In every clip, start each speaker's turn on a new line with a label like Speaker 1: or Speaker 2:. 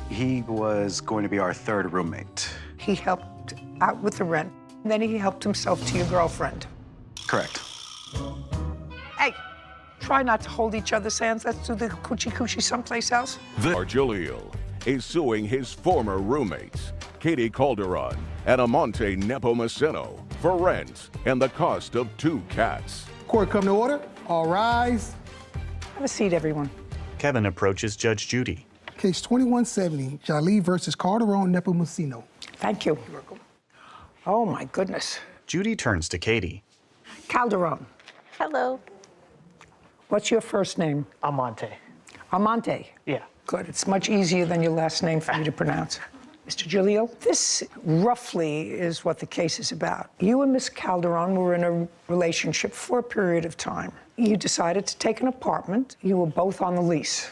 Speaker 1: He was going to be our third roommate.
Speaker 2: He helped out with the rent. Then he helped himself to your girlfriend.
Speaker 1: Correct.
Speaker 2: Hey, try not to hold each other's hands. Let's do the coochie-coochie someplace else.
Speaker 3: Jalil is suing his former roommates, Katie Calderon and Amante Nepomuceno, for rent and the cost of 2 cats.
Speaker 4: Court come to order. All rise.
Speaker 2: Have a seat, everyone.
Speaker 5: Kevin approaches Judge Judy.
Speaker 4: Case 2170, Jalil versus Calderon Nepomuceno.
Speaker 2: Thank you. You're welcome. Oh, my goodness.
Speaker 5: Judy turns to Katie.
Speaker 2: Calderon,
Speaker 6: Hello.
Speaker 2: what's your first name?
Speaker 7: Amante.
Speaker 2: Amante.
Speaker 7: Yeah.
Speaker 2: Good. It's much easier than your last name for me to pronounce. Mr. Jalil, this roughly is what the case is about. You and Miss Calderon were in a relationship for a period of time. You decided to take an apartment. You were both on the lease.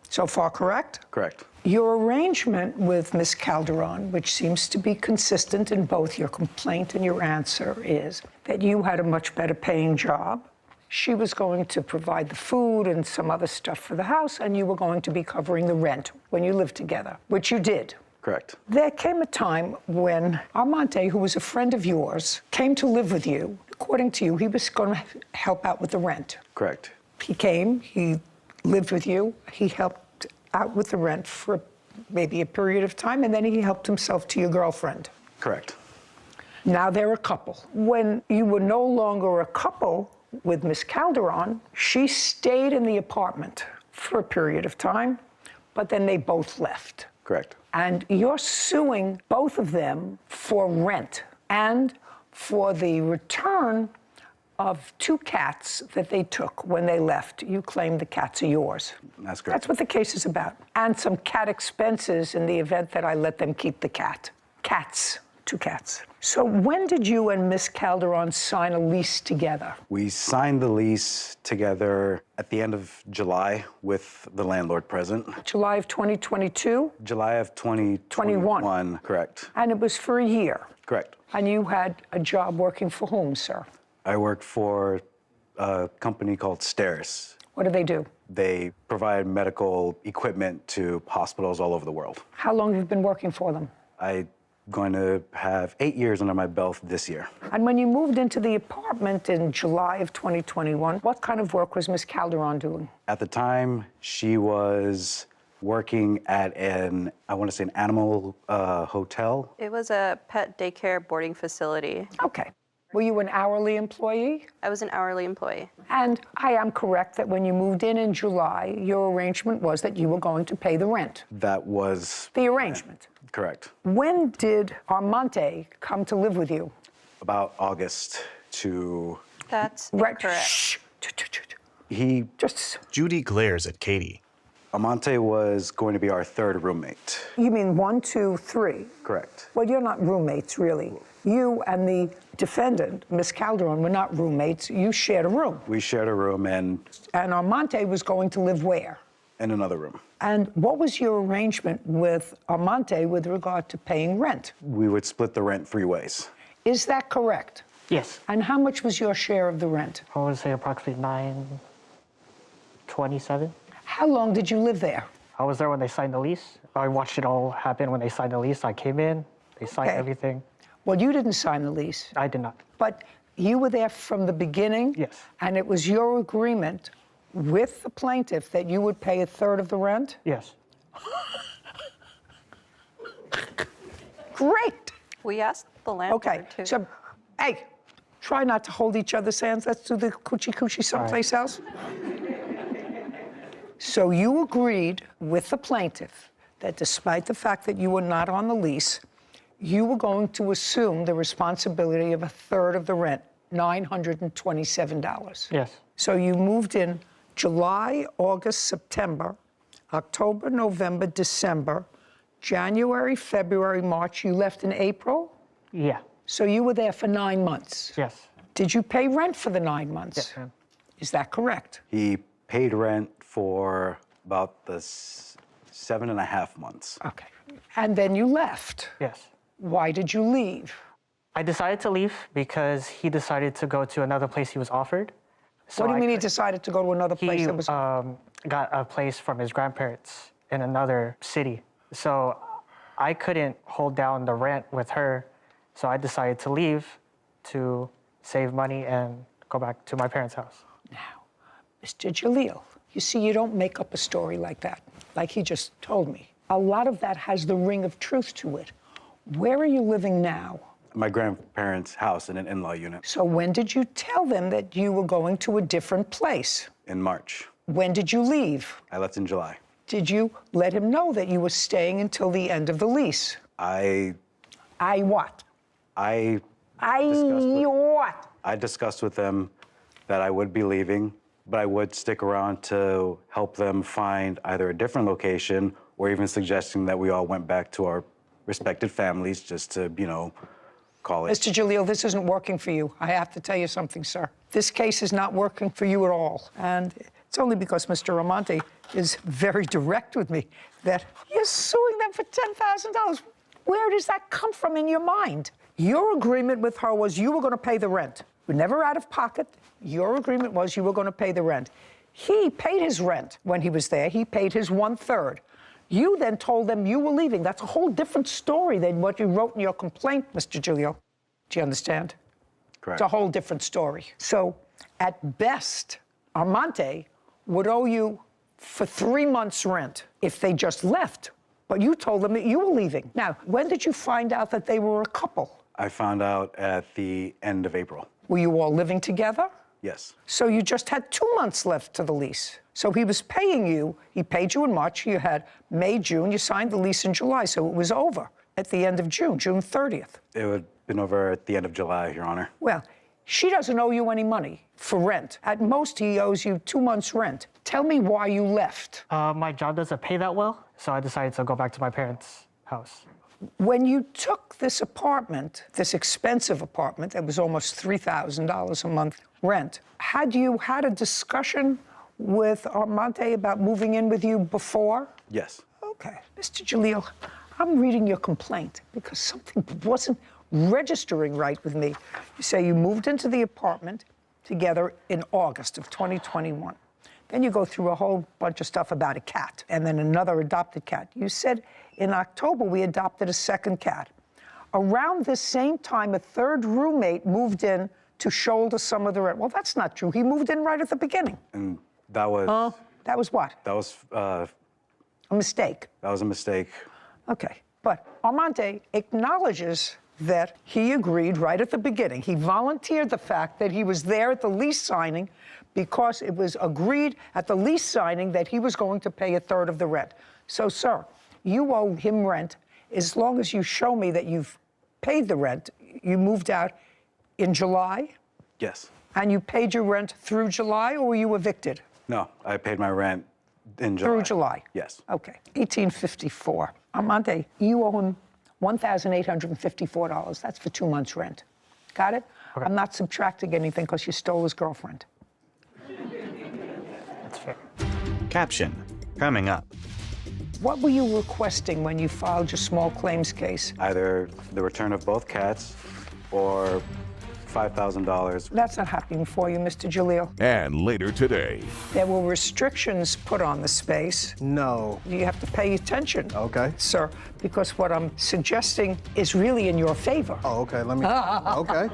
Speaker 2: So far, correct?
Speaker 1: Correct.
Speaker 2: Your arrangement with Miss Calderon, which seems to be consistent in both your complaint and your answer, is that you had a much better paying job. She was going to provide the food and some other stuff for the house, and you were going to be covering the rent when you lived together, which you did.
Speaker 1: Correct.
Speaker 2: There came a time when Armante, who was a friend of yours, came to live with you. According to you, he was going to help out with the rent.
Speaker 1: Correct.
Speaker 2: He came, he lived with you, he helped out with the rent for maybe a period of time, and then he helped himself to your girlfriend.
Speaker 1: Correct.
Speaker 2: Now they're a couple. When you were no longer a couple with Miss Calderon, she stayed in the apartment for a period of time, but then they both left.
Speaker 1: Correct.
Speaker 2: And you're suing both of them for rent and for the return of 2 cats that they took when they left. You claim the cats are yours.
Speaker 1: That's correct.
Speaker 2: That's what the case is about. And some cat expenses in the event that I let them keep the cat. Cats, 2 cats. So when did you and Miss Calderon sign a lease together?
Speaker 1: We signed the lease together at the end of July with the landlord present.
Speaker 2: July of 2022?
Speaker 1: July of 2021. Correct.
Speaker 2: And it was for a year?
Speaker 1: Correct.
Speaker 2: And you had a job working for whom, sir?
Speaker 1: I worked for a company called Steris.
Speaker 2: What do they do?
Speaker 1: They provide medical equipment to hospitals all over the world.
Speaker 2: How long have you been working for them?
Speaker 1: I'm going to have 8 years under my belt this year.
Speaker 2: And when you moved into the apartment in July of 2021, what kind of work was Miss Calderon doing?
Speaker 1: At the time, she was working at I want to say an animal hotel.
Speaker 6: It was a pet daycare boarding facility.
Speaker 2: Okay. Were you an hourly employee?
Speaker 6: I was an hourly employee.
Speaker 2: And I am correct that when you moved in July, your arrangement was that you were going to pay the rent.
Speaker 1: That was...
Speaker 2: The arrangement.
Speaker 1: Correct.
Speaker 2: When did Armante come to live with you?
Speaker 1: About August to...
Speaker 6: That's
Speaker 2: Right.
Speaker 6: correct.
Speaker 2: Shh.
Speaker 1: He...
Speaker 2: Just...
Speaker 5: Judy glares at Katie.
Speaker 1: Amante was going to be our third roommate.
Speaker 2: You mean 1, 2, 3?
Speaker 1: Correct.
Speaker 2: Well, you're not roommates, really. You and the defendant, Miss Calderon, were not roommates. You shared a room.
Speaker 1: We shared a room and
Speaker 2: Armante was going to live where?
Speaker 1: in another room.
Speaker 2: And what was your arrangement with Armante with regard to paying rent?
Speaker 1: We would split the rent 3 ways.
Speaker 2: Is that correct?
Speaker 7: Yes.
Speaker 2: And how much was your share of the rent?
Speaker 7: I would say approximately 927.
Speaker 2: How long did you live there?
Speaker 7: I was there when they signed the lease. I watched it all happen when they signed the lease. I came in, they signed
Speaker 2: Okay.
Speaker 7: everything.
Speaker 2: Well, you didn't sign the lease,
Speaker 7: I did not.
Speaker 2: but you were there from the beginning?
Speaker 7: Yes.
Speaker 2: And it was your agreement with the plaintiff that you would pay 1/3 of the rent?
Speaker 7: Yes.
Speaker 2: Great.
Speaker 6: We asked the landlord
Speaker 2: Okay,
Speaker 6: to.
Speaker 2: so, hey, try not to hold each other's hands. Let's do the coochie-coochie someplace else. So you agreed with the plaintiff that despite the fact that you were not on the lease, you were going to assume the responsibility of 1/3 of the rent, $927.
Speaker 7: Yes.
Speaker 2: So you moved in July, August, September, October, November, December, January, February, March. You left in April?
Speaker 7: Yeah.
Speaker 2: So you were there for 9 months.
Speaker 7: Yes.
Speaker 2: Did you pay rent for the 9 months?
Speaker 7: Yes, ma'am.
Speaker 2: Is that correct?
Speaker 1: He paid rent for about the 7.5 months.
Speaker 2: Okay. And then you left.
Speaker 7: Yes.
Speaker 2: Why did you leave?
Speaker 7: I decided to leave because he decided to go to another place he was offered. So
Speaker 2: What do you
Speaker 7: I
Speaker 2: mean he
Speaker 7: could-
Speaker 2: decided to go to another place
Speaker 7: He
Speaker 2: that was...
Speaker 7: got a place from his grandparents in another city. So I couldn't hold down the rent with her, so I decided to leave to save money and go back to my parents' house.
Speaker 2: Now, Mr. Jalil, you see, you don't make up a story like that, like he just told me. A lot of that has the ring of truth to it. Where are you living now?
Speaker 1: My grandparents' house in an in-law unit
Speaker 2: So when did you tell them that you were going to a different place?
Speaker 1: in March.
Speaker 2: When did you leave?
Speaker 1: I left in July.
Speaker 2: Did you let him know that you were staying until the end of the lease?
Speaker 1: I
Speaker 2: What? What?
Speaker 1: I discussed with them that I would be leaving, but I would stick around to help them find either a different location or even suggesting that we all went back to our respected families just to, call it.
Speaker 2: Mr. Jalil, this isn't working for you. I have to tell you something, sir. This case is not working for you at all. And it's only because Mr. Amante is very direct with me that you're suing them for $10,000. Where does that come from in your mind? Your agreement with her was you were going to pay the rent. You were never out of pocket. Your agreement was you were going to pay the rent. He paid his rent when he was there. He paid his 1/3. You then told them you were leaving. That's a whole different story than what you wrote in your complaint, Mr. Giulio. Do you understand?
Speaker 1: Correct.
Speaker 2: It's a whole different story. So, at best, Armante would owe you for 3 months' rent if they just left. But you told them that you were leaving. Now, when did you find out that they were a couple?
Speaker 1: I found out at the end of April.
Speaker 2: Were you all living together?
Speaker 1: Yes.
Speaker 2: So you just had 2 months left to the lease. So he was paying you, he paid you in March, you had May, June, you signed the lease in July, so it was over at the end of June, June 30th.
Speaker 1: It would have been over at the end of July, Your Honor.
Speaker 2: Well, she doesn't owe you any money for rent. At most, he owes you 2 months' rent. Tell me why you left.
Speaker 7: My job doesn't pay that well, so I decided to go back to my parents' house.
Speaker 2: When you took this apartment, this expensive apartment that was almost $3,000 a month rent, had you had a discussion with Armante about moving in with you before?
Speaker 1: Yes.
Speaker 2: Okay. Mr. Jalil, I'm reading your complaint because something wasn't registering right with me. You say you moved into the apartment together in August of 2021. Then you go through a whole bunch of stuff about a cat and then another adopted cat. You said in October we adopted a second cat. Around this same time, a third roommate moved in to shoulder some of the rent. Well, that's not true. He moved in right at the beginning.
Speaker 1: And that was...
Speaker 2: That was what?
Speaker 1: That was...
Speaker 2: A mistake.
Speaker 1: That was a mistake.
Speaker 2: Okay. But Armante acknowledges that he agreed right at the beginning. He volunteered the fact that he was there at the lease signing because it was agreed at the lease signing that he was going to pay a third of the rent. So, sir, you owe him rent as long as you show me that you've paid the rent. You moved out in July,
Speaker 1: Yes.
Speaker 2: and you paid your rent through July, or were you evicted?
Speaker 1: No, I paid my rent in July.
Speaker 2: Through July?
Speaker 1: Yes.
Speaker 2: Okay. 1854. Armante, you owe him $1,854. That's for 2 months' rent. Got it?
Speaker 7: Okay.
Speaker 2: I'm not subtracting anything because you stole his girlfriend.
Speaker 7: That's fair.
Speaker 5: Caption. Coming up.
Speaker 2: What were you requesting when you filed your small claims case?
Speaker 1: Either the return of both cats or $5,000.
Speaker 2: That's not happening for you, Mr. Jalil.
Speaker 3: And later today,
Speaker 2: There were restrictions put on the space.
Speaker 8: No.
Speaker 2: You have to pay attention,
Speaker 8: Okay.
Speaker 2: sir, because what I'm suggesting is really in your favor.
Speaker 8: Oh, okay. Let me. Okay.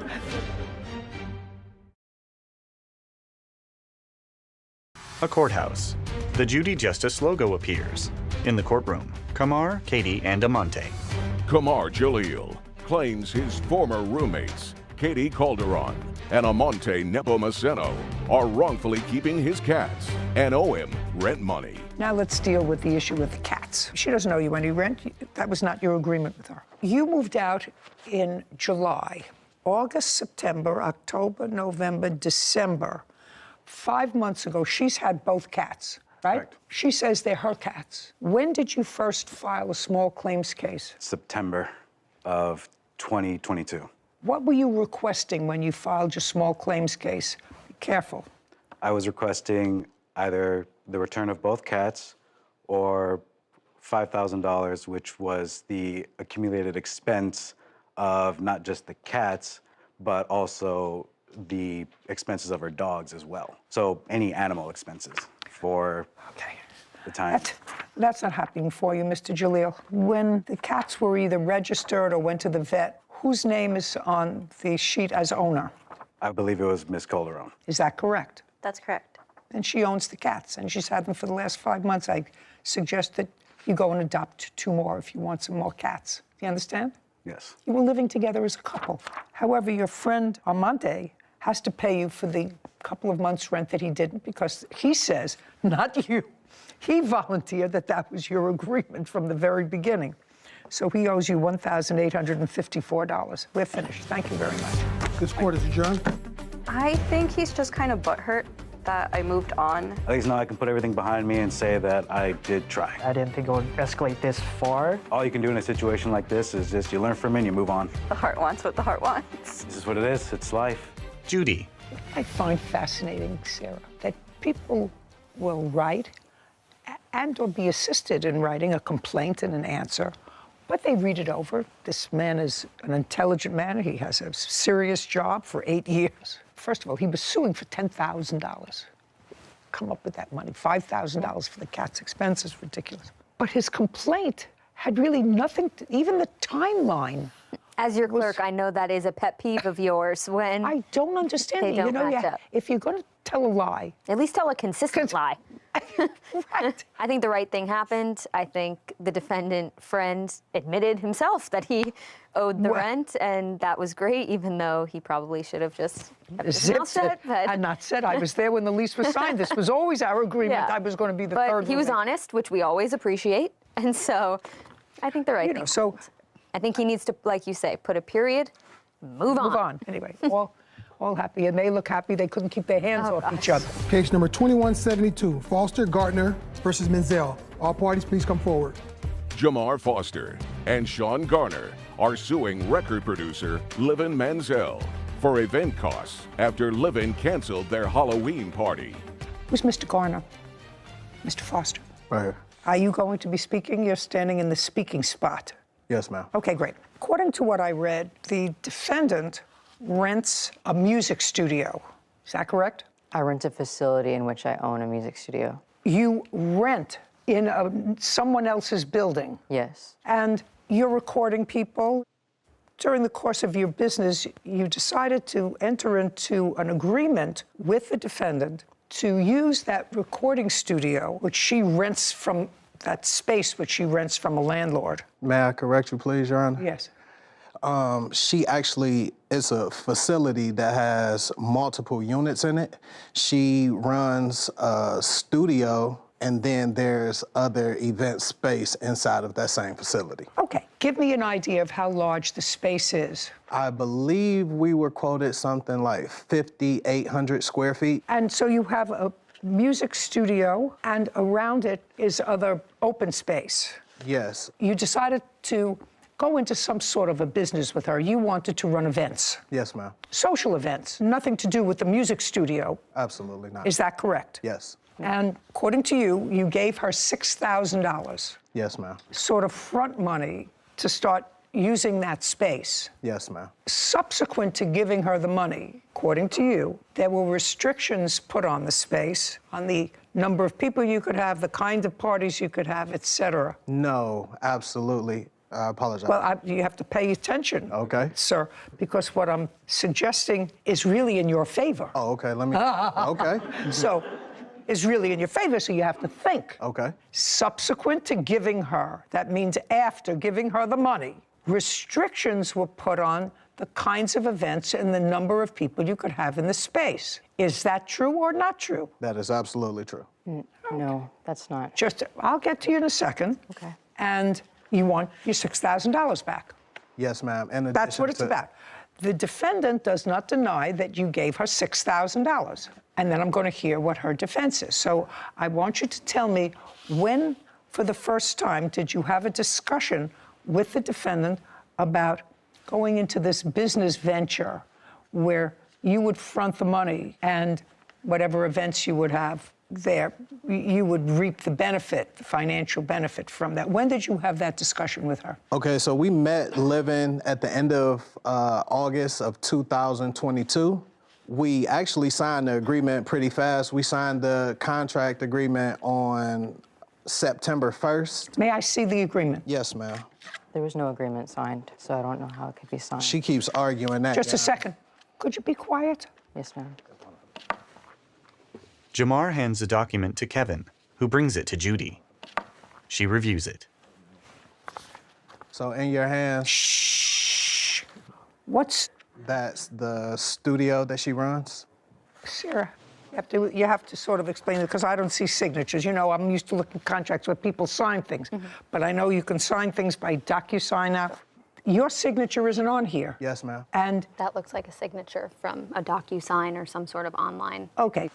Speaker 5: A courthouse. The Judy Justice logo appears. In the courtroom, Kamar, Katie, and Amante.
Speaker 3: Kamar Jalil claims his former roommates, Katie Calderon and Amante Nepomuceno, are wrongfully keeping his cats and owe him rent money.
Speaker 2: Now let's deal with the issue with the cats. She doesn't owe you any rent. That was not your agreement with her. You moved out in July. August, September, October, November, December. 5 months ago, she's had both cats, right?
Speaker 1: Correct.
Speaker 2: She says they're her cats. When did you first file a small claims case?
Speaker 1: September of 2022.
Speaker 2: What were you requesting when you filed your small claims case? Be careful.
Speaker 1: I was requesting either the return of both cats or $5,000, which was the accumulated expense of not just the cats, but also the expenses of her dogs as well. So any animal expenses for
Speaker 2: Okay.
Speaker 1: the time.
Speaker 2: That's not happening for you, Mr. Jalil. When the cats were either registered or went to the vet, whose name is on the sheet as owner?
Speaker 1: I believe it was Miss Calderon.
Speaker 2: Is that correct?
Speaker 6: That's correct.
Speaker 2: And she owns the cats, and she's had them for the last 5 months. I suggest that you go and adopt 2 more if you want some more cats. You understand?
Speaker 1: Yes.
Speaker 2: You were living together as a couple. However, your friend Armante has to pay you for the couple of months' rent that he didn't, because he says, not you, he volunteered that was your agreement from the very beginning. So he owes you $1,854. We're finished. Thank you very much.
Speaker 4: This court is adjourned.
Speaker 6: I think he's just kind of butthurt that I moved on.
Speaker 1: At least now I can put everything behind me and say that I did try.
Speaker 7: I didn't think it would escalate this far.
Speaker 1: All you can do in a situation like this is just you learn from it and you move on.
Speaker 6: The heart wants what the heart wants.
Speaker 1: This is what it is. It's life.
Speaker 5: Judy.
Speaker 2: I find fascinating, Sarah, that people will write and or be assisted in writing a complaint and an answer, but they read it over. This man is an intelligent man. He has a serious job for 8 years. First of all, he was suing for $10,000. Come up with that money. $5,000 for the cat's expenses, ridiculous. But his complaint had really nothing to, even the timeline.
Speaker 9: As your clerk, I know that is a pet peeve of yours when
Speaker 2: I don't understand
Speaker 9: they
Speaker 2: it.
Speaker 9: don't
Speaker 2: You know,
Speaker 9: match up.
Speaker 2: if you're going to tell a lie,
Speaker 9: At least tell a consistent lie.
Speaker 2: right.
Speaker 9: I think the right thing happened. I think the defendant friend admitted himself that he owed the
Speaker 2: Well-
Speaker 9: rent, and that was great, even though he probably should have just kept his mouth
Speaker 2: Zipped it
Speaker 9: shut. But,
Speaker 2: and not said, I was there when the lease was signed. This was always our agreement.
Speaker 9: Yeah.
Speaker 2: I was going to be the
Speaker 9: but
Speaker 2: third
Speaker 9: he was
Speaker 2: roommate.
Speaker 9: honest, which we always appreciate. And so I think the right
Speaker 2: You
Speaker 9: thing
Speaker 2: know, so
Speaker 9: happened. I think he needs to, like you say, put a period, move on.
Speaker 2: move on. Anyway, all happy. And they look happy. They couldn't keep their hands
Speaker 9: Oh,
Speaker 2: off each other.
Speaker 4: Case number 2172, Foster Gardner versus Menzel. All parties, please come forward.
Speaker 3: Jamar Foster and Sean Garner are suing record producer Livin Manziel for event costs after Livin canceled their Halloween party.
Speaker 2: Who's Mr. Garner? Mr. Foster.
Speaker 8: Right here.
Speaker 2: Are you going to be speaking? You're standing in the speaking spot.
Speaker 8: Yes, ma'am.
Speaker 2: Okay, great. According to what I read, the defendant rents a music studio. Is that correct?
Speaker 10: I rent a facility in which I own a music studio.
Speaker 2: You rent in someone else's building.
Speaker 10: Yes.
Speaker 2: And you're recording people. During the course of your business, you decided to enter into an agreement with the defendant to use that recording studio, which she rents from that space, which she rents from a landlord.
Speaker 8: May I correct you, please, Your Honor?
Speaker 2: Yes.
Speaker 8: She actually is a facility that has multiple units in it. She runs a studio, and then there's other event space inside of that same facility.
Speaker 2: Okay, give me an idea of how large the space is.
Speaker 8: I believe we were quoted something like 5,800 square feet.
Speaker 2: And so you have a music studio, and around it is other open space.
Speaker 8: Yes,
Speaker 2: You decided to go into some sort of a business with her. You wanted to run events,
Speaker 8: yes, ma'am.
Speaker 2: social events, nothing to do with the music studio.
Speaker 8: Absolutely not.
Speaker 2: Is that correct?
Speaker 8: Yes,
Speaker 2: And according to you, you gave her $6,000,
Speaker 8: yes, ma'am.
Speaker 2: sort of front money, to start using that space.
Speaker 8: Yes, ma'am.
Speaker 2: Subsequent to giving her the money, according to you, there were restrictions put on the space, on the number of people you could have, the kind of parties you could have, et cetera.
Speaker 8: No, absolutely. I apologize.
Speaker 2: Well, you have to pay attention,
Speaker 8: Okay.
Speaker 2: sir, because what I'm suggesting is really in your favor.
Speaker 8: Oh, okay, let me, okay,
Speaker 2: So, is really in your favor, so you have to think.
Speaker 8: okay.
Speaker 2: Subsequent to giving her, that means after giving her the money, restrictions were put on the kinds of events and the number of people you could have in the space. Is that true or not true?
Speaker 8: That is absolutely true.
Speaker 10: No, that's not.
Speaker 2: I'll get to you in a second.
Speaker 10: Okay.
Speaker 2: And you want your $6,000 back.
Speaker 8: Yes, ma'am. In
Speaker 2: That's what it's
Speaker 8: addition to-
Speaker 2: about. The defendant does not deny that you gave her $6,000. And then I'm going to hear what her defense is. So I want you to tell me when, for the first time, did you have a discussion with the defendant about going into this business venture where you would front the money and whatever events you would have there, you would reap the benefit, the financial benefit from that. When did you have that discussion with her?
Speaker 8: Okay, so we met Livin at the end of August of 2022. We actually signed the agreement pretty fast. We signed the contract agreement on September 1st.
Speaker 2: May I see the agreement?
Speaker 8: Yes, ma'am.
Speaker 10: There was no agreement signed, so I don't know how it could be signed.
Speaker 8: She keeps arguing that.
Speaker 2: Just a second. Could you be quiet?
Speaker 10: Yes, ma'am.
Speaker 5: Jamar hands the document to Kevin, who brings it to Judy. She reviews it.
Speaker 8: So in your hands,
Speaker 2: Shh. What's
Speaker 8: that's the studio that she runs?
Speaker 2: Sarah? You have to sort of explain it because I don't see signatures. You know, I'm used to looking at contracts where people sign things, but I know you can sign things by DocuSign now. Your signature isn't on here.
Speaker 8: Yes, ma'am.
Speaker 2: And
Speaker 6: That looks like a signature from a DocuSign or some sort of online.
Speaker 2: okay,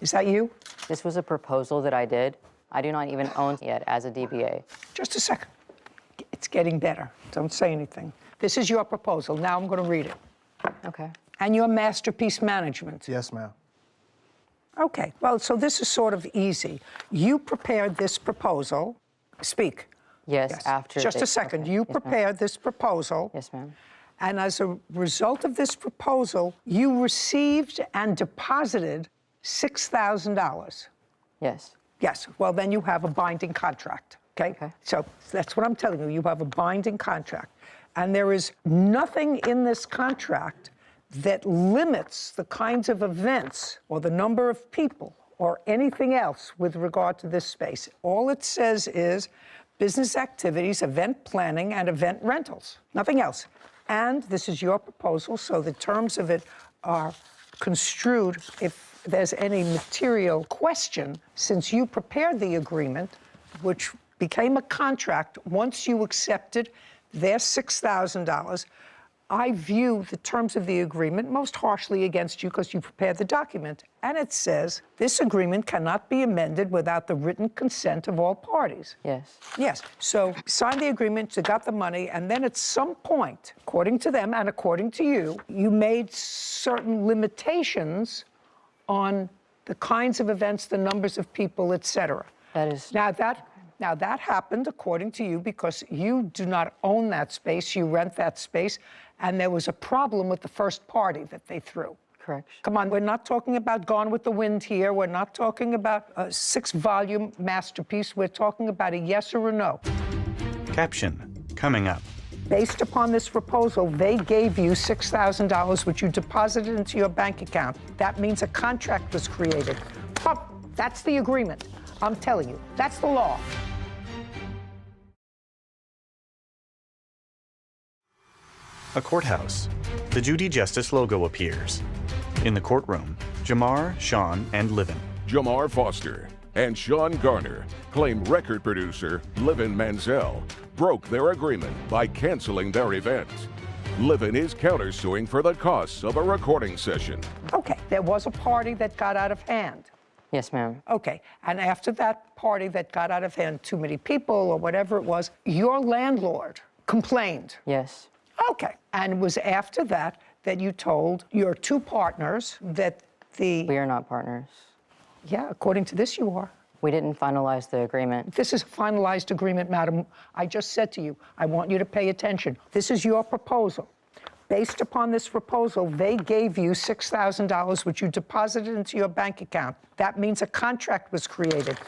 Speaker 2: is that you?
Speaker 10: This was a proposal that I did. I do not even own it yet as a DBA.
Speaker 2: Just a second. It's getting better. Don't say anything. This is your proposal. Now I'm going to read it.
Speaker 10: Okay.
Speaker 2: And your masterpiece management.
Speaker 8: Yes, ma'am.
Speaker 2: Okay, well, so this is sort of easy. You prepared this proposal. Speak.
Speaker 10: Yes, after.
Speaker 2: Just a second.
Speaker 10: Okay.
Speaker 2: You
Speaker 10: Yes, ma'am.
Speaker 2: prepared this proposal.
Speaker 10: Yes, ma'am.
Speaker 2: And as a result of this proposal, you received and deposited $6,000.
Speaker 10: Yes.
Speaker 2: Yes, well, then you have a binding contract, okay?
Speaker 10: Okay.
Speaker 2: So that's what I'm telling you. You have a binding contract. And there is nothing in this contract that limits the kinds of events or the number of people or anything else with regard to this space. All it says is business activities, event planning, and event rentals. Nothing else. And this is your proposal, so the terms of it are construed if there's any material question, since you prepared the agreement, which became a contract once you accepted their $6,000. I view the terms of the agreement most harshly against you because you prepared the document. And it says, this agreement cannot be amended without the written consent of all parties.
Speaker 10: Yes.
Speaker 2: Yes, so sign the agreement, you got the money, and then at some point, according to them and according to you, you made certain limitations on the kinds of events, the numbers of people, et cetera.
Speaker 10: That is.
Speaker 2: Now that happened according to you because you do not own that space, you rent that space, and there was a problem with the first party that they threw.
Speaker 10: Correct.
Speaker 2: Come on, we're not talking about Gone with the Wind here. We're not talking about a 6-volume masterpiece. We're talking about a yes or a no.
Speaker 5: Caption, coming up.
Speaker 2: Based upon this proposal, they gave you $6,000, which you deposited into your bank account. That means a contract was created. That's the agreement. I'm telling you, that's the law.
Speaker 5: A courthouse. The Judy Justice logo appears. In the courtroom, Jamar, Sean, and Livin.
Speaker 3: Jamar Foster and Sean Garner claim record producer Livin Manziel broke their agreement by canceling their event. Livin is countersuing for the costs of a recording session.
Speaker 2: Okay, there was a party that got out of hand.
Speaker 10: Yes, ma'am.
Speaker 2: Okay, and after that party that got out of hand, too many people or whatever it was, your landlord complained.
Speaker 10: Yes.
Speaker 2: Okay, and it was after that that you told your 2 partners that
Speaker 10: We are not partners.
Speaker 2: Yeah, according to this, you are.
Speaker 10: We didn't finalize the agreement.
Speaker 2: This is a finalized agreement, madam. I just said to you, I want you to pay attention. This is your proposal. Based upon this proposal, they gave you $6,000, which you deposited into your bank account. That means a contract was created.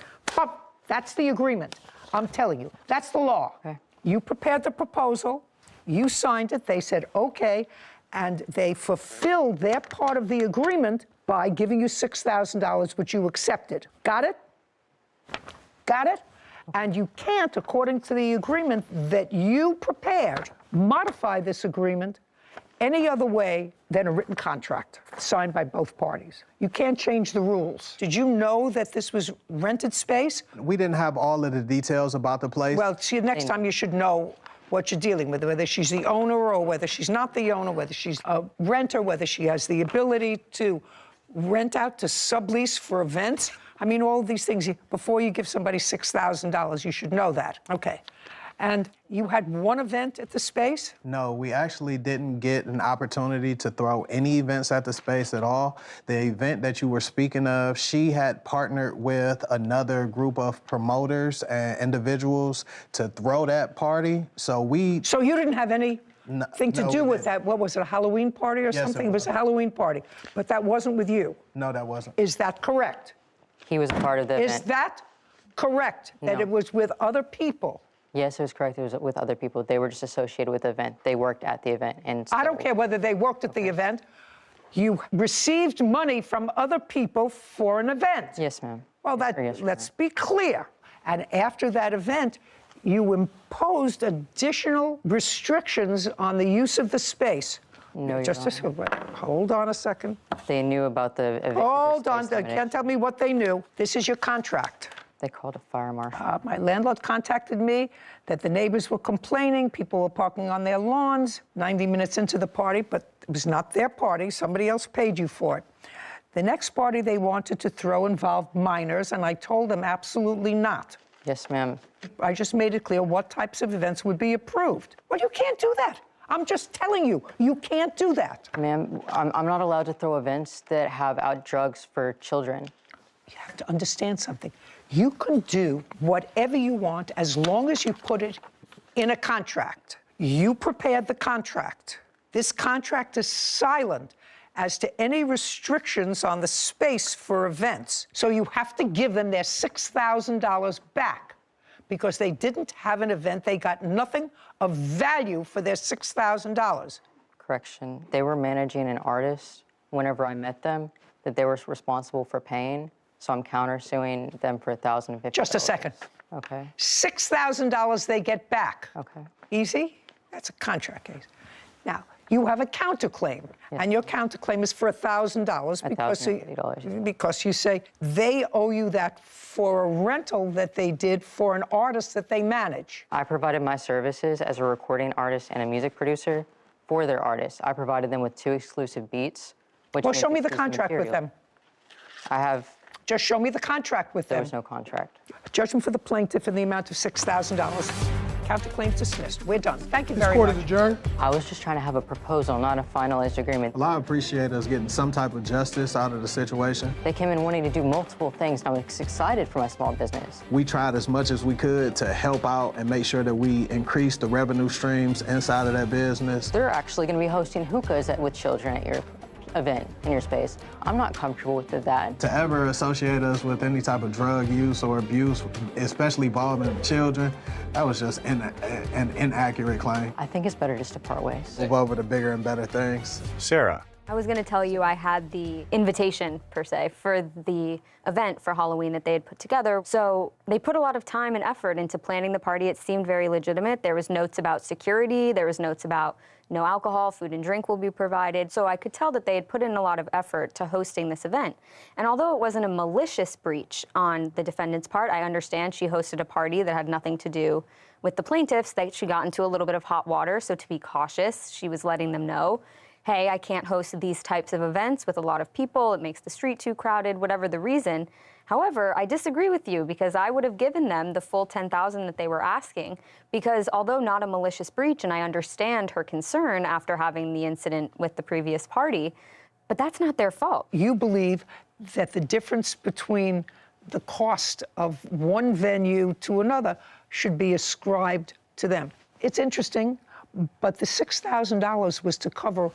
Speaker 2: That's the agreement. I'm telling you, that's the law.
Speaker 10: Okay.
Speaker 2: You prepared the proposal, you signed it, they said, okay, and they fulfilled their part of the agreement by giving you $6,000, which you accepted. Got it? Got it? And you can't, according to the agreement that you prepared, modify this agreement any other way than a written contract signed by both parties. You can't change the rules. Did you know that this was rented space?
Speaker 8: We didn't have all of the details about the place.
Speaker 2: Well, see, next time you should know what you're dealing with, whether she's the owner or whether she's not the owner, whether she's a renter, whether she has the ability to rent out to sublease for events. I mean, all of these things, before you give somebody $6,000, you should know that. Okay. And you had one event at the space?
Speaker 8: No, we actually didn't get an opportunity to throw any events at the space at all. The event that you were speaking of, she had partnered with another group of promoters and individuals to throw that party. So you
Speaker 2: didn't have anything to do with that? What was it, a Halloween party or something? It was a Halloween party, but that wasn't with you.
Speaker 8: No, that wasn't.
Speaker 2: Is that correct?
Speaker 10: He was a part of the event.
Speaker 2: Is that correct that
Speaker 10: No.
Speaker 2: it was with other people?
Speaker 10: Yes, it was correct. It was with other people. They were just associated with the event. They worked at the event. And
Speaker 2: I don't
Speaker 10: so-
Speaker 2: care whether they worked at the event. You received money from other people for an event.
Speaker 10: Yes, ma'am.
Speaker 2: Well,
Speaker 10: Yes, sir. Yes, sir.
Speaker 2: let's be clear. And after that event, you imposed additional restrictions on the use of the space.
Speaker 10: No, Your
Speaker 2: Just
Speaker 10: Honor.
Speaker 2: hold on a second.
Speaker 10: They knew about the event.
Speaker 2: Hold on.
Speaker 10: They
Speaker 2: Can't tell me what they knew. This is your contract.
Speaker 10: They called a fire marshal.
Speaker 2: My landlord contacted me that the neighbors were complaining. People were parking on their lawns 90 minutes into the party, but it was not their party. Somebody else paid you for it. The next party they wanted to throw involved minors, and I told them absolutely not.
Speaker 10: Yes, ma'am.
Speaker 2: I just made it clear what types of events would be approved. Well, you can't do that. I'm just telling you, you can't do that.
Speaker 10: Ma'am, I'm not allowed to throw events that have out drugs for children.
Speaker 2: You have to understand something. You can do whatever you want as long as you put it in a contract. You prepared the contract. This contract is silent as to any restrictions on the space for events. So you have to give them their $6,000 back because they didn't have an event. They got nothing of value for their $6,000.
Speaker 10: Correction. They were managing an artist whenever I met them that they were responsible for paying. So I'm countersuing them for $1,050.
Speaker 2: Just a second.
Speaker 10: Okay.
Speaker 2: $6,000 they get back.
Speaker 10: Okay.
Speaker 2: Easy? That's a contract case. Now, you have a counterclaim, and your counterclaim is for $1,000 because you say they owe you that for a rental that they did for an artist that they manage.
Speaker 10: I provided my services as a recording artist and a music producer for their artists. I provided them with 2 exclusive beats.
Speaker 2: Well, show me the contract with them.
Speaker 10: I have.
Speaker 2: Just show me the contract with them.
Speaker 10: There was no contract.
Speaker 2: Judgment for the plaintiff in the amount of $6,000. Counterclaims dismissed. We're done. Thank you very
Speaker 4: Court
Speaker 2: much.
Speaker 4: is adjourned.
Speaker 10: I was just trying to have a proposal, not a finalized agreement.
Speaker 8: Well, I appreciate us getting some type of justice out of the situation.
Speaker 10: They came in wanting to do multiple things, and I was excited for my small business.
Speaker 8: We tried as much as we could to help out and make sure that we increase the revenue streams inside of that business.
Speaker 10: They're actually going to be hosting hookahs with children at your event in your space. I'm not comfortable with that.
Speaker 8: To ever associate us with any type of drug use or abuse, especially involving children, that was just an inaccurate claim.
Speaker 10: I think it's better just to part ways.
Speaker 8: Move over to bigger and better things.
Speaker 5: Sarah.
Speaker 6: I was going to tell you I had the invitation, per se, for the event for Halloween that they had put together. So they put a lot of time and effort into planning the party. It seemed very legitimate. There was notes about security. There was notes about no alcohol, food and drink will be provided. So I could tell that they had put in a lot of effort to hosting this event. And although it wasn't a malicious breach on the defendant's part, I understand she hosted a party that had nothing to do with the plaintiffs, that she got into a little bit of hot water. So to be cautious, she was letting them know, hey, I can't host these types of events with a lot of people. It makes the street too crowded, whatever the reason. However, I disagree with you because I would have given them the full $10,000 that they were asking because although not a malicious breach, and I understand her concern after having the incident with the previous party, but that's not their fault.
Speaker 2: You believe that the difference between the cost of one venue to another should be ascribed to them. It's interesting, but the $6,000 was to cover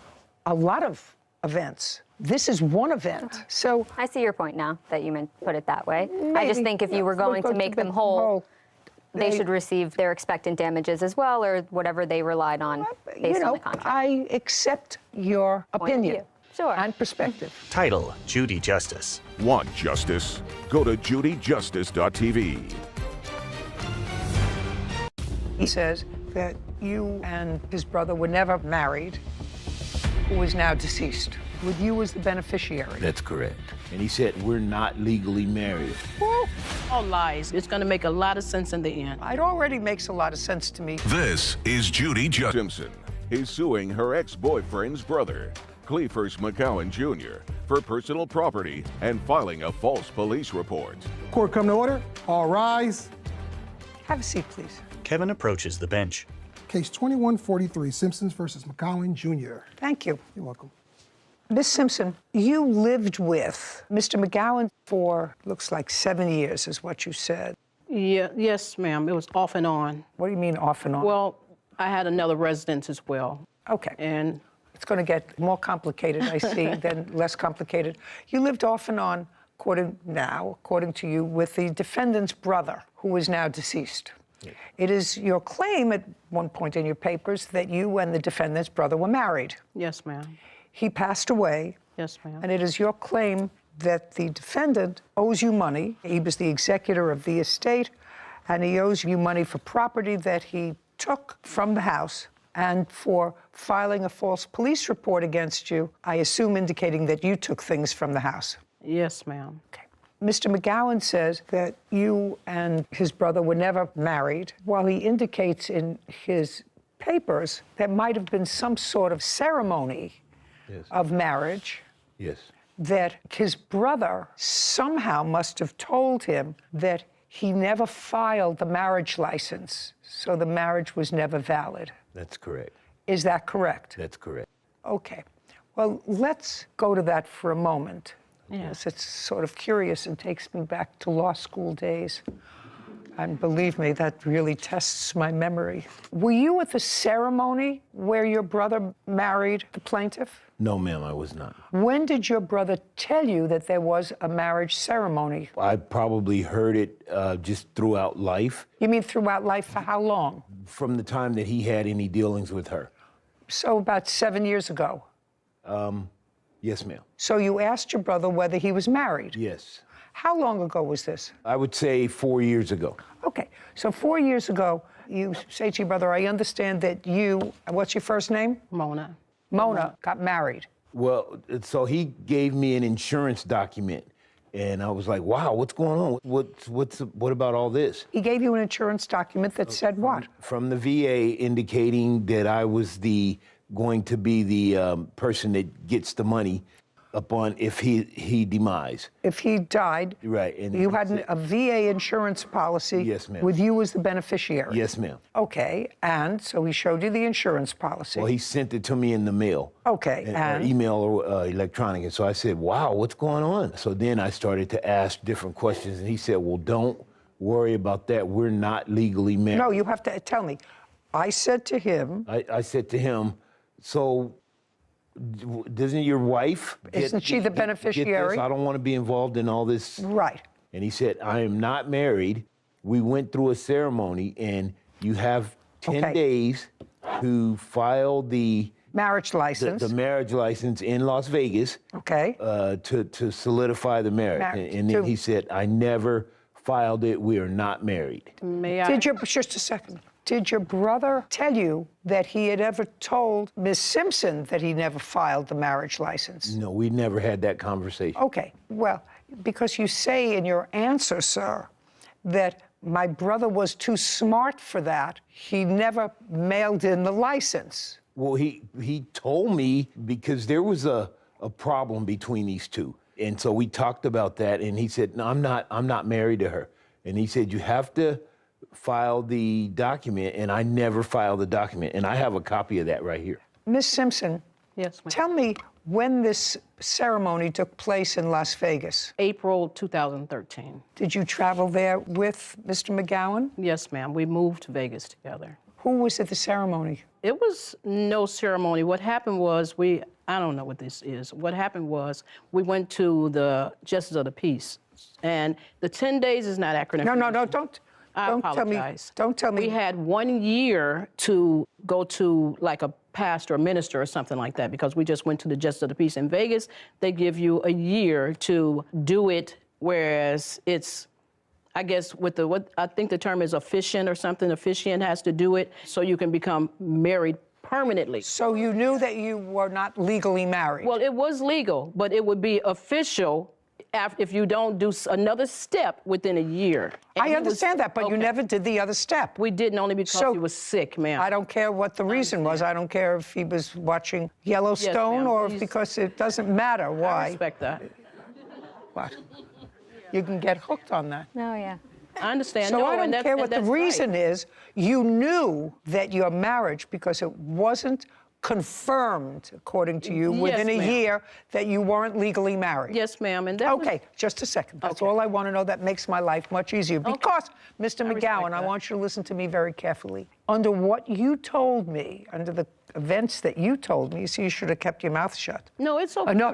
Speaker 2: a lot of events. This is one event, so...
Speaker 6: I see your point now that you put it that way.
Speaker 2: Maybe.
Speaker 6: I just think if you were going to make them whole, they should receive their expectant damages as well, or whatever they relied on based on the contract.
Speaker 2: I accept your
Speaker 6: Point of
Speaker 2: opinion
Speaker 6: view. Sure.
Speaker 2: and perspective.
Speaker 5: Title, Judy Justice.
Speaker 3: Want justice? Go to judyjustice.tv.
Speaker 2: He says that you and his brother were never married, who is now deceased, with you as the beneficiary.
Speaker 11: That's correct. And he said we're not legally married.
Speaker 12: All lies. It's going to make a lot of sense in the end.
Speaker 2: It already makes a lot of sense to me.
Speaker 3: This is Judy Simpson is suing her ex-boyfriend's brother, Cleefers McCowan Jr., for personal property and filing a false police report.
Speaker 4: Court come to order. All rise.
Speaker 2: Have a seat, please.
Speaker 5: Kevin approaches the bench.
Speaker 4: Case 2143, Simpsons versus McCowan Jr.
Speaker 2: Thank you.
Speaker 4: You're welcome.
Speaker 2: Miss Simpson, you lived with Mr. McGowan for, looks like 7 years is what you said.
Speaker 12: Yes, ma'am. It was off and on.
Speaker 2: What do you mean off and on?
Speaker 12: Well, I had another residence as well.
Speaker 2: Okay.
Speaker 12: And
Speaker 2: it's going to get more complicated, I see, than less complicated. You lived off and on according to you, with the defendant's brother, who is now deceased. Yes. It is your claim at one point in your papers that you and the defendant's brother were married.
Speaker 12: Yes, ma'am.
Speaker 2: He passed away.
Speaker 12: Yes, ma'am.
Speaker 2: And it is your claim that the defendant owes you money. He was the executor of the estate, and he owes you money for property that he took from the house and for filing a false police report against you, I assume indicating that you took things from the house.
Speaker 12: Yes, ma'am.
Speaker 2: Okay. Mr. McGowan says that you and his brother were never married, while he indicates in his papers there might have been some sort of ceremony of marriage.
Speaker 11: Yes.
Speaker 2: That his brother somehow must have told him that he never filed the marriage license, so the marriage was never valid.
Speaker 11: That's correct.
Speaker 2: Is that correct?
Speaker 11: That's correct.
Speaker 2: Okay. Well, let's go to that for a moment.
Speaker 12: Yes.
Speaker 2: It's sort of curious and takes me back to law school days. And believe me, that really tests my memory. Were you at the ceremony where your brother married the plaintiff?
Speaker 11: No, ma'am, I was not.
Speaker 2: When did your brother tell you that there was a marriage ceremony?
Speaker 11: I probably heard it just throughout life.
Speaker 2: You mean throughout life for how long?
Speaker 11: From the time that he had any dealings with her.
Speaker 2: So about 7 years ago?
Speaker 11: Yes, ma'am.
Speaker 2: So you asked your brother whether he was married?
Speaker 11: Yes.
Speaker 2: How long ago was this?
Speaker 11: I would say 4 years ago.
Speaker 2: Okay, so 4 years ago, you say to your brother, I understand that you, what's your first name?
Speaker 12: Mona.
Speaker 2: Mona got married.
Speaker 11: Well, so he gave me an insurance document, and I was like, wow, what's going on? What about all this?
Speaker 2: He gave you an insurance document that said what?
Speaker 11: From the VA indicating that I was going to be the person that gets the money upon if he demise.
Speaker 2: If he died,
Speaker 11: right? And
Speaker 2: you had a VA insurance policy.
Speaker 11: Yes, ma'am.
Speaker 2: With you as the beneficiary.
Speaker 11: Yes, ma'am.
Speaker 2: Okay, and so he showed you the insurance policy.
Speaker 11: Well, he sent it to me in the mail.
Speaker 2: Okay,
Speaker 11: or email or electronic, and so I said, "Wow, what's going on?" So then I started to ask different questions, and he said, "Well, don't worry about that. We're not legally married."
Speaker 2: No, you have to tell me. I said to him.
Speaker 11: I said to him, so. Doesn't your wife
Speaker 2: Isn't she the beneficiary?
Speaker 11: I don't want to be involved in all this.
Speaker 2: Right.
Speaker 11: And he said, I am not married. We went through a ceremony, and you have 10 days to file the
Speaker 2: marriage license.
Speaker 11: The marriage license in Las Vegas.
Speaker 2: Okay.
Speaker 11: To solidify the marriage. And then he said, I never filed it. We are not married.
Speaker 12: May I?
Speaker 2: Just a second. Did your brother tell you that he had ever told Ms. Simpson that he never filed the marriage license?
Speaker 11: No, we never had that conversation.
Speaker 2: Okay, well, because you say in your answer, sir, that my brother was too smart for that, he never mailed in the license.
Speaker 11: Well, he told me because there was a problem between these two. And so we talked about that, and he said, no, I'm not married to her. And he said, you have to file the document, and I never filed the document, and I have a copy of that right here.
Speaker 2: Ms. Simpson,
Speaker 12: yes, ma'am.
Speaker 2: Tell me when this ceremony took place in Las Vegas.
Speaker 12: April 2013.
Speaker 2: Did you travel there with Mr. McGowan?
Speaker 12: Yes, ma'am. We moved to Vegas together.
Speaker 2: Who was at the ceremony?
Speaker 12: It was no ceremony. What happened was I don't know what this is. What happened was we went to the Justice of the Peace, and the 10 days is not accurate.
Speaker 2: No, don't. Don't
Speaker 12: apologize.
Speaker 2: Don't tell me.
Speaker 12: We had 1 year to go to like a pastor or minister or something like that because we just went to the Justice of the Peace in Vegas. They give you a year to do it, whereas it's, I guess, what I think the term is officiant or something. Officiant has to do it so you can become married permanently.
Speaker 2: So you knew that you were not legally married?
Speaker 12: Well, it was legal, but it would be official if you don't do another step within a year. And
Speaker 2: I understand that, but you never did the other step.
Speaker 12: We didn't, only because he was sick, ma'am.
Speaker 2: I don't care what the reason was. I don't care if he was watching Yellowstone or because it doesn't matter why.
Speaker 12: I respect that.
Speaker 2: What? You can get hooked on that.
Speaker 6: No, yeah.
Speaker 12: I understand.
Speaker 2: So
Speaker 12: no,
Speaker 2: I don't care what the reason is. You knew that your marriage, because it wasn't confirmed, according to you, within a year that you weren't legally married.
Speaker 12: Yes, ma'am. And that
Speaker 2: okay, just a second. That's all I want to know. That makes my life much easier. Because, Mr. McGowan, I want you to listen to me very carefully. Under what you told me, under the events that you told me, you see, you should have kept your mouth shut.
Speaker 12: No, it's okay.
Speaker 2: No.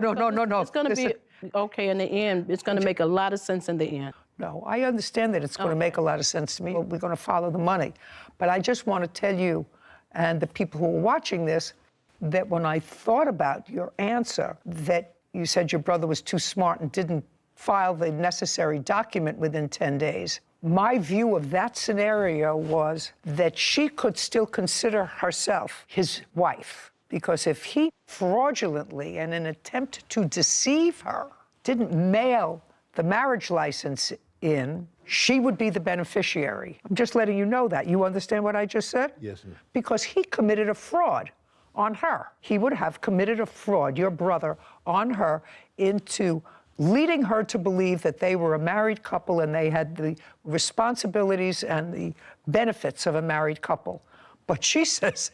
Speaker 12: It's going to be okay in the end. It's going to make a lot of sense in the end.
Speaker 2: No, I understand that it's going to make a lot of sense to me. We're going to follow the money. But I just want to tell you and the people who are watching this that when I thought about your answer, that you said your brother was too smart and didn't file the necessary document within 10 days. My view of that scenario was that she could still consider herself his wife, because if he fraudulently, in an attempt to deceive her, didn't mail the marriage license in, she would be the beneficiary. I'm just letting you know that. You understand what I just said?
Speaker 11: Yes, ma'am.
Speaker 2: Because he committed a fraud on her. He would have committed a fraud, your brother, on her into leading her to believe that they were a married couple and they had the responsibilities and the benefits of a married couple. But she says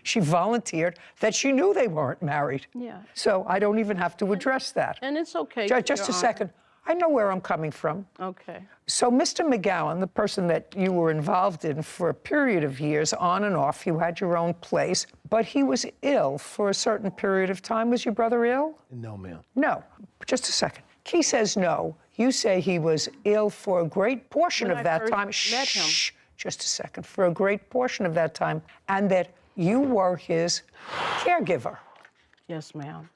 Speaker 2: she volunteered that she knew they weren't married.
Speaker 12: Yeah.
Speaker 2: So I don't even have to address that.
Speaker 12: And it's okay.
Speaker 2: Just a second. I know where I'm coming from.
Speaker 12: Okay.
Speaker 2: So Mr. McGowan, the person that you were involved in for a period of years, on and off, you had your own place, but he was ill for a certain period of time. Was your brother ill?
Speaker 11: No, ma'am.
Speaker 2: No. Just a second. Key says no. You say he was ill for a great portion of that time.
Speaker 12: Met him.
Speaker 2: Shh. Just a second. For a great portion of that time, and that you were his caregiver.
Speaker 12: Yes, ma'am.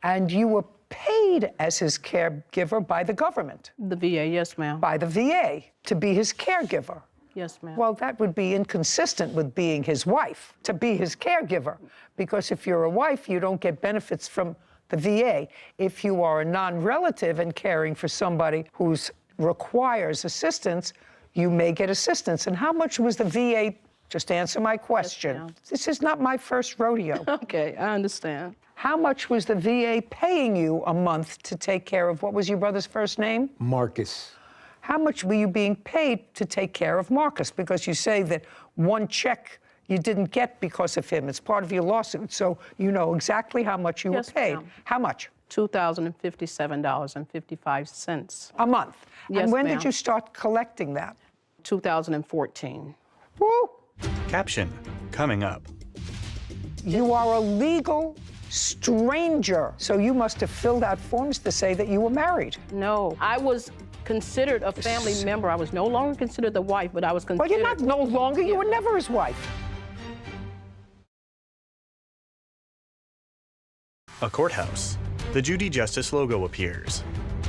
Speaker 2: And you were paid as his caregiver by the government.
Speaker 12: The VA, yes, ma'am.
Speaker 2: By the VA, to be his caregiver.
Speaker 12: Yes, ma'am.
Speaker 2: Well, that would be inconsistent with being his wife, to be his caregiver. Because if you're a wife, you don't get benefits from the VA. If you are a non-relative and caring for somebody who requires assistance, you may get assistance. And how much was the VA? Just answer my question.
Speaker 12: Yes, ma'am.
Speaker 2: This is not my first rodeo.
Speaker 12: Okay, I understand.
Speaker 2: How much was the VA paying you a month to take care of, what was your brother's first name?
Speaker 11: Marcus.
Speaker 2: How much were you being paid to take care of Marcus? Because you say that one check you didn't get because of him. It's part of your lawsuit, so you know exactly how much you were paid.
Speaker 12: Ma'am.
Speaker 2: How much?
Speaker 12: $2,057.55.
Speaker 2: A month.
Speaker 12: Yes,
Speaker 2: and when
Speaker 12: ma'am.
Speaker 2: did you start collecting that?
Speaker 12: 2014.
Speaker 2: Woo!
Speaker 5: Caption coming up.
Speaker 2: You are a legal stranger, so you must have filled out forms to say that you were married.
Speaker 12: No, I was considered a family member. I was no longer considered the wife, but I was considered...
Speaker 2: Well, you're not no longer. You were never his wife.
Speaker 5: A courthouse. The Judy Justice logo appears.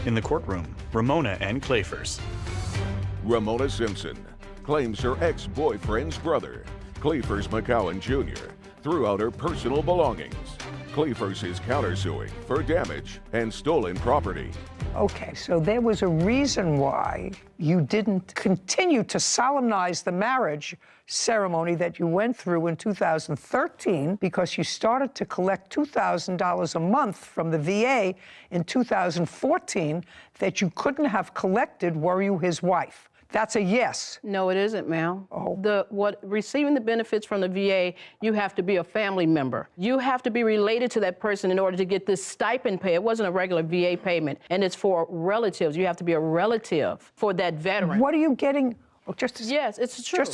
Speaker 5: In the courtroom, Ramona and Clayfors.
Speaker 3: Ramona Simpson claims her ex-boyfriend's brother, Clayfors McCowan Jr., threw out her personal belongings. Clayfors is countersuing for damage and stolen property.
Speaker 2: Okay, so there was a reason why you didn't continue to solemnize the marriage ceremony that you went through in 2013, because you started to collect $2,000 a month from the VA in 2014 that you couldn't have collected were you his wife. That's a yes.
Speaker 12: No, it isn't, ma'am.
Speaker 2: Oh.
Speaker 12: Receiving the benefits from the VA, you have to be a family member. You have to be related to that person in order to get this stipend pay. It wasn't a regular VA payment, and it's for relatives. You have to be a relative for that veteran.
Speaker 2: What are you getting? Oh,
Speaker 12: Yes, it's true.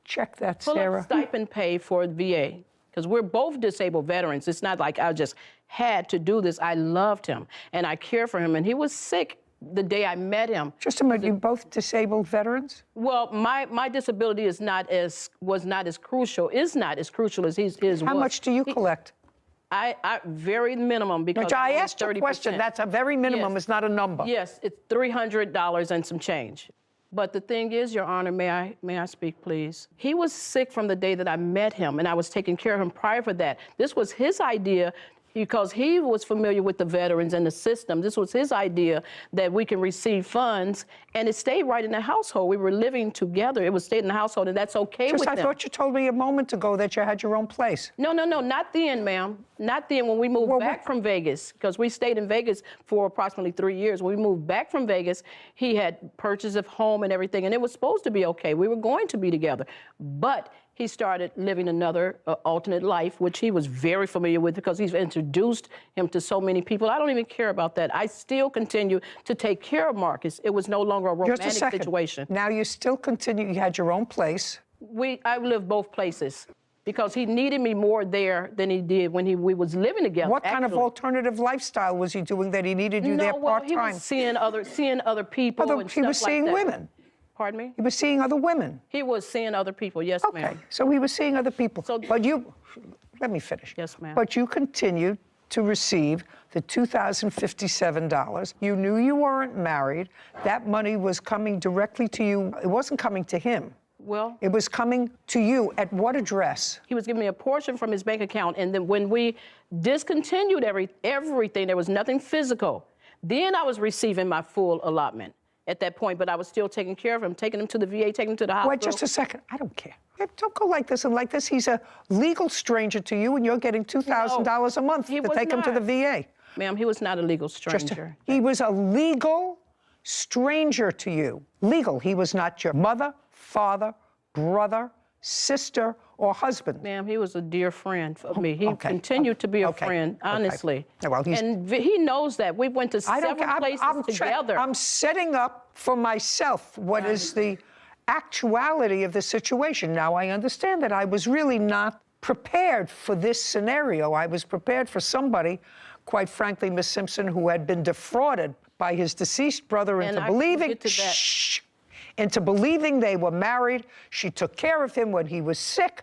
Speaker 2: Check that,
Speaker 12: Full
Speaker 2: Sarah.
Speaker 12: of stipend pay for the VA, because we're both disabled veterans. It's not like I just had to do this. I loved him, and I care for him, and he was sick the day I met him.
Speaker 2: Just a minute, you both disabled veterans?
Speaker 12: Well, my disability was not as crucial as his was.
Speaker 2: How much do you collect?
Speaker 12: I very minimum, because
Speaker 2: Which I asked a
Speaker 12: 30%.
Speaker 2: question. That's a very minimum.
Speaker 12: Yes.
Speaker 2: It's not a number.
Speaker 12: Yes, it's $300 and some change. But the thing is, Your Honor, may I speak, please? He was sick from the day that I met him, and I was taking care of him prior for that. This was his idea, because he was familiar with the veterans and the system. This was his idea that we can receive funds, and it stayed right in the household. We were living together. It was stayed in the household, and that's okay with
Speaker 2: I
Speaker 12: them.
Speaker 2: thought you told me a moment ago that you had your own place.
Speaker 12: No, not then, ma'am. Not then, when we moved back from Vegas, because we stayed in Vegas for approximately 3 years. When we moved back from Vegas, he had purchase of home and everything, and it was supposed to be okay. We were going to be together. But he started living another alternate life, which he was very familiar with, because he's introduced him to so many people. I don't even care about that. I still continue to take care of Marcus. It was no longer a romantic situation.
Speaker 2: Now you still continue. You had your own place.
Speaker 12: I live both places. because he needed me more there than he did when we was living together.
Speaker 2: What kind of alternative lifestyle was he doing that he needed you there part-time?
Speaker 12: He was seeing other people and
Speaker 2: he was
Speaker 12: stuff like
Speaker 2: seeing
Speaker 12: that.
Speaker 2: women.
Speaker 12: Pardon me?
Speaker 2: He was seeing other women.
Speaker 12: He was seeing other people, yes, ma'am.
Speaker 2: Okay, so he was seeing other people.
Speaker 12: So,
Speaker 2: but you, let me finish.
Speaker 12: Yes, ma'am.
Speaker 2: But you continued to receive the $2,057. You knew you weren't married. That money was coming directly to you. It wasn't coming to him.
Speaker 12: Well,
Speaker 2: it was coming to you. At what address?
Speaker 12: He was giving me a portion from his bank account, and then when we discontinued everything, there was nothing physical. Then I was receiving my full allotment at that point, but I was still taking care of him, taking him to the VA, taking him to the hospital.
Speaker 2: Wait just a second. I don't care. Don't go like this and like this. He's a legal stranger to you, and you're getting $2,000 a month to take him to the VA.
Speaker 12: Ma'am, he was not a legal stranger.
Speaker 2: He was a legal stranger to you. Legal. He was not your mother, father, brother, sister, or husband.
Speaker 12: Ma'am, he was a dear friend of me. He continued to be a friend, honestly.
Speaker 2: Well,
Speaker 12: and he knows that. We went to several places together.
Speaker 2: I'm setting up for myself what is the actuality of the situation. Now, I understand that I was really not prepared for this scenario. I was prepared for somebody, quite frankly, Miss Simpson, who had been defrauded by his deceased brother into believing they were married. She took care of him when he was sick.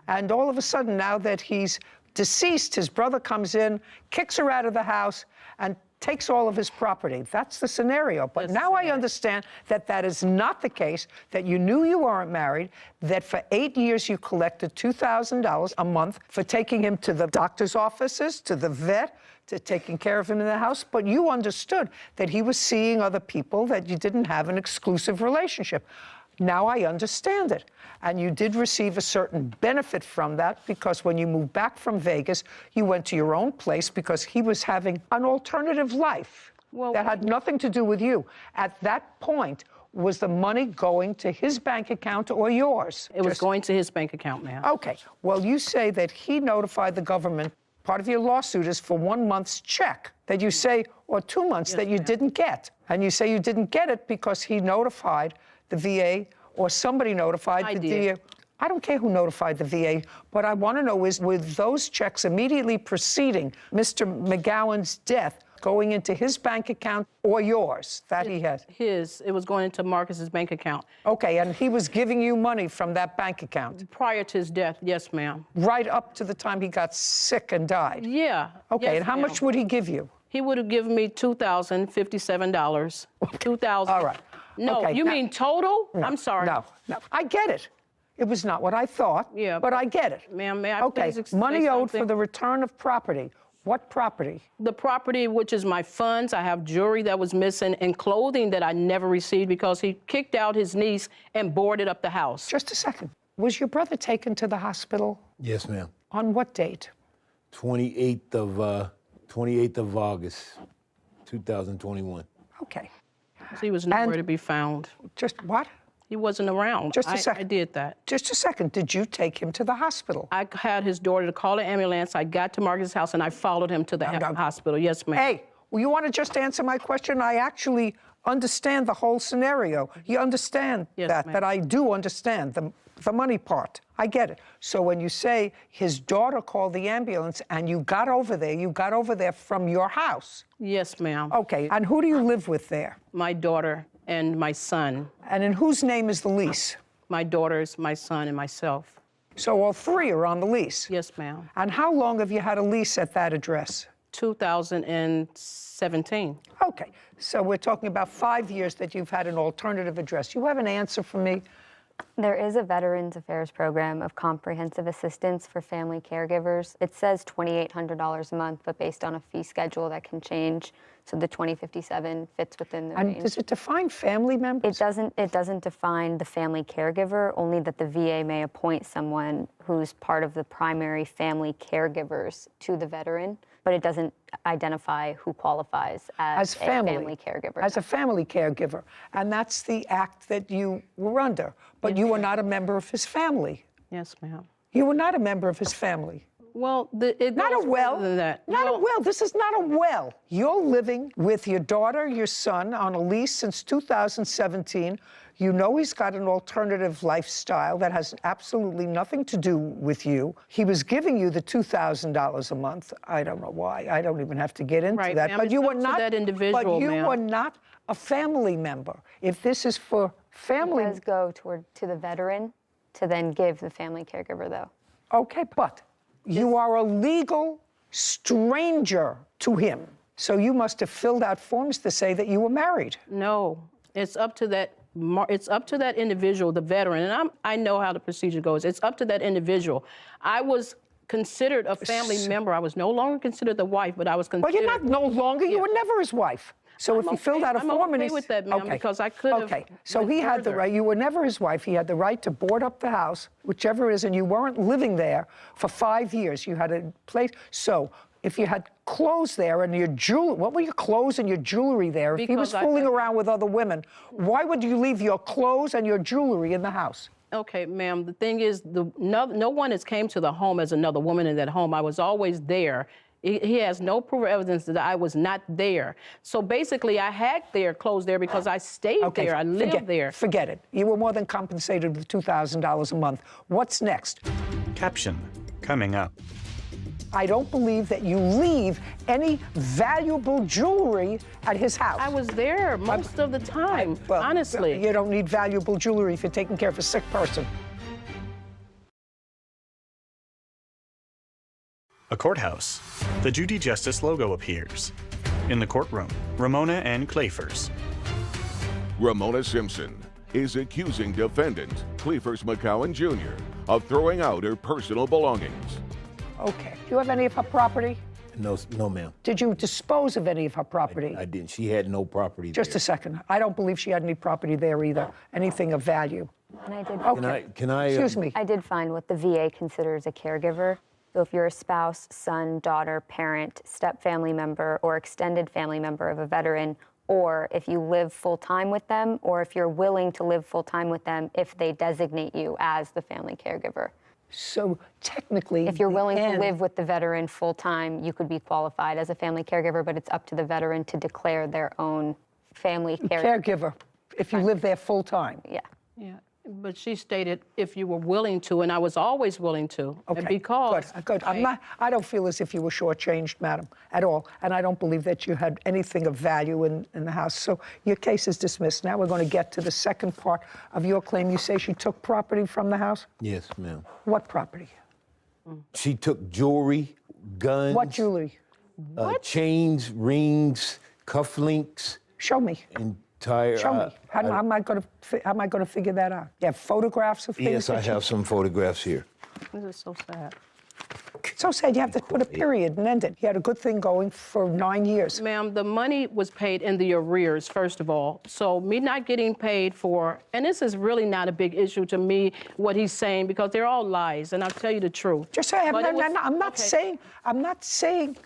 Speaker 2: And all of a sudden, now that he's deceased, his brother comes in, kicks her out of the house, and takes all of his property. That's the scenario. But now I understand that that is not the case, that you knew you weren't married, that for 8 years you collected $2,000 a month for taking him to the doctor's offices, to the vet, to taking care of him in the house, but you understood that he was seeing other people, that you didn't have an exclusive relationship. Now I understand it. And you did receive a certain benefit from that, because when you moved back from Vegas, you went to your own place because he was having an alternative life that had nothing to do with you. At that point, was the money going to his bank account or yours?
Speaker 12: It was going to his bank account, ma'am.
Speaker 2: Okay. Well, you say that he notified the government. Part of your lawsuit is for 1 month's check that you say, or 2 months that you didn't get. And you say you didn't get it because he notified the VA or somebody notified the VA. I don't care who notified the VA. What I want to know is, with those checks immediately preceding Mr. McGowan's death, going into his bank account or yours that he had?
Speaker 12: His. It was going into Marcus's bank account.
Speaker 2: Okay, and he was giving you money from that bank account?
Speaker 12: Prior to his death, yes, ma'am.
Speaker 2: Right up to the time he got sick and died?
Speaker 12: Yeah.
Speaker 2: Okay,
Speaker 12: yes,
Speaker 2: and how much would he give you?
Speaker 12: He would have given me $2,057. $2,000.
Speaker 2: All right.
Speaker 12: No,
Speaker 2: okay,
Speaker 12: you mean total?
Speaker 2: No,
Speaker 12: I'm sorry.
Speaker 2: No, I get it. It was not what I thought, but I get it.
Speaker 12: Ma'am, may I
Speaker 2: please
Speaker 12: say
Speaker 2: money owed
Speaker 12: something?
Speaker 2: for the return of property. What property?
Speaker 12: The property, which is my funds. I have jewelry that was missing and clothing that I never received because he kicked out his niece and boarded up the house.
Speaker 2: Just a second. Was your brother taken to the hospital?
Speaker 11: Yes, ma'am.
Speaker 2: On what date?
Speaker 11: 28th of August, 2021.
Speaker 2: Okay.
Speaker 12: He was nowhere to be found.
Speaker 2: Just what?
Speaker 12: He wasn't around.
Speaker 2: Just a second.
Speaker 12: I did that.
Speaker 2: Just a second. Did you take him to the hospital?
Speaker 12: I had his daughter to call an ambulance. I got to Marcus's house and I followed him to the hospital. Yes, ma'am.
Speaker 2: Hey, well, you want to just answer my question? I actually understand the whole scenario. You understand that I do understand the money part. I get it. So when you say his daughter called the ambulance and you got over there from your house?
Speaker 12: Yes, ma'am.
Speaker 2: Okay, and who do you live with there?
Speaker 12: My daughter and my son.
Speaker 2: And in whose name is the lease?
Speaker 12: My daughters, my son, and myself.
Speaker 2: So all three are on the lease?
Speaker 12: Yes, ma'am.
Speaker 2: And how long have you had a lease at that address?
Speaker 12: 2017.
Speaker 2: Okay, so we're talking about 5 years that you've had an alternative address. You have an answer for me?
Speaker 6: There is a Veterans Affairs program of comprehensive assistance for family caregivers. It says $2,800 a month, but based on a fee schedule that can change. So the 2057 fits within the range.
Speaker 2: And does it define family members?
Speaker 6: It doesn't define the family caregiver, only that the VA may appoint someone who's part of the primary family caregivers to the veteran, but it doesn't identify who qualifies as a family caregiver.
Speaker 2: As a family caregiver. And that's the act that you were under. But you were not a member of his family.
Speaker 12: Yes, ma'am.
Speaker 2: You were not a member of his family.
Speaker 12: Well, it
Speaker 2: Not
Speaker 12: goes
Speaker 2: a well.
Speaker 12: further than that.
Speaker 2: Not a
Speaker 12: Well,
Speaker 2: well. This is not a well. You're living with your daughter, your son, on a lease since 2017. You know he's got an alternative lifestyle that has absolutely nothing to do with you. He was giving you the $2,000 a month. I don't know why. I don't even have to get into
Speaker 12: Right,
Speaker 2: that.
Speaker 12: ma'am,
Speaker 2: But
Speaker 12: it's
Speaker 2: you
Speaker 12: up
Speaker 2: were
Speaker 12: to
Speaker 2: not
Speaker 12: that individual,
Speaker 2: But you
Speaker 12: ma'am.
Speaker 2: were not a family member. If this is for
Speaker 6: It
Speaker 2: family,
Speaker 6: does go to the veteran to then give the family caregiver, though.
Speaker 2: okay, but you are a legal stranger to him. So you must have filled out forms to say that you were married.
Speaker 12: no, it's up to that. It's up to that individual, the veteran, and I know how the procedure goes. It's up to that individual. I was considered a family member. I was no longer considered the wife, but I was considered.
Speaker 2: Well, you're not no longer. You were never his wife. So if he filled out a
Speaker 12: I'm
Speaker 2: form and
Speaker 12: okay
Speaker 2: he
Speaker 12: with that, ma'am, because I could have
Speaker 2: Okay, so
Speaker 12: went
Speaker 2: he had the
Speaker 12: further.
Speaker 2: right. You were never his wife. He had the right to board up the house, whichever it is, and you weren't living there for 5 years. You had a place. So if you had clothes there and your jewelry, what were your clothes and your jewelry there? If he was
Speaker 12: Because
Speaker 2: fooling around with other women, why would you leave your clothes and your jewelry in the house?
Speaker 12: Okay, ma'am. The thing is, no one has came to the home as another woman in that home. I was always there. He has no proof or evidence that I was not there. So basically, I had their clothes there because I stayed there. I lived there.
Speaker 2: Forget it. You were more than compensated with $2,000 a month. What's next?
Speaker 5: Caption coming up.
Speaker 2: I don't believe that you leave any valuable jewelry at his house.
Speaker 12: I was there most of the time, honestly.
Speaker 2: You don't need valuable jewelry if you're taking care of a sick person.
Speaker 5: A courthouse. The Judy Justice logo appears. In the courtroom, Ramona and Clayfors.
Speaker 3: Ramona Simpson is accusing defendant Cleefers McCowan Jr. of throwing out her personal belongings.
Speaker 2: Okay. Do you have any of her property?
Speaker 11: No, no, ma'am.
Speaker 2: Did you dispose of any of her property?
Speaker 11: I didn't. She had no property
Speaker 2: Just
Speaker 11: there.
Speaker 2: a second. I don't believe she had any property there either. Anything of value.
Speaker 6: And I did.
Speaker 2: Okay.
Speaker 11: Can I?
Speaker 2: Excuse me.
Speaker 6: I did find what the VA considers a caregiver. So if you're a spouse, son, daughter, parent, step-family member, or extended family member of a veteran, or if you live full-time with them, or if you're willing to live full-time with them if they designate you as the family caregiver.
Speaker 2: So technically,
Speaker 6: If you're willing
Speaker 2: the
Speaker 6: to
Speaker 2: end-
Speaker 6: live with the veteran full-time, you could be qualified as a family caregiver, but it's up to the veteran to declare their own family
Speaker 2: caregiver, if you live there full time.
Speaker 6: Yeah.
Speaker 12: Yeah. But she stated if you were willing to, and I was always willing to.
Speaker 2: Okay.
Speaker 12: And because
Speaker 2: Good. I don't feel as if you were shortchanged, madam, at all. And I don't believe that you had anything of value in the house. So your case is dismissed. Now we're going to get to the second part of your claim. You say she took property from the house?
Speaker 11: Yes, ma'am.
Speaker 2: What property?
Speaker 11: She took jewelry, guns.
Speaker 2: What jewelry?
Speaker 11: Chains, rings, cufflinks.
Speaker 2: Show me.
Speaker 11: Entire.
Speaker 2: Show me. How am I going to figure that out? You have photographs of things?
Speaker 11: Yes, I have some photographs here.
Speaker 12: This is so sad.
Speaker 2: So sad you have to put a period and end it. You had a good thing going for 9 years.
Speaker 12: Ma'am, the money was paid in the arrears, first of all. So me not getting paid for, and this is really not a big issue to me, what he's saying, because they're all lies, and I'll tell you the truth.
Speaker 2: Just say, I'm not saying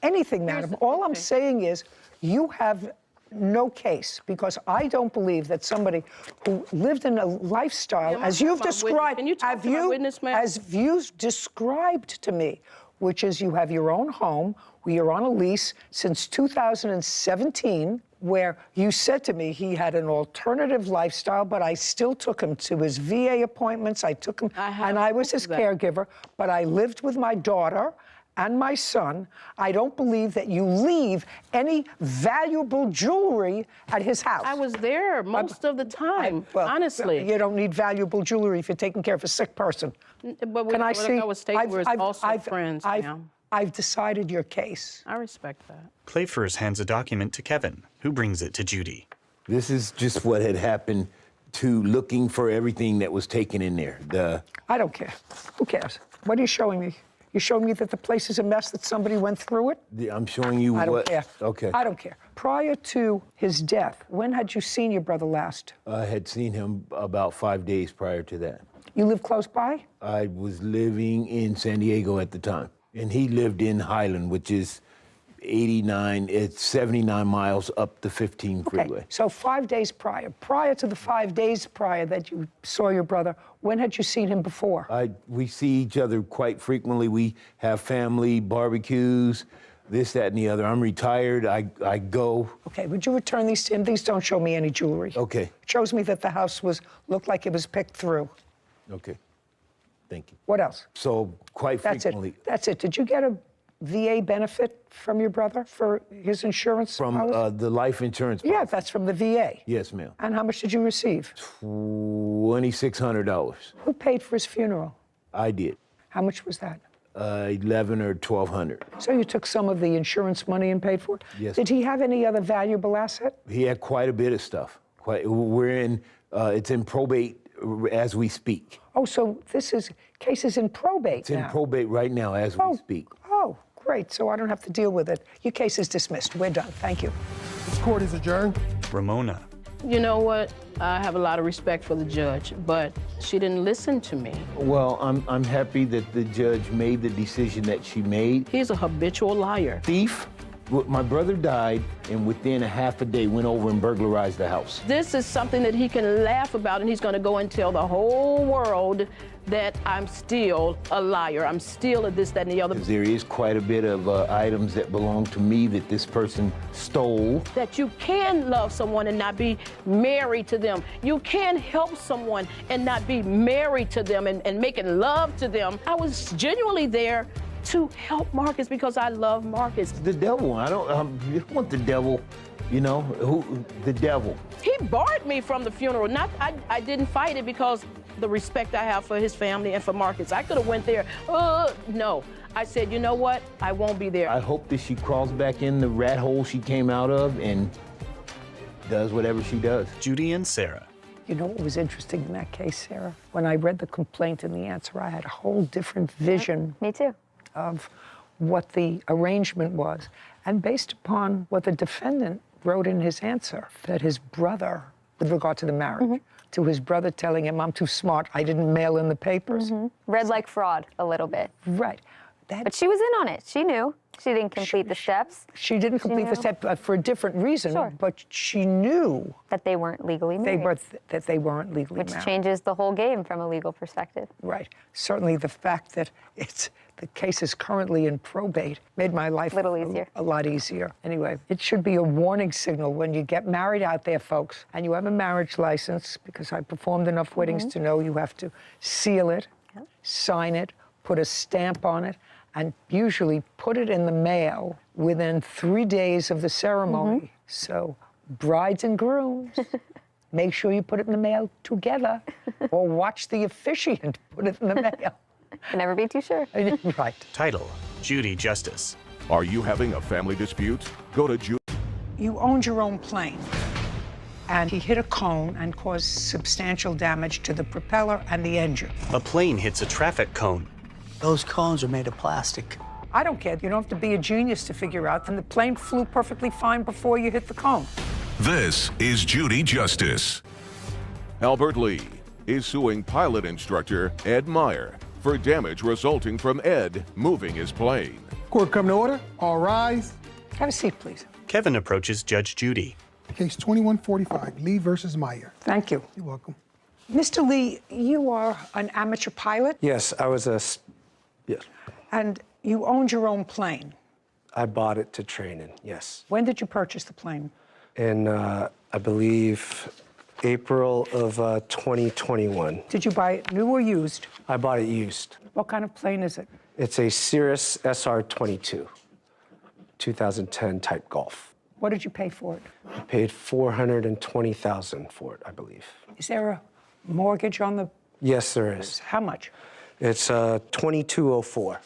Speaker 2: anything, madam. All I'm saying is you have no case, because I don't believe that somebody who lived in a lifestyle,
Speaker 12: Ma'am,
Speaker 2: as
Speaker 12: I'm
Speaker 2: you've
Speaker 12: talking about
Speaker 2: described,
Speaker 12: Can you talk to my witness, ma'am?
Speaker 2: as you've described to me, which is you have your own home, where you're on a lease since 2017, where you said to me he had an alternative lifestyle, but I still took him to his VA appointments. I took him, and I was his caregiver, but I lived with my daughter and my son. I don't believe that you leave any valuable jewelry at his house.
Speaker 12: I was there most of the time, honestly.
Speaker 2: You don't need valuable jewelry if you're taking care of a sick person.
Speaker 12: But
Speaker 2: Can I
Speaker 12: what
Speaker 2: see?
Speaker 12: I was stating was also friends, ma'am.
Speaker 2: I've decided your case.
Speaker 12: I respect that.
Speaker 5: Clayfors hands a document to Kevin, who brings it to Judy.
Speaker 11: This is just what had happened to looking for everything that was taken in there.
Speaker 2: I don't care. Who cares? What are you showing me? You're showing me that the place is a mess, that somebody went through it?
Speaker 11: I'm showing you
Speaker 2: I don't
Speaker 11: what.
Speaker 2: care.
Speaker 11: Okay.
Speaker 2: I don't care. Prior to his death, when had you seen your brother last?
Speaker 11: I had seen him about 5 days prior to that.
Speaker 2: You live close by?
Speaker 11: I was living in San Diego at the time, and he lived in Highland, which is it's 79 miles up the 15 freeway.
Speaker 2: Okay, so 5 days prior to the 5 days prior that you saw your brother, when had you seen him before?
Speaker 11: We see each other quite frequently. We have family barbecues, this, that, and the other. I'm retired. I go.
Speaker 2: Okay, would you return these to him? These don't show me any jewelry.
Speaker 11: Okay.
Speaker 2: It shows me that the house looked like it was picked through.
Speaker 11: Okay. Thank you.
Speaker 2: What else?
Speaker 11: So quite frequently.
Speaker 2: That's it. Did you get a VA benefit from your brother for his insurance?
Speaker 11: From the life insurance
Speaker 2: Yeah,
Speaker 11: policy.
Speaker 2: that's from the VA.
Speaker 11: Yes, ma'am.
Speaker 2: And how much did you receive?
Speaker 11: $2,600.
Speaker 2: Who paid for his funeral?
Speaker 11: I did.
Speaker 2: How much was that?
Speaker 11: 11 or 1,200.
Speaker 2: So you took some of the insurance money and paid for it?
Speaker 11: Yes.
Speaker 2: Did he have any other valuable asset?
Speaker 11: He had quite a bit of stuff. It's in probate as we speak.
Speaker 2: Oh, so case is in probate
Speaker 11: It's
Speaker 2: now.
Speaker 11: in probate right now as we speak.
Speaker 2: Oh, great. So I don't have to deal with it. Your case is dismissed. We're done. Thank you.
Speaker 4: This court is adjourned.
Speaker 5: Ramona.
Speaker 12: You know what? I have a lot of respect for the judge, but she didn't listen to me.
Speaker 11: Well, I'm happy that the judge made the decision that she made.
Speaker 12: He's a habitual liar.
Speaker 11: Thief. My brother died, and within a half a day went over and burglarized the house.
Speaker 12: This is something that he can laugh about, and he's going to go and tell the whole world that I'm still a liar. I'm still a this, that, and the other.
Speaker 11: There is quite a bit of items that belong to me that this person stole.
Speaker 12: That you can love someone and not be married to them. You can help someone and not be married to them and making love to them. I was genuinely there to help Marcus because I love Marcus.
Speaker 11: The devil. I don't want the devil, the devil.
Speaker 12: He barred me from the funeral. I didn't fight it because the respect I have for his family and for Marcus. I could have went there. No. I said, you know what? I won't be there.
Speaker 11: I hope that she crawls back in the rat hole she came out of and does whatever she does.
Speaker 5: Judy and Sarah.
Speaker 2: You know what was interesting in that case, Sarah? When I read the complaint and the answer, I had a whole different vision.
Speaker 6: Me too.
Speaker 2: Of what the arrangement was. And based upon what the defendant wrote in his answer, that his brother, with regard to the marriage, to his brother telling him, I'm too smart, I didn't mail in the papers.
Speaker 6: Read like fraud a little bit.
Speaker 2: Right.
Speaker 6: But she was in on it. She knew. She didn't complete the steps.
Speaker 2: She didn't complete the step for a different reason,
Speaker 6: Sure.
Speaker 2: but she knew
Speaker 6: that they weren't legally married.
Speaker 2: That they weren't legally
Speaker 6: Which
Speaker 2: married.
Speaker 6: changes the whole game from a legal perspective.
Speaker 2: Right. Certainly the fact that the case is currently in probate made my life a lot easier. Anyway, it should be a warning signal when you get married out there, folks, and you have a marriage license, because I performed enough weddings to know you have to seal it, sign it, put a stamp on it, and usually put it in the mail within 3 days of the ceremony. So brides and grooms, make sure you put it in the mail together, or watch the officiant put it in the mail.
Speaker 6: Can never be too sure.
Speaker 2: Right.
Speaker 5: Title, Judy Justice.
Speaker 3: Are you having a family dispute? Go to Judy.
Speaker 2: You owned your own plane, and he hit a cone and caused substantial damage to the propeller and the engine.
Speaker 5: A plane hits a traffic cone.
Speaker 13: Those cones are made of plastic.
Speaker 2: I don't care. You don't have to be a genius to figure out that the plane flew perfectly fine before you hit the cone.
Speaker 3: This is Judy Justice. Albert Lee is suing pilot instructor Ed Meyer for damage resulting from Ed moving his plane.
Speaker 4: Court come to order. All rise.
Speaker 2: Have a seat, please.
Speaker 5: Kevin approaches Judge Judy.
Speaker 4: Case 2145, Lee versus Meyer.
Speaker 2: Thank you.
Speaker 4: You're welcome.
Speaker 2: Mr. Lee, you are an amateur pilot?
Speaker 1: Yes, I was yes.
Speaker 2: And you owned your own plane?
Speaker 1: I bought it to train in, yes.
Speaker 2: When did you purchase the plane?
Speaker 1: In, I believe, April of 2021.
Speaker 2: Did you buy it new or used?
Speaker 1: I bought it used.
Speaker 2: What kind of plane is it?
Speaker 1: It's a Cirrus SR-22, 2010 type Golf.
Speaker 2: What did you pay for it?
Speaker 1: I paid $420,000 for it, I believe.
Speaker 2: Is there a mortgage on the...
Speaker 1: Yes, there is.
Speaker 2: How much?
Speaker 1: It's $2,204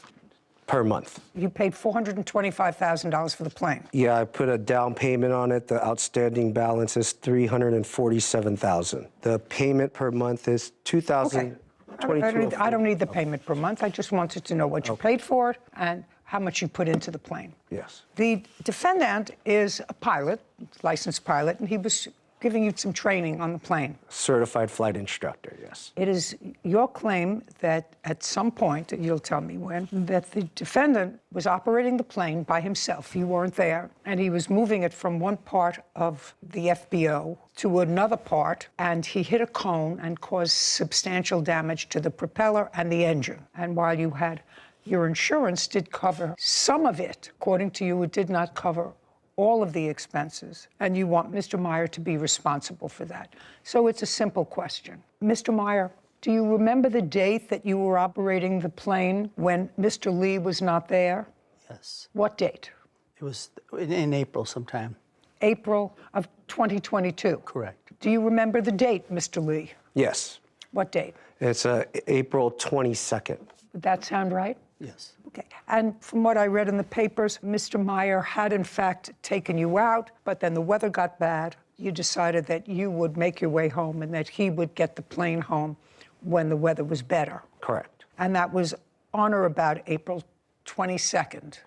Speaker 1: per month.
Speaker 2: You paid $425,000 for the plane?
Speaker 1: Yeah, I put a down payment on it. The outstanding balance is $347,000. The payment per month is $2,022.
Speaker 2: I don't need the payment per month. I just wanted to know what you paid for it and how much you put into the plane.
Speaker 1: Yes.
Speaker 2: The defendant is a pilot, licensed pilot, and he was giving you some training on the plane.
Speaker 14: Certified flight instructor, yes.
Speaker 2: It is your claim that at some point, you'll tell me when, that the defendant was operating the plane by himself. You weren't there, and he was moving it from one part of the FBO to another part, and he hit a cone and caused substantial damage to the propeller and the engine. And while you had your insurance did cover some of it, according to you, it did not cover all of the expenses, and you want Mr. Meyer to be responsible for that. So it's a simple question. Mr. Meyer, do you remember the date that you were operating the plane when Mr. Lee was not there?
Speaker 13: Yes.
Speaker 2: What date?
Speaker 13: It was in April sometime.
Speaker 2: April of 2022?
Speaker 13: Correct.
Speaker 2: Do you remember the date, Mr. Lee?
Speaker 14: Yes.
Speaker 2: What date?
Speaker 14: It's April 22nd.
Speaker 2: Would that sound right?
Speaker 13: Yes.
Speaker 2: Okay. And from what I read in the papers, Mr. Meyer had in fact taken you out, but then the weather got bad. You decided that you would make your way home and that he would get the plane home when the weather was better.
Speaker 14: Correct.
Speaker 2: And that was on or about April 22nd.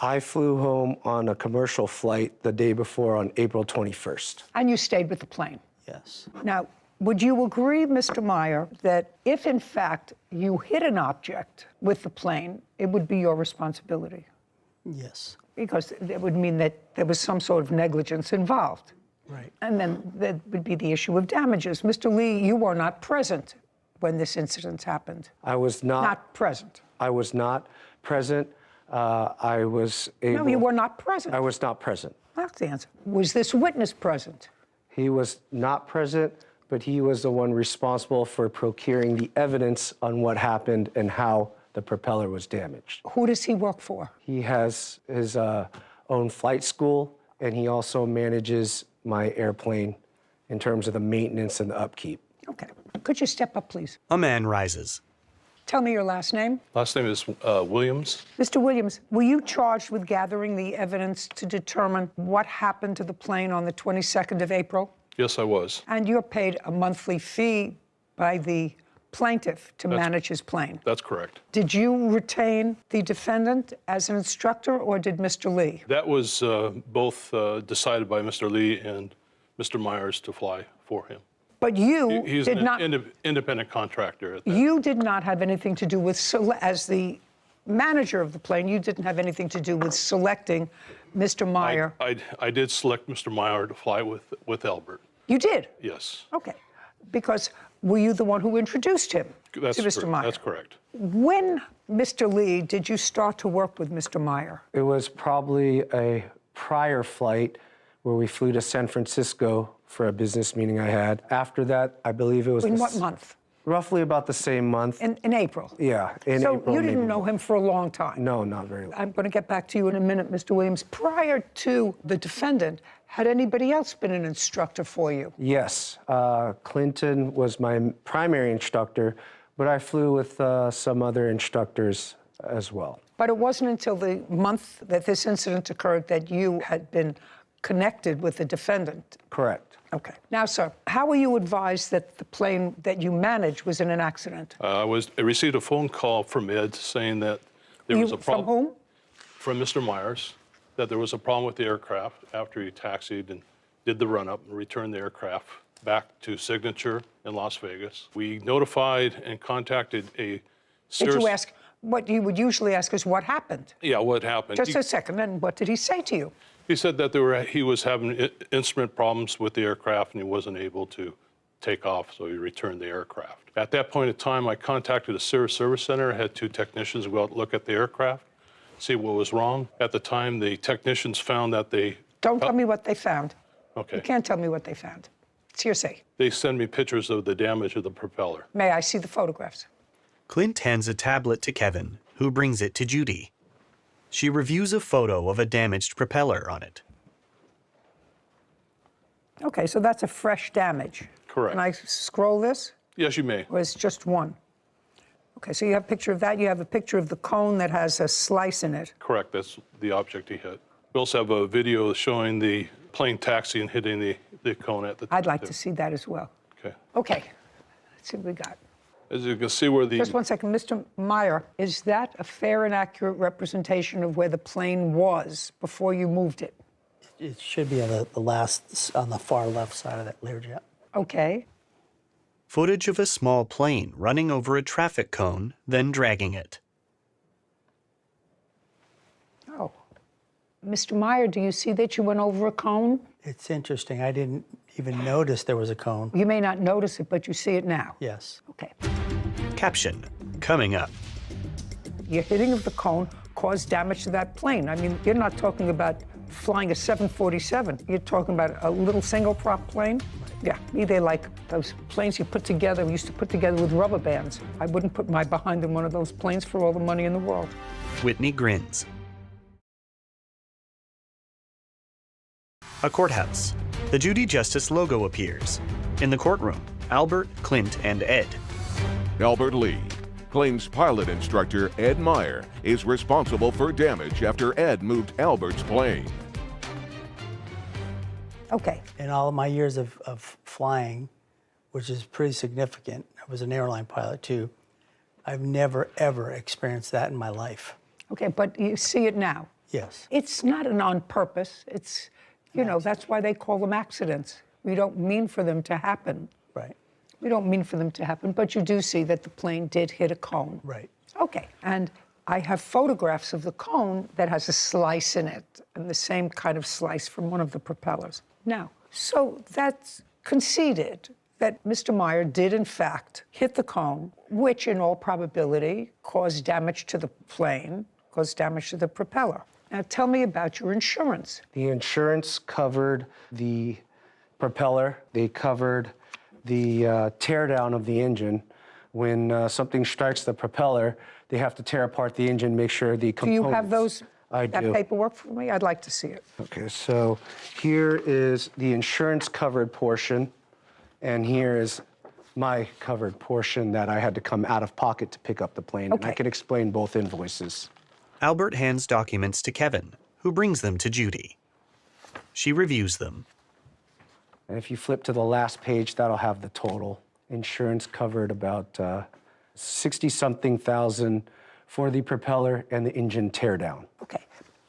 Speaker 14: I flew home on a commercial flight the day before on April 21st.
Speaker 2: And you stayed with the plane.
Speaker 13: Yes.
Speaker 2: Now, would you agree, Mr. Meyer, that if in fact you hit an object with the plane, it would be your responsibility?
Speaker 13: Yes.
Speaker 2: Because it would mean that there was some sort of negligence involved.
Speaker 13: Right.
Speaker 2: And then there would be the issue of damages. Mr. Lee, you were not present when this incident happened.
Speaker 14: I was not.
Speaker 2: Not present.
Speaker 14: I was not present. I was able.
Speaker 2: No, you were not present.
Speaker 14: I was not present.
Speaker 2: That's the answer. Was this witness present?
Speaker 14: He was not present, but he was the one responsible for procuring the evidence on what happened and how the propeller was damaged.
Speaker 2: Who does he work for?
Speaker 14: He has his own flight school, and he also manages my airplane in terms of the maintenance and the upkeep.
Speaker 2: Okay. Could you step up, please?
Speaker 5: A man rises.
Speaker 2: Tell me your last name.
Speaker 15: Last name is Williams.
Speaker 2: Mr. Williams, were you charged with gathering the evidence to determine what happened to the plane on the 22nd of April?
Speaker 15: Yes, I was.
Speaker 2: And you're paid a monthly fee by the plaintiff to manage his plane?
Speaker 15: That's correct.
Speaker 2: Did you retain the defendant as an instructor, or did Mr. Lee?
Speaker 15: That was both decided by Mr. Lee and Mr. Myers to fly for him.
Speaker 2: But you
Speaker 15: He's
Speaker 2: did
Speaker 15: an
Speaker 2: not.
Speaker 15: independent contractor. At that.
Speaker 2: You did not have anything to do with, as the manager of the plane, you didn't have anything to do with selecting Mr. Meyer.
Speaker 15: I did select Mr. Meyer to fly with Albert.
Speaker 2: You did?
Speaker 15: Yes.
Speaker 2: Okay. Because were you the one who introduced him to Mr. Meyer?
Speaker 15: That's correct.
Speaker 2: When, Mr. Lee, did you start to work with Mr. Meyer?
Speaker 14: It was probably a prior flight where we flew to San Francisco for a business meeting I had. After that, I believe it was...
Speaker 2: In what month?
Speaker 14: Roughly about the same month.
Speaker 2: In April?
Speaker 14: Yeah, in
Speaker 2: so
Speaker 14: April.
Speaker 2: So you didn't
Speaker 14: maybe.
Speaker 2: know him for a long time?
Speaker 14: No, not very long.
Speaker 2: I'm going to get back to you in a minute, Mr. Williams. Prior to the defendant, had anybody else been an instructor for you?
Speaker 14: Yes. Clinton was my primary instructor, but I flew with some other instructors as well.
Speaker 2: But it wasn't until the month that this incident occurred that you had been connected with the defendant?
Speaker 14: Correct.
Speaker 2: Okay. Now, sir, how were you advised that the plane that you managed was in an accident?
Speaker 15: I received a phone call from Ed saying that there was a problem.
Speaker 2: From whom?
Speaker 15: From Mr. Myers, that there was a problem with the aircraft after he taxied and did the run-up and returned the aircraft back to Signature in Las Vegas. We notified and contacted a serious...
Speaker 2: Did you ask, what you would usually ask is what happened?
Speaker 15: Yeah, what happened?
Speaker 2: Just a second, and what did he say to you?
Speaker 15: He said that he was having instrument problems with the aircraft and he wasn't able to take off, so he returned the aircraft. At that point in time, I contacted a service center. I had 2 technicians go out and look at the aircraft, see what was wrong. At the time, the technicians found that they...
Speaker 2: Don't tell me what they found.
Speaker 15: Okay.
Speaker 2: You can't tell me what they found. It's hearsay.
Speaker 15: They send me pictures of the damage of the propeller.
Speaker 2: May I see the photographs?
Speaker 5: Clint hands a tablet to Kevin, who brings it to Judy. She reviews a photo of a damaged propeller on it.
Speaker 2: Okay, so that's a fresh damage.
Speaker 15: Correct.
Speaker 2: Can I scroll this?
Speaker 15: Yes, you may.
Speaker 2: Or it's just one? Okay, so you have a picture of that. You have a picture of the cone that has a slice in it.
Speaker 15: Correct, that's the object he hit. We also have a video showing the plane taxi and hitting the cone at the
Speaker 2: I'd like to see that as well.
Speaker 15: Okay.
Speaker 2: Okay, let's see what we got.
Speaker 15: As you can see where the...
Speaker 2: Just one second, Mr. Meyer, is that a fair and accurate representation of where the plane was before you moved it?
Speaker 13: It should be on the last, on the far left side of that Learjet.
Speaker 2: Okay.
Speaker 5: Footage of a small plane running over a traffic cone, then dragging it.
Speaker 2: Oh. Mr. Meyer, do you see that you went over a cone?
Speaker 13: It's interesting. I didn't even notice there was a cone.
Speaker 2: You may not notice it, but you see it now.
Speaker 13: Yes.
Speaker 2: Okay.
Speaker 5: Caption, coming up.
Speaker 2: Your hitting of the cone caused damage to that plane. I mean, you're not talking about flying a 747. You're talking about a little single-prop plane. Yeah, they like those planes you put together, we used to put together with rubber bands. I wouldn't put my behind in one of those planes for all the money in the world.
Speaker 5: Whitney grins. A courthouse. The Judy Justice logo appears. In the courtroom, Albert, Clint, and Ed.
Speaker 3: Albert Lee claims pilot instructor Ed Meyer is responsible for damage after Ed moved Albert's plane.
Speaker 2: Okay.
Speaker 13: In all of my years of flying, which is pretty significant, I was an airline pilot too, I've never, ever experienced that in my life.
Speaker 2: Okay, but you see it now.
Speaker 13: Yes.
Speaker 2: It's not an on purpose. It's, you know, that's why they call them accidents. We don't mean for them to happen.
Speaker 13: Right.
Speaker 2: We don't mean for them to happen, but you do see that the plane did hit a cone.
Speaker 13: Right.
Speaker 2: Okay, and I have photographs of the cone that has a slice in it, and the same kind of slice from one of the propellers. Now, so that's conceded that Mr. Meyer did, in fact, hit the cone, which in all probability caused damage to the plane, caused damage to the propeller. Now, tell me about your insurance.
Speaker 14: The insurance covered the propeller. They covered the teardown of the engine. When something strikes the propeller, they have to tear apart the engine, make sure the components...
Speaker 2: Do you have those, that
Speaker 14: do.
Speaker 2: paperwork for me? I'd like to see it.
Speaker 14: Okay, so here is the insurance covered portion, and here is my covered portion that I had to come out of pocket to pick up the plane.
Speaker 2: Okay.
Speaker 14: And I can explain both invoices.
Speaker 5: Albert hands documents to Kevin, who brings them to Judy. She reviews them.
Speaker 14: And if you flip to the last page, that'll have the total. Insurance covered about 60-something thousand for the propeller and the engine teardown.
Speaker 2: Okay,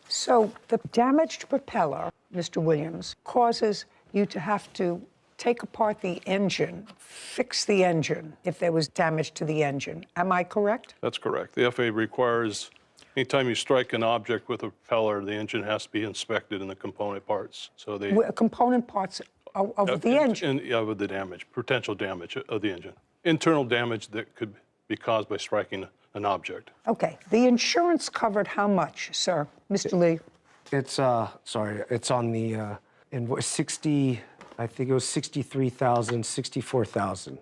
Speaker 2: so the damaged propeller, Mr. Williams, causes you to have to take apart the engine, fix the engine if there was damage to the engine. Am I correct?
Speaker 15: That's correct. The FAA requires anytime you strike an object with a propeller, the engine has to be inspected in the component parts. So they
Speaker 2: Component parts of the engine.
Speaker 15: Yeah, with the damage, potential damage of the engine. Internal damage that could be caused by striking an object.
Speaker 2: Okay, the insurance covered how much, sir? Mr. Lee?
Speaker 14: It's, sorry, it's on the invoice 60, I think it was 63,000, 64,000.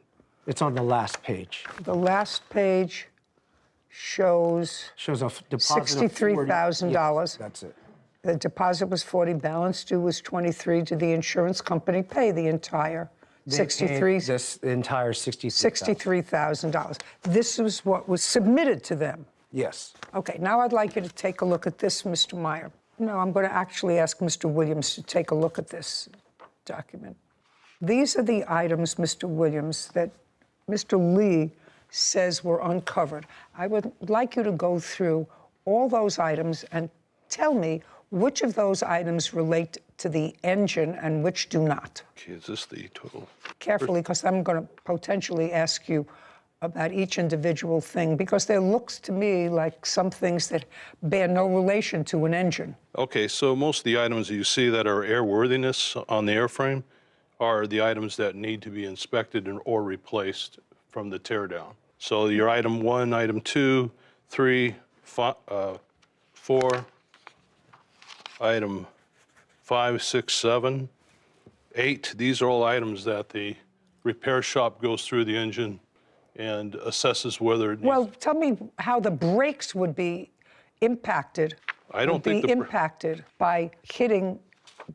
Speaker 14: It's on the last page.
Speaker 2: The last page shows
Speaker 14: a deposit of
Speaker 2: $63,000.
Speaker 14: Yes, that's it.
Speaker 2: The deposit was 40, balance due was 23. Did the insurance company pay the entire 63?
Speaker 14: This entire
Speaker 2: $63,000. This is what was submitted to them.
Speaker 14: Yes.
Speaker 2: Okay, now I'd like you to take a look at this, Mr. Meyer. No, I'm going to actually ask Mr. Williams to take a look at this document. These are the items, Mr. Williams, that Mr. Lee says were uncovered. I would like you to go through all those items and tell me which of those items relate to the engine and which do not.
Speaker 15: Okay, is this the total?
Speaker 2: Carefully, because I'm going to potentially ask you about each individual thing, because there looks to me like some things that bear no relation to an engine.
Speaker 15: Okay, so most of the items that you see that are airworthiness on the airframe are the items that need to be inspected or replaced from the teardown. So your item 1, item 2, 3, 4, item 5, 6, 7, 8. These are all items that the repair shop goes through the engine and assesses whether it needs.
Speaker 2: Well, tell me how the brakes would be impacted.
Speaker 15: I don't think
Speaker 2: would be impacted by hitting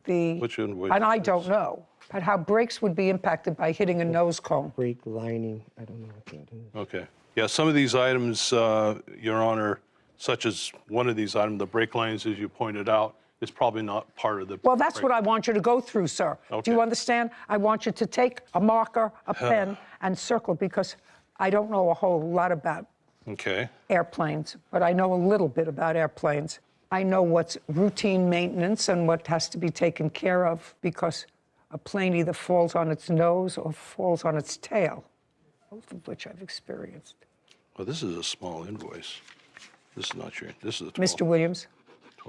Speaker 2: the.
Speaker 15: Which invoice?
Speaker 2: And I don't know, but how brakes would be impacted by hitting a nose cone.
Speaker 14: Brake lining, I don't know what that is.
Speaker 15: Okay. Yeah, some of these items, Your Honor, such as one of these items, the brake lines, as you pointed out, is probably not part of the.
Speaker 2: Well, that's what I want you to go through, sir.
Speaker 15: Okay.
Speaker 2: Do you understand? I want you to take a marker, a pen, and circle, because I don't know a whole lot about
Speaker 15: Okay.
Speaker 2: airplanes, but I know a little bit about airplanes. I know what's routine maintenance and what has to be taken care of because a plane either falls on its nose or falls on its tail, both of which I've experienced.
Speaker 15: Well, this is a small invoice. This is not your, this is a 12.
Speaker 2: Mr. Williams,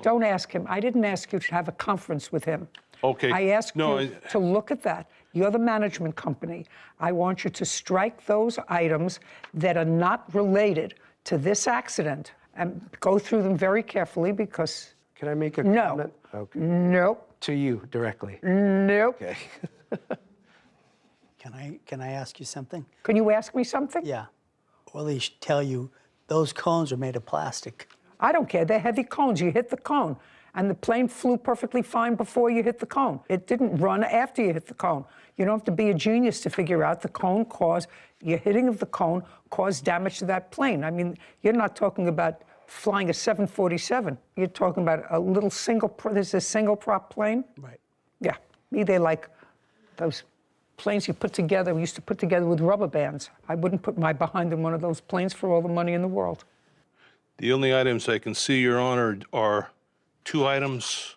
Speaker 2: don't ask him. I didn't ask you to have a conference with him.
Speaker 15: Okay.
Speaker 2: I asked you to look at that. You're the management company. I want you to strike those items that are not related to this accident and go through them very carefully because...
Speaker 14: Can I make a comment? Okay.
Speaker 2: Nope.
Speaker 14: To you directly.
Speaker 2: Nope.
Speaker 14: Okay.
Speaker 13: Can I ask you something?
Speaker 2: Can you ask me something?
Speaker 13: Yeah. Well, they should tell you those cones are made of plastic.
Speaker 2: I don't care. They're heavy cones. You hit the cone. And the plane flew perfectly fine before you hit the cone. It didn't run after you hit the cone. You don't have to be a genius to figure out the cone caused, your hitting of the cone caused damage to that plane. I mean, you're not talking about flying a 747. You're talking about a little this is a single prop plane.
Speaker 13: Right.
Speaker 2: Yeah. They like those planes you used to put together with rubber bands. I wouldn't put my behind in one of those planes for all the money in the world.
Speaker 15: The only items I can see, Your Honor, are 2 items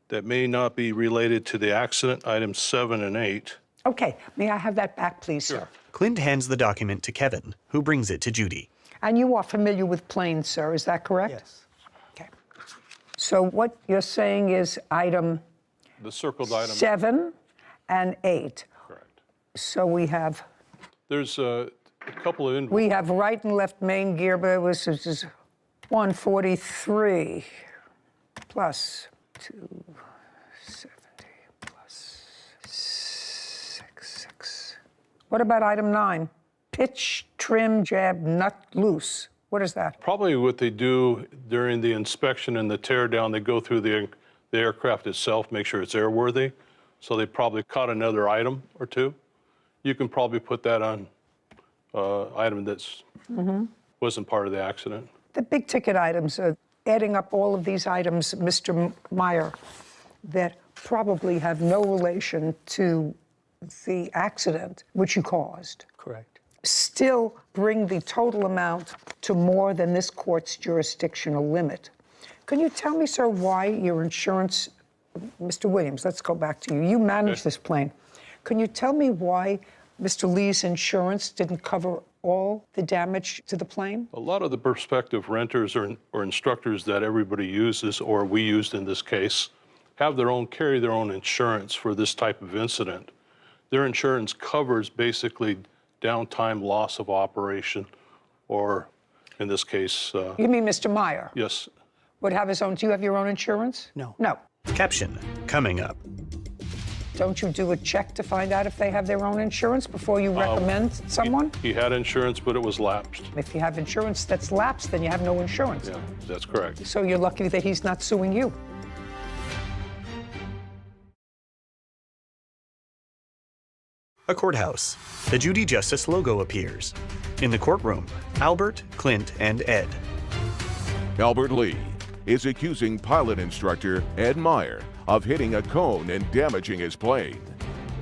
Speaker 15: that may not be related to the accident, items 7 and 8.
Speaker 2: Okay, may I have that back, please, sir?
Speaker 5: Clint hands the document to Kevin, who brings it to Judy.
Speaker 2: And you are familiar with planes, sir, is that correct?
Speaker 13: Yes.
Speaker 2: Okay. So what you're saying is item...
Speaker 15: The circled item.
Speaker 2: 7 and 8.
Speaker 15: Correct.
Speaker 2: So we have...
Speaker 15: There's a couple of invoices.
Speaker 2: We have right and left main gear, but which is 143 plus 270 plus 66. What about item 9? Pitch, trim, jab, nut, loose. What is that?
Speaker 15: Probably what they do during the inspection and the tear down, they go through the aircraft itself, make sure it's airworthy. So they probably caught another item or 2. You can probably put that on item that's wasn't part of the accident.
Speaker 2: The big ticket items, adding up all of these items, Mr. Meyer, that probably have no relation to the accident which you caused.
Speaker 13: Correct.
Speaker 2: Still bring the total amount to more than this court's jurisdictional limit. Can you tell me, sir, why your insurance, Mr. Williams, let's go back to you. You manage this plane. Can you tell me why Mr. Lee's insurance didn't cover all the damage to the plane?
Speaker 15: A lot of the prospective renters or instructors that everybody uses, or we used in this case, carry their own insurance for this type of incident. Their insurance covers basically downtime, loss of operation, or in this case...
Speaker 2: You mean Mr. Meyer?
Speaker 15: Yes.
Speaker 2: Would have his own. Do you have your own insurance?
Speaker 13: No.
Speaker 2: No.
Speaker 5: Caption coming up.
Speaker 2: Don't you do a check to find out if they have their own insurance before you recommend someone?
Speaker 15: He had insurance, but it was lapsed.
Speaker 2: If you have insurance that's lapsed, then you have no insurance.
Speaker 15: Yeah, that's correct.
Speaker 2: So you're lucky that he's not suing you.
Speaker 5: A courthouse. The Judy Justice logo appears. In the courtroom, Albert, Clint, and Ed.
Speaker 3: Albert Lee is accusing pilot instructor Ed Meyer of hitting a cone and damaging his plane.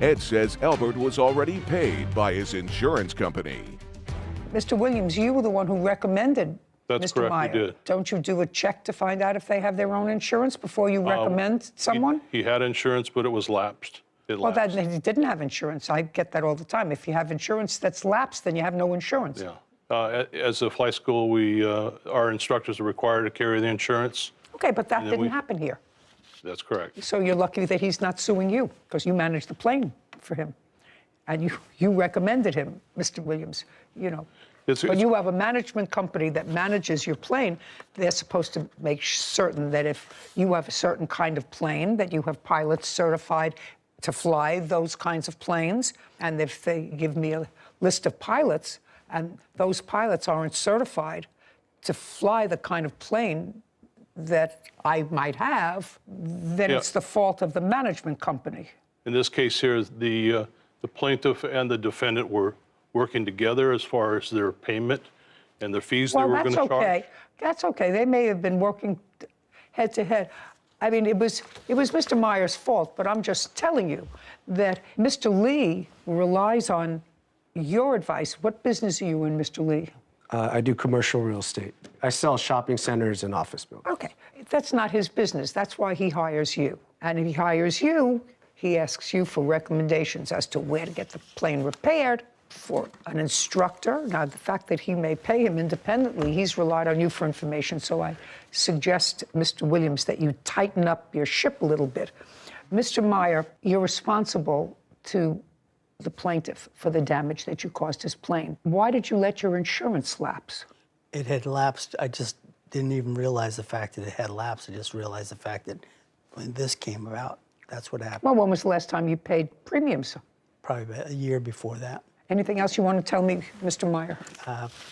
Speaker 3: Ed says Albert was already paid by his insurance company.
Speaker 2: Mr. Williams, you were the one who recommended
Speaker 15: That's
Speaker 2: Mr.
Speaker 15: correct,
Speaker 2: Meyer.
Speaker 15: we did.
Speaker 2: Don't you do a check to find out if they have their own insurance before you recommend someone?
Speaker 15: He had insurance, but it was lapsed.
Speaker 2: Well, that he didn't have insurance. I get that all the time. If you have insurance that's lapsed, then you have no insurance.
Speaker 15: Yeah. As a flight school, our instructors are required to carry the insurance.
Speaker 2: Okay, but that didn't happen here.
Speaker 15: That's correct.
Speaker 2: So you're lucky that he's not suing you because you managed the plane for him. And you recommended him, Mr. Williams, you know. When you have a management company that manages your plane, they're supposed to make certain that if you have a certain kind of plane, that you have pilots certified to fly those kinds of planes. And if they give me a list of pilots and those pilots aren't certified to fly the kind of plane that I might have, then it's the fault of the management company.
Speaker 15: In this case here, the plaintiff and the defendant were working together as far as their payment and the fees they were going to charge.
Speaker 2: That's okay. They may have been working head to head. I mean, it was Mr. Meyer's fault, but I'm just telling you that Mr. Lee relies on your advice. What business are you in, Mr. Lee?
Speaker 14: I do commercial real estate. I sell shopping centers and office buildings.
Speaker 2: Okay, that's not his business. That's why he hires you. And if he hires you, he asks you for recommendations as to where to get the plane repaired, for an instructor. Now, the fact that he may pay him independently, he's relied on you for information, so I suggest, Mr. Williams, that you tighten up your ship a little bit. Mr. Meyer, you're responsible to the plaintiff for the damage that you caused his plane. Why did you let your insurance lapse?
Speaker 13: It had lapsed. I just didn't even realize the fact that it had lapsed. I just realized the fact that when this came about, that's what happened.
Speaker 2: Well, when was the last time you paid premiums?
Speaker 13: Probably about a year before that.
Speaker 2: Anything else you want to tell me, Mr. Meyer?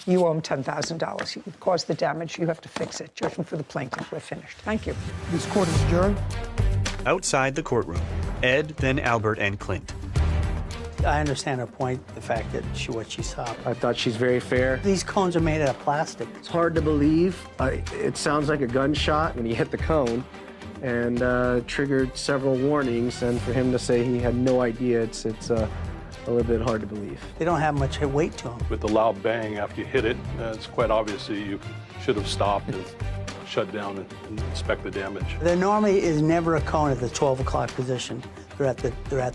Speaker 2: You owe him $10,000. You caused the damage. You have to fix it. Judgment for the plaintiff. We're finished. Thank you.
Speaker 4: This court is adjourned.
Speaker 5: Outside the courtroom, Ed, then Albert, and Clint.
Speaker 13: I understand her point, the fact that what she saw.
Speaker 14: I thought she's very fair.
Speaker 13: These cones are made out of plastic.
Speaker 14: It's hard to believe. It sounds like a gunshot when he hit the cone and triggered several warnings. And for him to say he had no idea, it's a little bit hard to believe.
Speaker 13: They don't have much weight to them.
Speaker 15: With the loud bang after you hit it, it's quite obvious that you should have stopped and shut down and inspect the damage.
Speaker 13: There normally is never a cone at the 12 o'clock position. They're at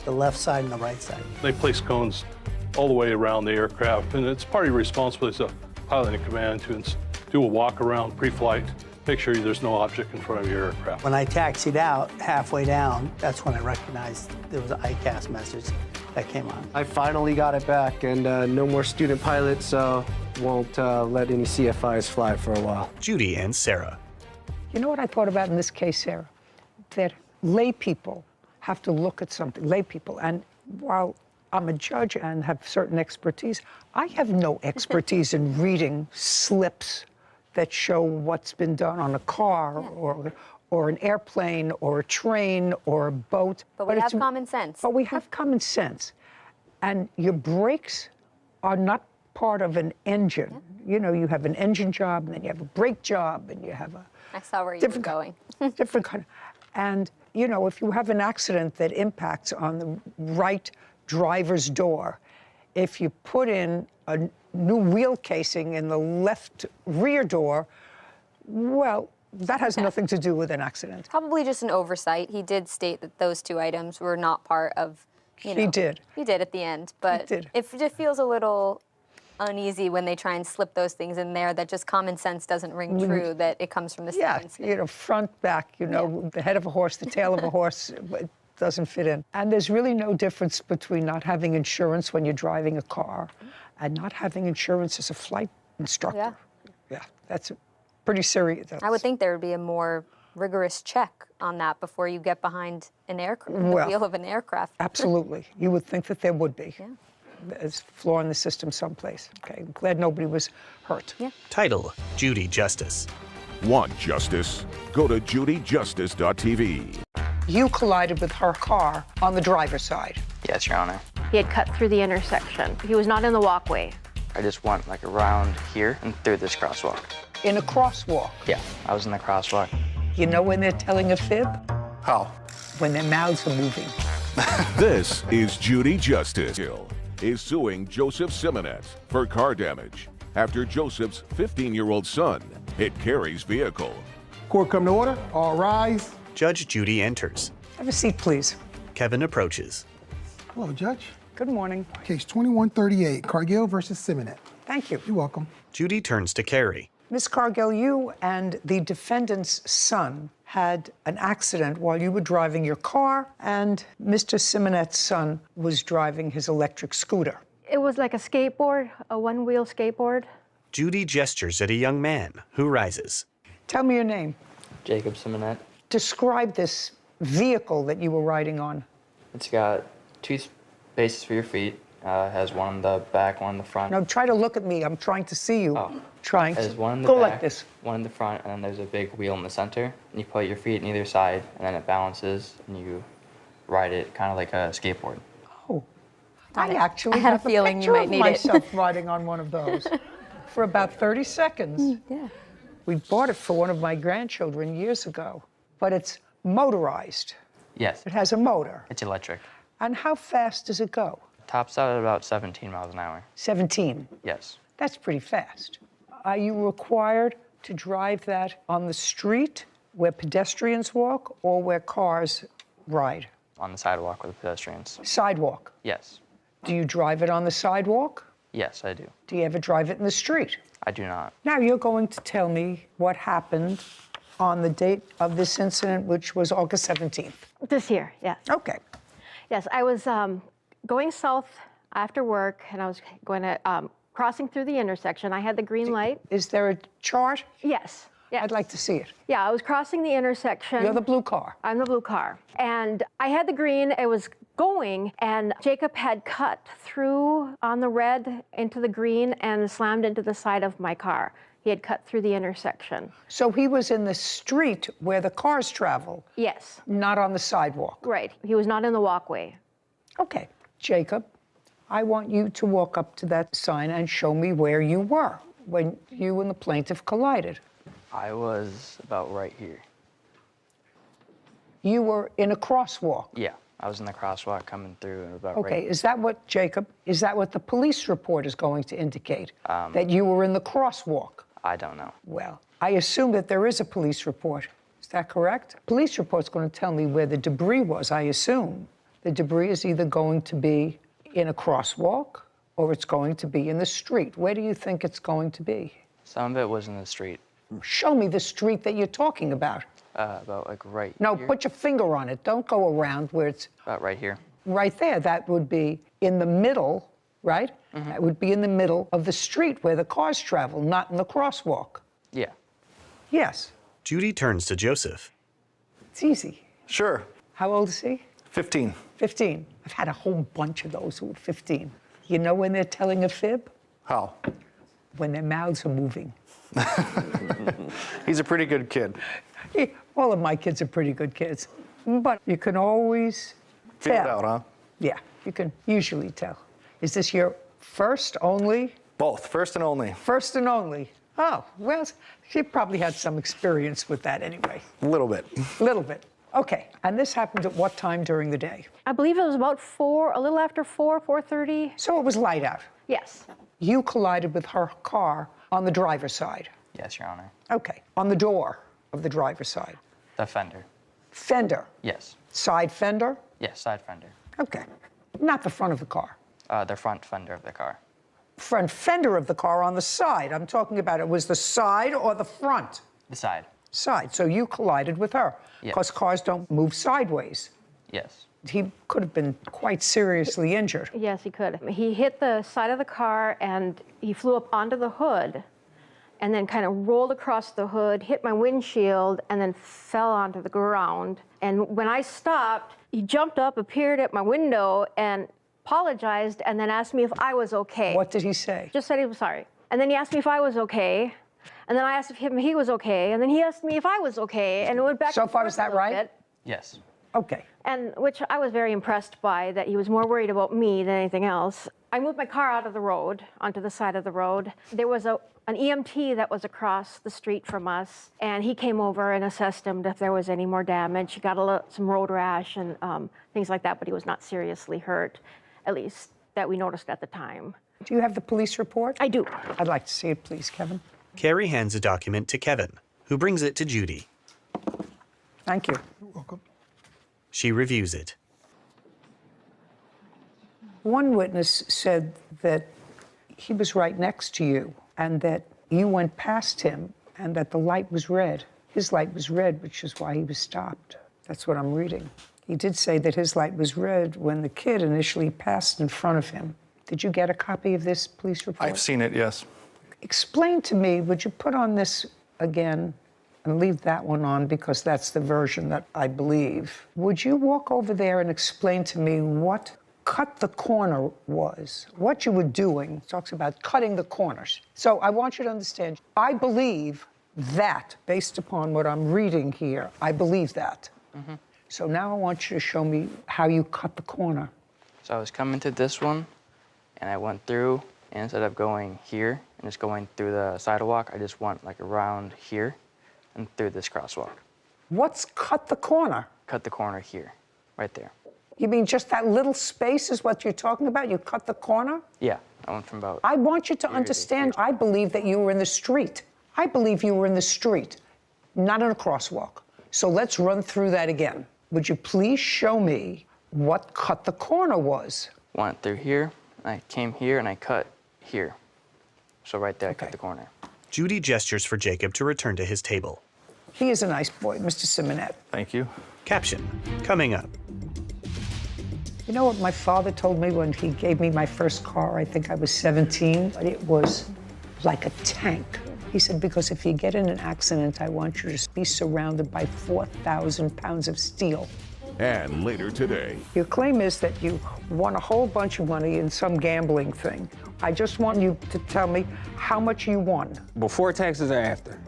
Speaker 13: the left side and the right side.
Speaker 15: They place cones all the way around the aircraft, and it's part of your responsibility as a pilot in command to do a walk around pre-flight, make sure there's no object in front of your aircraft.
Speaker 13: When I taxied out halfway down, that's when I recognized there was an ICAS message that came on.
Speaker 14: I finally got it back, and no more student pilots, so won't let any CFIs fly for a while.
Speaker 5: Judy and Sarah.
Speaker 2: You know what I thought about in this case, Sarah? That lay people have to look at something, lay people, and while I'm a judge and have certain expertise, I have no expertise in reading slips that show what's been done on a car or an airplane or a train or a boat.
Speaker 6: But we have common sense.
Speaker 2: But we have common sense. And your brakes are not part of an engine. You know, you have an engine job, and then you have a brake job, and you have a...
Speaker 6: I saw where you were going.
Speaker 2: different kind. And, you know, if you have an accident that impacts on the right driver's door, if you put in a new wheel casing in the left rear door, well, that has nothing to do with an accident.
Speaker 6: Probably just an oversight. He did state that those two items were not part of, you know.
Speaker 2: He did.
Speaker 6: He did at the end, but it just feels a little uneasy when they try and slip those things in there, that just common sense doesn't ring true, that it comes from the same incident.
Speaker 2: You know, front, back, you know, the head of a horse, the tail of a horse, it doesn't fit in. And there's really no difference between not having insurance when you're driving a car and not having insurance as a flight instructor. Yeah, that's pretty serious.
Speaker 6: I would think there would be a more rigorous check on that before you get behind an aircraft, the wheel of an aircraft.
Speaker 2: Absolutely. You would think that there would be.
Speaker 6: Yeah.
Speaker 2: There's a flaw in the system someplace. Okay, I'm glad nobody was hurt.
Speaker 6: Yeah.
Speaker 5: Title, Judy Justice.
Speaker 3: Want justice? Go to judyjustice.tv.
Speaker 2: You collided with her car on the driver's side.
Speaker 16: Yes, Your Honor.
Speaker 17: He had cut through the intersection. He was not in the walkway.
Speaker 16: I just went like around here and through this crosswalk.
Speaker 2: In a crosswalk?
Speaker 16: Yeah, I was in the crosswalk.
Speaker 2: You know when they're telling a fib?
Speaker 16: How?
Speaker 2: When their mouths are moving.
Speaker 3: This is Judy Justice. Is suing Joseph Simonet for car damage after Joseph's 15-year-old son hit Carrie's vehicle.
Speaker 4: Court come to order. All rise.
Speaker 5: Judge Judy enters.
Speaker 2: Have a seat, please.
Speaker 5: Kevin approaches.
Speaker 4: Hello, Judge.
Speaker 2: Good morning.
Speaker 4: Case 2138, Cargill versus Simonet.
Speaker 2: Thank you.
Speaker 4: You're welcome.
Speaker 5: Judy turns to Carrie.
Speaker 2: Miss Cargill, you and the defendant's son had an accident while you were driving your car, and Mr. Simonet's son was driving his electric scooter.
Speaker 17: It was like a skateboard, a one-wheel skateboard.
Speaker 5: Judy gestures at a young man who rises.
Speaker 2: Tell me your name.
Speaker 16: Jacob Simonet.
Speaker 2: Describe this vehicle that you were riding on.
Speaker 16: It's got 2 spaces for your feet. Has one in the back, one in the front.
Speaker 2: No, try to look at me. I'm trying to see you.
Speaker 16: Oh.
Speaker 2: There's
Speaker 16: one in the
Speaker 2: go
Speaker 16: back,
Speaker 2: like this.
Speaker 16: One in the front, and then there's a big wheel in the center. And you put your feet on either side, and then it balances, and you ride it kind of like a skateboard.
Speaker 2: Oh, I actually
Speaker 6: had a
Speaker 2: have
Speaker 6: feeling
Speaker 2: picture
Speaker 6: you might
Speaker 2: of
Speaker 6: need
Speaker 2: myself riding on one of those for about 30 seconds.
Speaker 6: Yeah.
Speaker 2: We bought it for one of my grandchildren years ago, but it's motorized.
Speaker 16: Yes.
Speaker 2: It has a motor.
Speaker 16: It's electric.
Speaker 2: And how fast does it go?
Speaker 16: Tops out at about 17 miles an hour.
Speaker 2: 17.
Speaker 16: Yes.
Speaker 2: That's pretty fast. Are you required to drive that on the street where pedestrians walk or where cars ride?
Speaker 16: On the sidewalk with the pedestrians.
Speaker 2: Sidewalk.
Speaker 16: Yes.
Speaker 2: Do you drive it on the sidewalk?
Speaker 16: Yes, I do.
Speaker 2: Do you ever drive it in the street?
Speaker 16: I do not.
Speaker 2: Now you're going to tell me what happened on the date of this incident, which was August 17th.
Speaker 17: This year, yes.
Speaker 2: Okay.
Speaker 17: Yes, I was going south after work, and I was going to, crossing through the intersection. I had the green light.
Speaker 2: Is there a chart?
Speaker 17: Yes. Yes.
Speaker 2: I'd like to see it.
Speaker 17: Yeah, I was crossing the intersection.
Speaker 2: You're the blue car.
Speaker 17: I'm the blue car. And I had the green, it was going, and Jacob had cut through on the red into the green and slammed into the side of my car. He had cut through the intersection.
Speaker 2: So he was in the street where the cars travel?
Speaker 17: Yes.
Speaker 2: Not on the sidewalk?
Speaker 17: Right. He was not in the walkway.
Speaker 2: Okay. Jacob, I want you to walk up to that sign and show me where you were when you and the plaintiff collided.
Speaker 16: I was about right here.
Speaker 2: You were in a crosswalk?
Speaker 16: Yeah, I was in the crosswalk coming through and about
Speaker 2: Okay,
Speaker 16: right.
Speaker 2: is that what, Jacob, is that what the police report is going to indicate? That you were in the crosswalk?
Speaker 16: I don't know.
Speaker 2: Well, I assume that there is a police report. Is that correct? Police report's going to tell me where the debris was, I assume. The debris is either going to be in a crosswalk or it's going to be in the street. Where do you think it's going to be?
Speaker 16: Some of it was in the street.
Speaker 2: Show me the street that you're talking about.
Speaker 16: About like right
Speaker 2: No,
Speaker 16: here.
Speaker 2: put your finger on it. Don't go around where it's
Speaker 16: About right here.
Speaker 2: right there. That would be in the middle, right?
Speaker 16: Mm-hmm.
Speaker 2: That would be in the middle of the street where the cars travel, not in the crosswalk.
Speaker 16: Yeah.
Speaker 2: Yes,
Speaker 5: Judy turns to Joseph.
Speaker 2: it's easy.
Speaker 18: Sure.
Speaker 2: How old is he?
Speaker 18: 15.
Speaker 2: 15. I've had a whole bunch of those who are 15. You know when they're telling a fib?
Speaker 18: How?
Speaker 2: When their mouths are moving.
Speaker 18: He's a pretty good kid.
Speaker 2: All of my kids are pretty good kids. But you can always
Speaker 18: Figure
Speaker 2: tell.
Speaker 18: it out, huh?
Speaker 2: Yeah, you can usually tell. Is this your first only?
Speaker 18: Both, first and only.
Speaker 2: First and only. Oh, well, she probably had some experience with that anyway.
Speaker 18: A little bit.
Speaker 2: A little bit. Okay, and this happened at what time during the day?
Speaker 17: I believe it was about 4, a little after 4, 4:30.
Speaker 2: So it was light out.
Speaker 17: Yes.
Speaker 2: You collided with her car on the driver's side.
Speaker 16: Yes, Your Honor.
Speaker 2: Okay, on the door of the driver's side.
Speaker 16: The fender.
Speaker 2: Fender.
Speaker 16: Yes.
Speaker 2: Side fender?
Speaker 16: Yes, side fender.
Speaker 2: Okay. Not the front of the car.
Speaker 16: The front fender of the car.
Speaker 2: Front fender of the car on the side. I'm talking about it was the side or the front?
Speaker 16: The side.
Speaker 2: Side. So you collided with her.
Speaker 16: Yes.
Speaker 2: Because cars don't move sideways.
Speaker 16: Yes.
Speaker 2: He could have been quite seriously injured.
Speaker 17: Yes, he could. He hit the side of the car and he flew up onto the hood and then kind of rolled across the hood, hit my windshield, and then fell onto the ground. And when I stopped, he jumped up, appeared at my window, and apologized, and then asked me if I was okay.
Speaker 2: What did he say?
Speaker 17: Just said he was sorry. And then he asked me if I was okay. And then I asked him if he was okay. And then he asked me if I was okay. And it went back.
Speaker 2: So far, is that right?
Speaker 16: Yes.
Speaker 2: Okay.
Speaker 17: And which I was very impressed by, that he was more worried about me than anything else. I moved my car out of the road, onto the side of the road. There was an EMT that was across the street from us, and he came over and assessed him if there was any more damage. He got some road rash and things like that, but he was not seriously hurt, at least that we noticed at the time.
Speaker 2: Do you have the police report?
Speaker 17: I do.
Speaker 2: I'd like to see it, please, Kevin.
Speaker 5: Carrie hands a document to Kevin, who brings it to Judy.
Speaker 2: Thank you.
Speaker 4: You're welcome.
Speaker 5: She reviews it.
Speaker 2: One witness said that he was right next to you and that you went past him and that the light was red. His light was red, which is why he was stopped. That's what I'm reading. He did say that his light was red when the kid initially passed in front of him. Did you get a copy of this police report?
Speaker 18: I've seen it, yes.
Speaker 2: Explain to me, would you put on this again and leave that one on because that's the version that I believe. Would you walk over there and explain to me what cut the corner was, what you were doing? It talks about cutting the corners. So I want you to understand, I believe that, based upon what I'm reading here, I believe that.
Speaker 16: Mm-hmm.
Speaker 2: So now I want you to show me how you cut the corner.
Speaker 16: So I was coming to this one, and I went through, and instead of going here and just going through the sidewalk, I just went like around here and through this crosswalk.
Speaker 2: What's cut the corner?
Speaker 16: Cut the corner here, right there.
Speaker 2: You mean just that little space is what you're talking about? You cut the corner?
Speaker 16: Yeah. I went from about...
Speaker 2: I want you to understand, I believe that you were in the street. I believe you were in the street, not in a crosswalk. So let's run through that again. Would you please show me what cut the corner was?
Speaker 16: Went through here, I came here, and I cut here. So right there, I cut the corner.
Speaker 5: Judy gestures for Jacob to return to his table.
Speaker 2: He is a nice boy, Mr. Simonet.
Speaker 18: Thank you.
Speaker 5: Caption, coming up.
Speaker 2: You know what my father told me when he gave me my first car? I think I was 17, but it was like a tank. He said, because if you get in an accident, I want you to be surrounded by 4,000 pounds of steel.
Speaker 3: And later today,
Speaker 2: Your claim is that you won a whole bunch of money in some gambling thing. I just want you to tell me how much you won.
Speaker 19: Before taxes or after?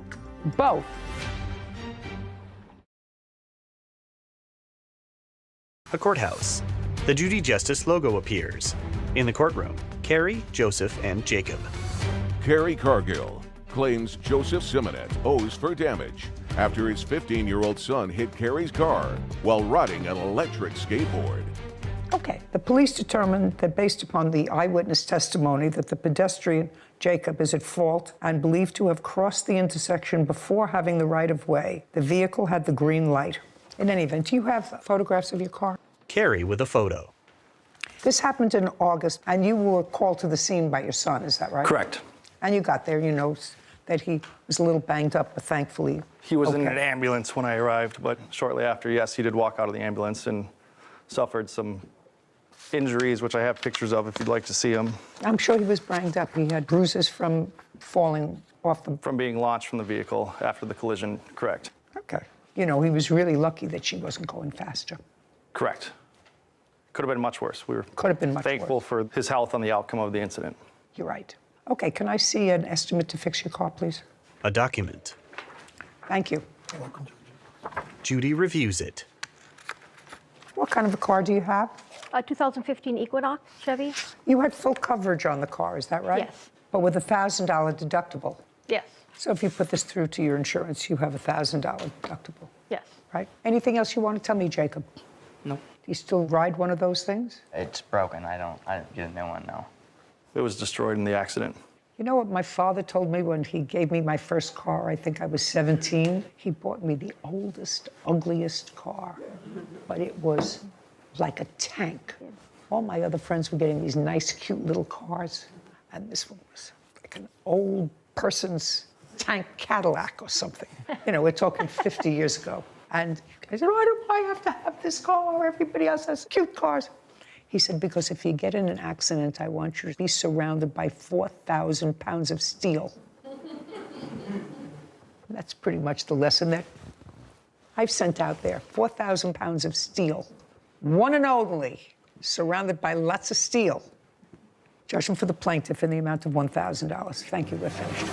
Speaker 2: Both.
Speaker 5: A courthouse. The Judy Justice logo appears. In the courtroom, Carrie, Joseph, and Jacob.
Speaker 3: Carrie Cargill claims Joseph Simonet owes for damage after his 15-year-old son hit Carrie's car while riding an electric skateboard.
Speaker 2: Okay. The police determined that based upon the eyewitness testimony that the pedestrian, Jacob, is at fault and believed to have crossed the intersection before having the right-of-way. The vehicle had the green light. In any event, do you have photographs of your car?
Speaker 5: Carrie with a photo.
Speaker 2: This happened in August, and you were called to the scene by your son, is that right?
Speaker 18: Correct.
Speaker 2: And you got there, you know that he was a little banged up, but thankfully...
Speaker 18: He was in
Speaker 2: okay.
Speaker 18: an ambulance when I arrived, but shortly after, yes, he did walk out of the ambulance and suffered some injuries, which I have pictures of if you'd like to see them.
Speaker 2: I'm sure he was banged up. He had bruises from falling off the...
Speaker 18: From being launched from the vehicle after the collision, correct.
Speaker 2: Okay. You know, he was really lucky that she wasn't going faster.
Speaker 18: Correct. Could have been much worse. We were
Speaker 2: Could have been much
Speaker 18: thankful for his health and the outcome of the incident.
Speaker 2: You're right. Okay, can I see an estimate to fix your car, please?
Speaker 5: A document.
Speaker 2: Thank you.
Speaker 4: You're welcome.
Speaker 5: Judy reviews it.
Speaker 2: What kind of a car do you have?
Speaker 17: A 2015 Equinox Chevy?
Speaker 2: You had full coverage on the car, is that right?
Speaker 17: Yes.
Speaker 2: But with a $1,000 deductible.
Speaker 17: Yes.
Speaker 2: So if you put this through to your insurance, you have a $1,000 deductible.
Speaker 17: Yes.
Speaker 2: Right? Anything else you want to tell me, Jacob?
Speaker 16: No.
Speaker 2: Do you still ride one of those things?
Speaker 16: It's broken. I didn't get a new one, no.
Speaker 18: It was destroyed in the accident.
Speaker 2: You know what my father told me when he gave me my first car? I think I was 17. He bought me the oldest, ugliest car, but it was like a tank. All my other friends were getting these nice, cute little cars, and this one was like an old person's tank Cadillac or something. You know, we're talking 50 years ago. And I said, why do I have to have this car? Everybody else has cute cars. He said, because if you get in an accident, I want you to be surrounded by 4,000 pounds of steel. That's pretty much the lesson that I've sent out there. 4,000 pounds of steel. One and only, surrounded by lots of steel. Judgment for the plaintiff in the amount of $1,000. Thank you, we're finished.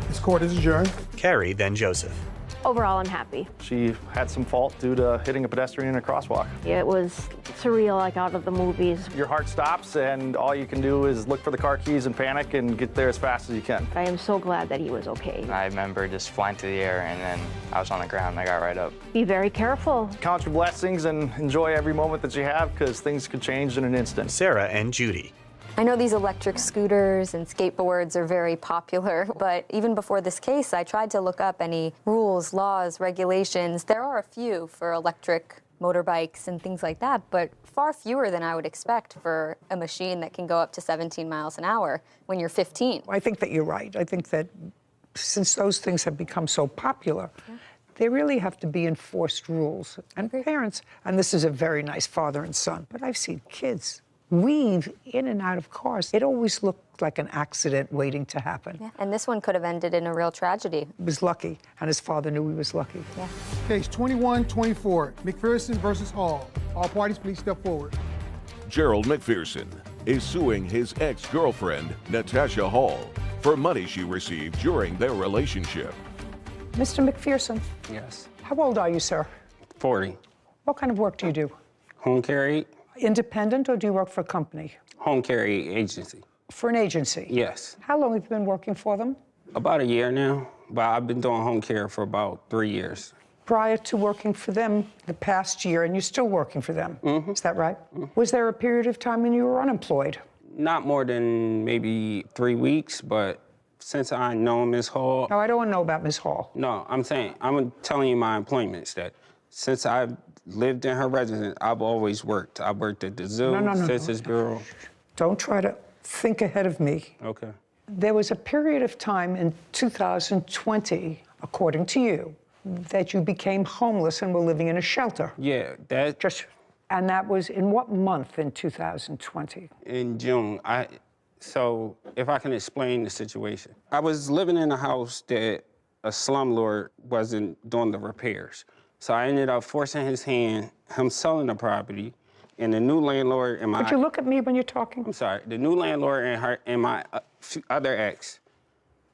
Speaker 4: This court is adjourned.
Speaker 5: Carrie, then Joseph.
Speaker 17: Overall, I'm happy.
Speaker 18: She had some fault due to hitting a pedestrian in a crosswalk.
Speaker 17: It was surreal, like out of the movies.
Speaker 18: Your heart stops, and all you can do is look for the car keys and panic and get there as fast as you can.
Speaker 17: I am so glad that he was okay.
Speaker 16: I remember just flying through the air, and then I was on the ground, and I got right up.
Speaker 17: Be very careful.
Speaker 18: Count your blessings and enjoy every moment that you have, because things could change in an instant.
Speaker 5: Sarah and Judy.
Speaker 6: I know these electric scooters and skateboards are very popular, but even before this case, I tried to look up any rules, laws, regulations. There are a few for electric motorbikes and things like that, but far fewer than I would expect for a machine that can go up to 17 miles an hour when you're 15.
Speaker 2: I think that you're right. I think that since those things have become so popular, there really have to be enforced rules. And parents, and this is a very nice father and son, but I've seen kids weave in and out of cars. It always looked like an accident waiting to happen.
Speaker 6: Yeah, and this one could have ended in a real tragedy.
Speaker 2: He was lucky, and his father knew he was lucky.
Speaker 6: Yeah.
Speaker 4: Case 2124, McPherson versus Hall. All parties, please step forward.
Speaker 3: Gerald McPherson is suing his ex-girlfriend, Natasha Hall, for money she received during their relationship.
Speaker 2: Mr. McPherson.
Speaker 19: Yes.
Speaker 2: How old are you, sir?
Speaker 19: 40.
Speaker 2: What kind of work do you do?
Speaker 19: Home care aid?
Speaker 2: Independent, or do you work for a company?
Speaker 19: Home care aid agency.
Speaker 2: For an agency?
Speaker 19: Yes.
Speaker 2: How long have you been working for them?
Speaker 19: About a year now, but I've been doing home care for about 3 years.
Speaker 2: Prior to working for them the past year, and you're still working for them, is that right? Was there a period of time when you were unemployed?
Speaker 19: Not more than maybe 3 weeks, but since I know Ms. Hall...
Speaker 2: No, I don't want to know about Ms. Hall.
Speaker 19: No, I'm telling you my employments that since I've lived in her residence, I've always worked. I worked at the zoo, Census Bureau.
Speaker 2: Don't try to think ahead of me.
Speaker 19: Okay.
Speaker 2: There was a period of time in 2020, according to you, that you became homeless and were living in a shelter.
Speaker 19: Yeah,
Speaker 2: And that was in what month in 2020?
Speaker 19: In June. So if I can explain the situation. I was living in a house that a slumlord wasn't doing the repairs. So I ended up forcing his hand, him selling the property, and the new landlord and my...
Speaker 2: Could you look at me when you're talking?
Speaker 19: I'm sorry. The new landlord and my other ex,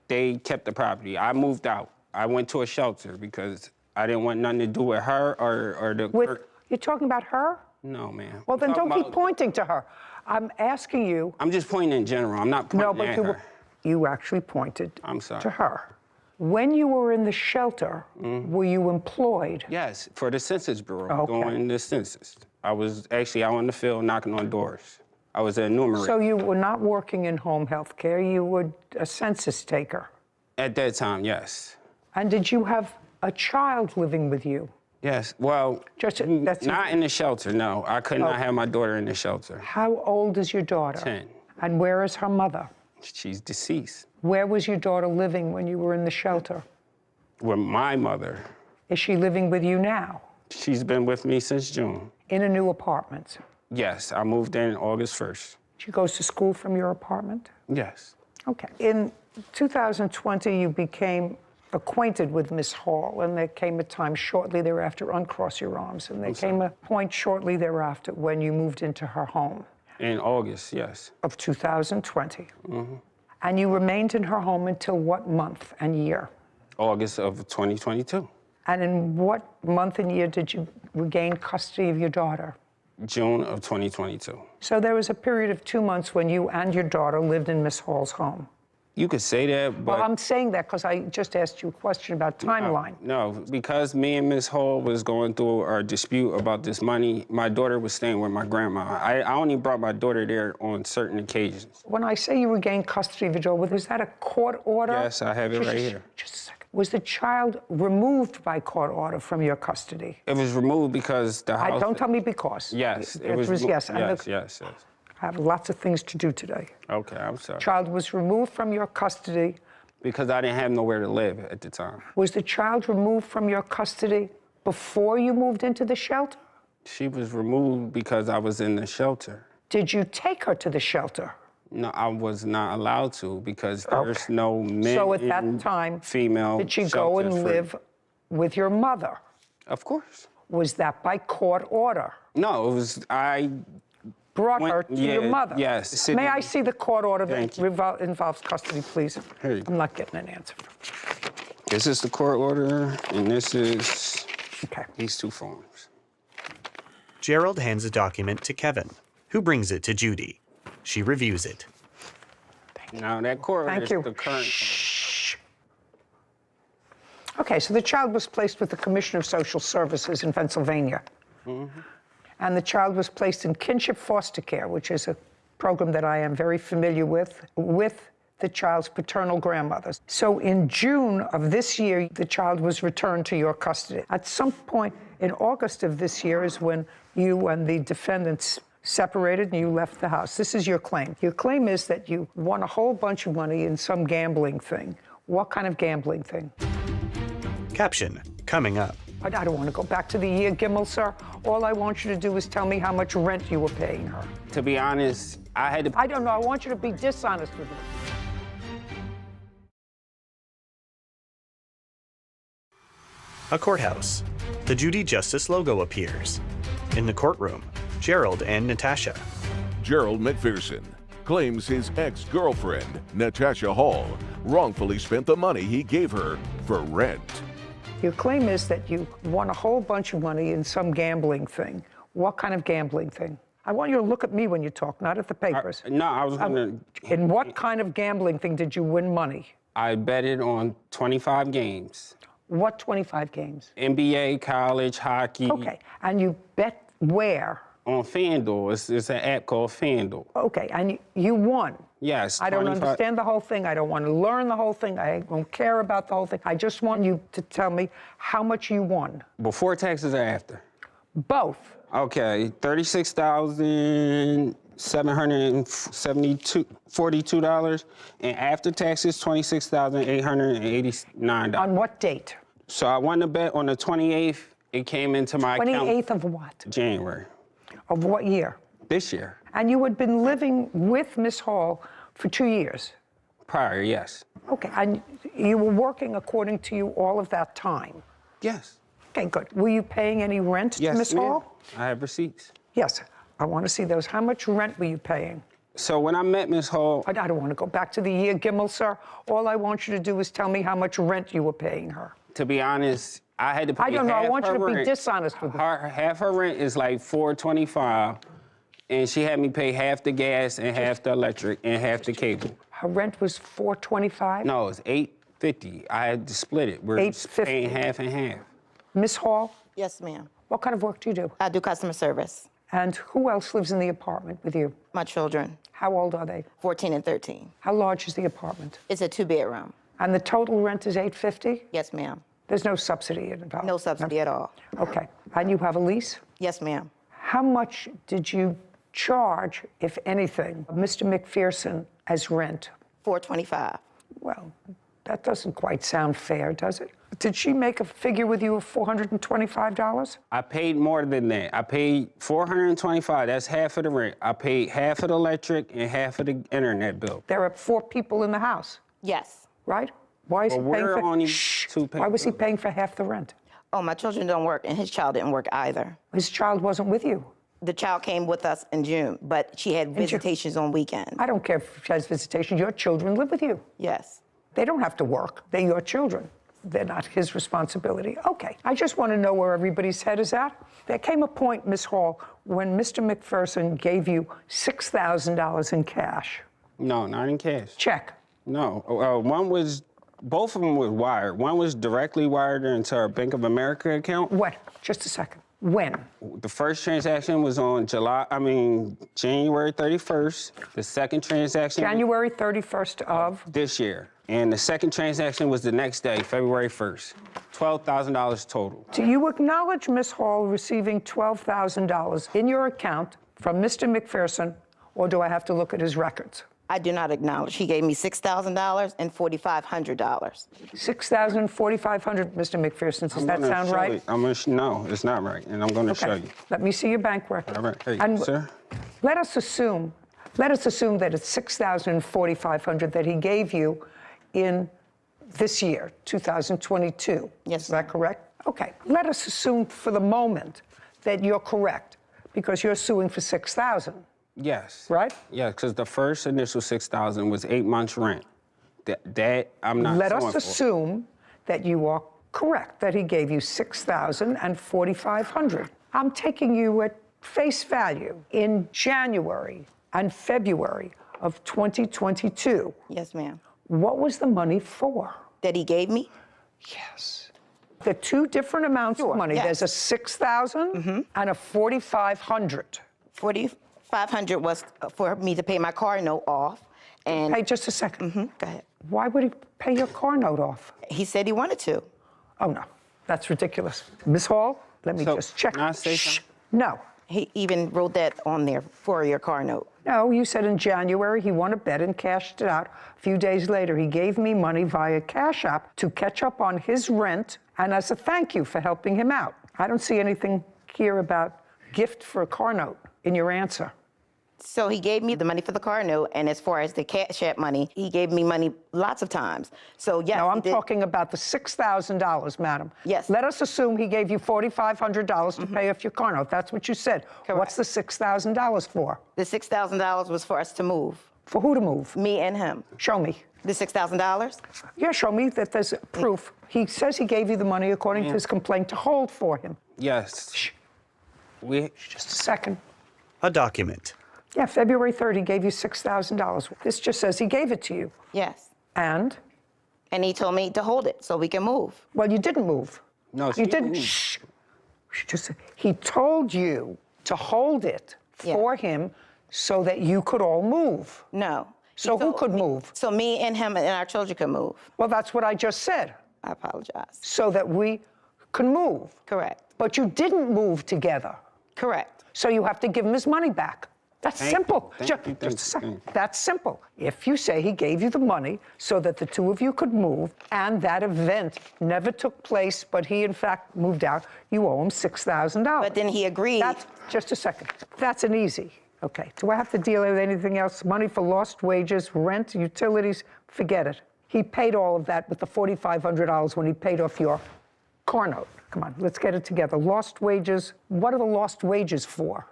Speaker 19: they kept the property. I moved out. I went to a shelter because I didn't want nothing to do with her or the...
Speaker 2: You're talking about her?
Speaker 19: No, ma'am.
Speaker 2: Well, then don't keep pointing to her. I'm asking you...
Speaker 19: I'm just pointing in general. I'm not pointing at her.
Speaker 2: You actually pointed
Speaker 19: I'm sorry.
Speaker 2: to her. When you were in the shelter, were you employed?
Speaker 19: Yes, for the Census Bureau,
Speaker 2: Okay.
Speaker 19: doing the census. I was actually out in the field knocking on doors. I was an enumerator.
Speaker 2: So you were not working in home health care, you were a census taker?
Speaker 19: At that time, yes.
Speaker 2: And did you have a child living with you?
Speaker 19: Yes, well, not in the shelter, no. I could not have my daughter in the shelter.
Speaker 2: How old is your daughter?
Speaker 19: 10.
Speaker 2: And where is her mother?
Speaker 19: She's deceased.
Speaker 2: Where was your daughter living when you were in the shelter?
Speaker 19: With my mother.
Speaker 2: Is she living with you now?
Speaker 19: She's been with me since June.
Speaker 2: In a new apartment?
Speaker 19: Yes, I moved in August 1st.
Speaker 2: She goes to school from your apartment?
Speaker 19: Yes.
Speaker 2: Okay. In 2020, you became acquainted with Miss Hall, and there came a time shortly thereafter, uncross your arms, and there came a point shortly thereafter when you moved into her home.
Speaker 19: In August, yes.
Speaker 2: Of 2020. And you remained in her home until what month and year?
Speaker 19: August of 2022.
Speaker 2: And in what month and year did you regain custody of your daughter?
Speaker 19: June of 2022.
Speaker 2: So there was a period of 2 months when you and your daughter lived in Miss Hall's home.
Speaker 19: You could say that, but...
Speaker 2: Well, I'm saying that because I just asked you a question about timeline.
Speaker 19: No, because me and Miss Hall was going through our dispute about this money, my daughter was staying with my grandma. I only brought my daughter there on certain occasions.
Speaker 2: When I say you regained custody of your daughter, was that a court order?
Speaker 19: Yes, I have it right here.
Speaker 2: Just a second. Was the child removed by court order from your custody?
Speaker 19: It was removed because the house...
Speaker 2: Don't tell me because.
Speaker 19: Yes,
Speaker 2: it was yes.
Speaker 19: Yes.
Speaker 2: I have lots of things to do today.
Speaker 19: Okay, I'm sorry.
Speaker 2: Child was removed from your custody.
Speaker 19: Because I didn't have nowhere to live at the time.
Speaker 2: Was the child removed from your custody before you moved into the shelter?
Speaker 19: She was removed because I was in the shelter.
Speaker 2: Did you take her to the shelter?
Speaker 19: No, I was not allowed to because there's no men.
Speaker 2: So at that time,
Speaker 19: female
Speaker 2: did she go and live with your mother?
Speaker 19: Of course.
Speaker 2: Was that by court order?
Speaker 19: No, it was
Speaker 2: brought her to your mother?
Speaker 19: Yes.
Speaker 2: May I see the court order that involves custody, please?
Speaker 19: Here you go.
Speaker 2: I'm not getting an answer.
Speaker 19: This is the court order, and this is these two forms.
Speaker 5: Gerald hands a document to Kevin, who brings it to Judy. She reviews it.
Speaker 19: Now, that court order is the current.
Speaker 2: Shh. Okay, so the child was placed with the Commissioner of Social Services in Pennsylvania. And the child was placed in kinship foster care, which is a program that I am very familiar with the child's paternal grandmothers. So in June of this year, the child was returned to your custody. At some point in August of this year is when you and the defendants separated and you left the house. This is your claim. Your claim is that you won a whole bunch of money in some gambling thing. What kind of gambling thing?
Speaker 5: Caption, coming up.
Speaker 2: I don't want to go back to the year, Gimel, sir. All I want you to do is tell me how much rent you were paying her.
Speaker 19: To be honest, I had to...
Speaker 2: I don't know. I want you to be dishonest with me.
Speaker 5: A courthouse. The Judy Justice logo appears. In the courtroom, Gerald and Natasha.
Speaker 3: Gerald McPherson claims his ex-girlfriend, Natasha Hall, wrongfully spent the money he gave her for rent.
Speaker 2: Your claim is that you won a whole bunch of money in some gambling thing. What kind of gambling thing? I want you to look at me when you talk, not at the papers.
Speaker 19: I was going to...
Speaker 2: In what kind of gambling thing did you win money?
Speaker 19: I betted on 25 games.
Speaker 2: What 25 games?
Speaker 19: NBA, college, hockey.
Speaker 2: Okay, and you bet where?
Speaker 19: on FanDuel. It's an app called FanDuel.
Speaker 2: Okay, and you won.
Speaker 19: Yes.
Speaker 2: I don't
Speaker 19: 25
Speaker 2: understand the whole thing. I don't want to learn the whole thing. I don't care about the whole thing. I just want you to tell me how much you won.
Speaker 19: Before taxes or after?
Speaker 2: Both.
Speaker 19: Okay, $36,742, and after taxes, $26,889.
Speaker 2: On what date?
Speaker 19: So I won the bet on the 28th. It came into my account.
Speaker 2: 28th of what?
Speaker 19: January.
Speaker 2: Of what year?
Speaker 19: This year.
Speaker 2: And you had been living with Miss Hall for 2 years?
Speaker 19: Prior, yes.
Speaker 2: Okay, and you were working according to you all of that time?
Speaker 19: Yes.
Speaker 2: Okay, good. Were you paying any rent to Miss Hall?
Speaker 19: I have receipts.
Speaker 2: Yes, I want to see those. How much rent were you paying?
Speaker 19: So when I met Miss Hall...
Speaker 2: I don't want to go back to the year, Gimmel, sir. All I want you to do is tell me how much rent you were paying her.
Speaker 19: To be honest, I had to pay
Speaker 2: I don't know. I want you to
Speaker 19: rent.
Speaker 2: be dishonest with me.
Speaker 19: Half her rent is like $425, and she had me pay half the gas and half the electric and half the cable.
Speaker 2: Her rent was $425?
Speaker 19: No, it's $850. I had to split it. We're paying half and half.
Speaker 2: Miss Hall?
Speaker 20: Yes, ma'am.
Speaker 2: What kind of work do you do?
Speaker 20: I do customer service.
Speaker 2: And who else lives in the apartment with you?
Speaker 20: My children.
Speaker 2: How old are they?
Speaker 20: 14 and 13.
Speaker 2: How large is the apartment?
Speaker 20: It's a 2-bedroom.
Speaker 2: And the total rent is $850?
Speaker 20: Yes, ma'am.
Speaker 2: There's no subsidy involved?
Speaker 20: No subsidy at all.
Speaker 2: Okay. And you have a lease?
Speaker 20: Yes, ma'am.
Speaker 2: How much did you charge, if anything, Mr. McPherson as rent?
Speaker 20: $425.
Speaker 2: Well, that doesn't quite sound fair, does it? Did she make a figure with you of $425?
Speaker 19: I paid more than that. I paid $425. That's half of the rent. I paid half of the electric and half of the internet bill.
Speaker 2: There are 4 people in the house.
Speaker 20: Yes.
Speaker 2: Right? Why is he paying for...
Speaker 19: only
Speaker 2: Why was he paying for half the rent?
Speaker 20: Oh, my children don't work, and his child didn't work either.
Speaker 2: His child wasn't with you?
Speaker 20: The child came with us in June, but she had visitations on weekends.
Speaker 2: I don't care if she has visitations. Your children live with you.
Speaker 20: Yes.
Speaker 2: They don't have to work. They're your children. They're not his responsibility. Okay, I just want to know where everybody's head is at. There came a point, Miss Hall, when Mr. McPherson gave you $6,000 in cash.
Speaker 19: No, not in cash.
Speaker 2: Check.
Speaker 19: No, both of them was wired. One was directly wired into our Bank of America account.
Speaker 2: When? Just a second. When?
Speaker 19: The first transaction was on January 31st. The second transaction...
Speaker 2: January 31st of?
Speaker 19: This year. And the second transaction was the next day, February 1st. $12,000 total.
Speaker 2: Do you acknowledge, Miss Hall, receiving $12,000 in your account from Mr. McPherson, or do I have to look at his records?
Speaker 20: I do not acknowledge. He gave me $6,000 and $4,500.
Speaker 2: $6,000 and $4,500, Mr. McPherson. Does that sound right?
Speaker 19: No, it's not right, and I'm going to show you.
Speaker 2: Let me see your bank record.
Speaker 19: All right, hey,
Speaker 2: and
Speaker 19: sir.
Speaker 2: Let us assume that it's $6,000 and $4,500 that he gave you in this year, 2022.
Speaker 20: Yes.
Speaker 2: Is that correct? Okay. Let us assume for the moment that you're correct, because you're suing for $6,000.
Speaker 19: Yes.
Speaker 2: Right?
Speaker 19: Yeah, because the first initial $6,000 was 8 months' rent. That I'm not.
Speaker 2: Let us assume that you are correct, that he gave you $6,000 and $4,500. I'm taking you at face value. In January and February of 2022.
Speaker 20: Yes, ma'am.
Speaker 2: What was the money for?
Speaker 20: That he gave me?
Speaker 2: Yes. The 2 different amounts of money.
Speaker 20: Yes.
Speaker 2: There's a $6,000 and a $4,500.
Speaker 20: $4,500 was for me to pay my car note off. And
Speaker 2: hey, just a second.
Speaker 20: Go ahead.
Speaker 2: Why would he pay your car note off?
Speaker 20: He said he wanted to.
Speaker 2: Oh, no. That's ridiculous. Ms. Hall, let me just check.
Speaker 19: Can I say something?
Speaker 2: No.
Speaker 20: He even wrote that on there for your car note.
Speaker 2: No, you said in January he won a bet and cashed it out. A few days later, he gave me money via Cash App to catch up on his rent and as a thank you for helping him out. I don't see anything here about gift for a car note in your answer.
Speaker 20: So he gave me the money for the car note, and as far as the Cash App money, he gave me money lots of times. So, yes.
Speaker 2: No, I'm talking about the $6,000, madam.
Speaker 20: Yes.
Speaker 2: Let us assume he gave you $4,500 to pay off your car note. That's what you said.
Speaker 20: Correct.
Speaker 2: What's the $6,000 for?
Speaker 20: The $6,000 was for us to move.
Speaker 2: For who to move?
Speaker 20: Me and him.
Speaker 2: Show me.
Speaker 20: The $6,000?
Speaker 2: Yeah, show me that there's proof. He says he gave you the money according to his complaint to hold for him.
Speaker 19: Yes.
Speaker 2: Shh. Just a second.
Speaker 5: A document.
Speaker 2: Yeah, February 3rd, he gave you $6,000. This just says he gave it to you.
Speaker 20: Yes.
Speaker 2: And?
Speaker 20: And he told me to hold it so we can move.
Speaker 2: Well, you didn't move.
Speaker 19: No,
Speaker 2: you didn't. Shh. He told you to hold it for him so that you could all move.
Speaker 20: No.
Speaker 2: So who could move?
Speaker 20: So me and him and our children could move.
Speaker 2: Well, that's what I just said.
Speaker 20: I apologize.
Speaker 2: So that we can move.
Speaker 20: Correct.
Speaker 2: But you didn't move together.
Speaker 20: Correct.
Speaker 2: So you have to give him his money back. That's simple. Just a second. That's simple. If you say he gave you the money so that the two of you could move and that event never took place, but he in fact moved out, you owe him $6,000.
Speaker 20: But then he agreed.
Speaker 2: Just a second. That's an easy. Okay. Do I have to deal with anything else? Money for lost wages, rent, utilities? Forget it. He paid all of that with the $4,500 when he paid off your car note. Come on, let's get it together. Lost wages. What are the lost wages for?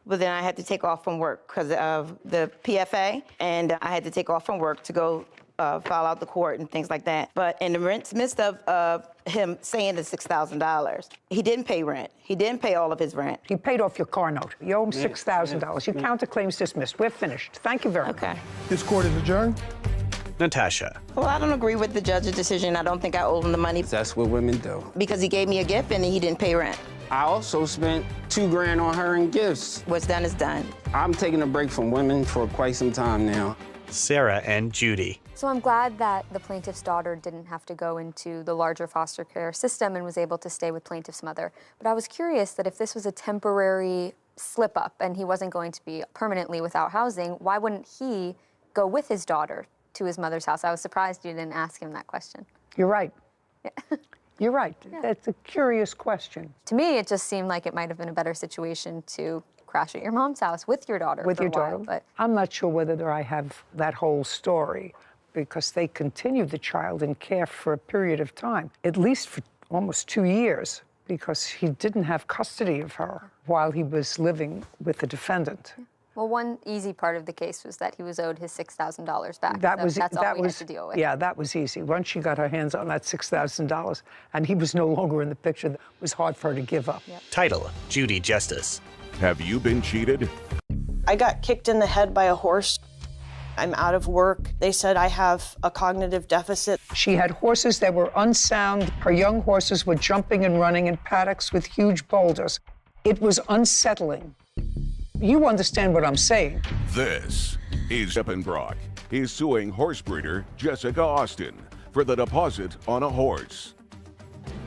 Speaker 20: But then I had to take off from work because of the PFA, and I had to take off from work to go file out the court and things like that. But in the midst of him saying the $6,000, he didn't pay rent. He didn't pay all of his rent.
Speaker 2: He paid off your car note. You owe him $6,000. Your counterclaim's dismissed. We're finished. Thank you very much.
Speaker 20: Okay.
Speaker 4: This court is adjourned.
Speaker 5: Natasha.
Speaker 20: Well, I don't agree with the judge's decision. I don't think I owe him the money.
Speaker 19: That's what women do.
Speaker 20: Because he gave me a gift and he didn't pay rent.
Speaker 19: I also spent $2 grand on her in gifts.
Speaker 20: What's done is done.
Speaker 19: I'm taking a break from women for quite some time now.
Speaker 5: Sarah and Judy.
Speaker 6: So I'm glad that the plaintiff's daughter didn't have to go into the larger foster care system and was able to stay with plaintiff's mother. But I was curious that if this was a temporary slip up and he wasn't going to be permanently without housing, why wouldn't he go with his daughter to his mother's house? I was surprised you didn't ask him that question.
Speaker 2: You're right. You're right. Yeah. That's a curious question.
Speaker 6: To me, it just seemed like it might have been a better situation to crash at your mom's house with your daughter.
Speaker 2: With
Speaker 6: for
Speaker 2: your
Speaker 6: a while,
Speaker 2: daughter.
Speaker 6: But
Speaker 2: I'm not sure whether I have that whole story because they continued the child in care for a period of time, at least for almost 2 years, because he didn't have custody of her while he was living with the defendant.
Speaker 6: well, one easy part of the case was that he was owed his $6,000 back.
Speaker 2: That's
Speaker 6: all
Speaker 2: that
Speaker 6: we
Speaker 2: was
Speaker 6: had to deal with.
Speaker 2: Yeah, that was easy. Once she got her hands on that $6,000, and he was no longer in the picture, it was hard for her to give up.
Speaker 6: Yep.
Speaker 5: Title, Judy Justice.
Speaker 3: Have you been cheated?
Speaker 21: I got kicked in the head by a horse. I'm out of work. They said I have a cognitive deficit.
Speaker 2: She had horses that were unsound. Her young horses were jumping and running in paddocks with huge boulders. It was unsettling. You understand what I'm saying.
Speaker 3: This is Eppenbrock. He's suing horse breeder Jessica Austin for the deposit on a horse.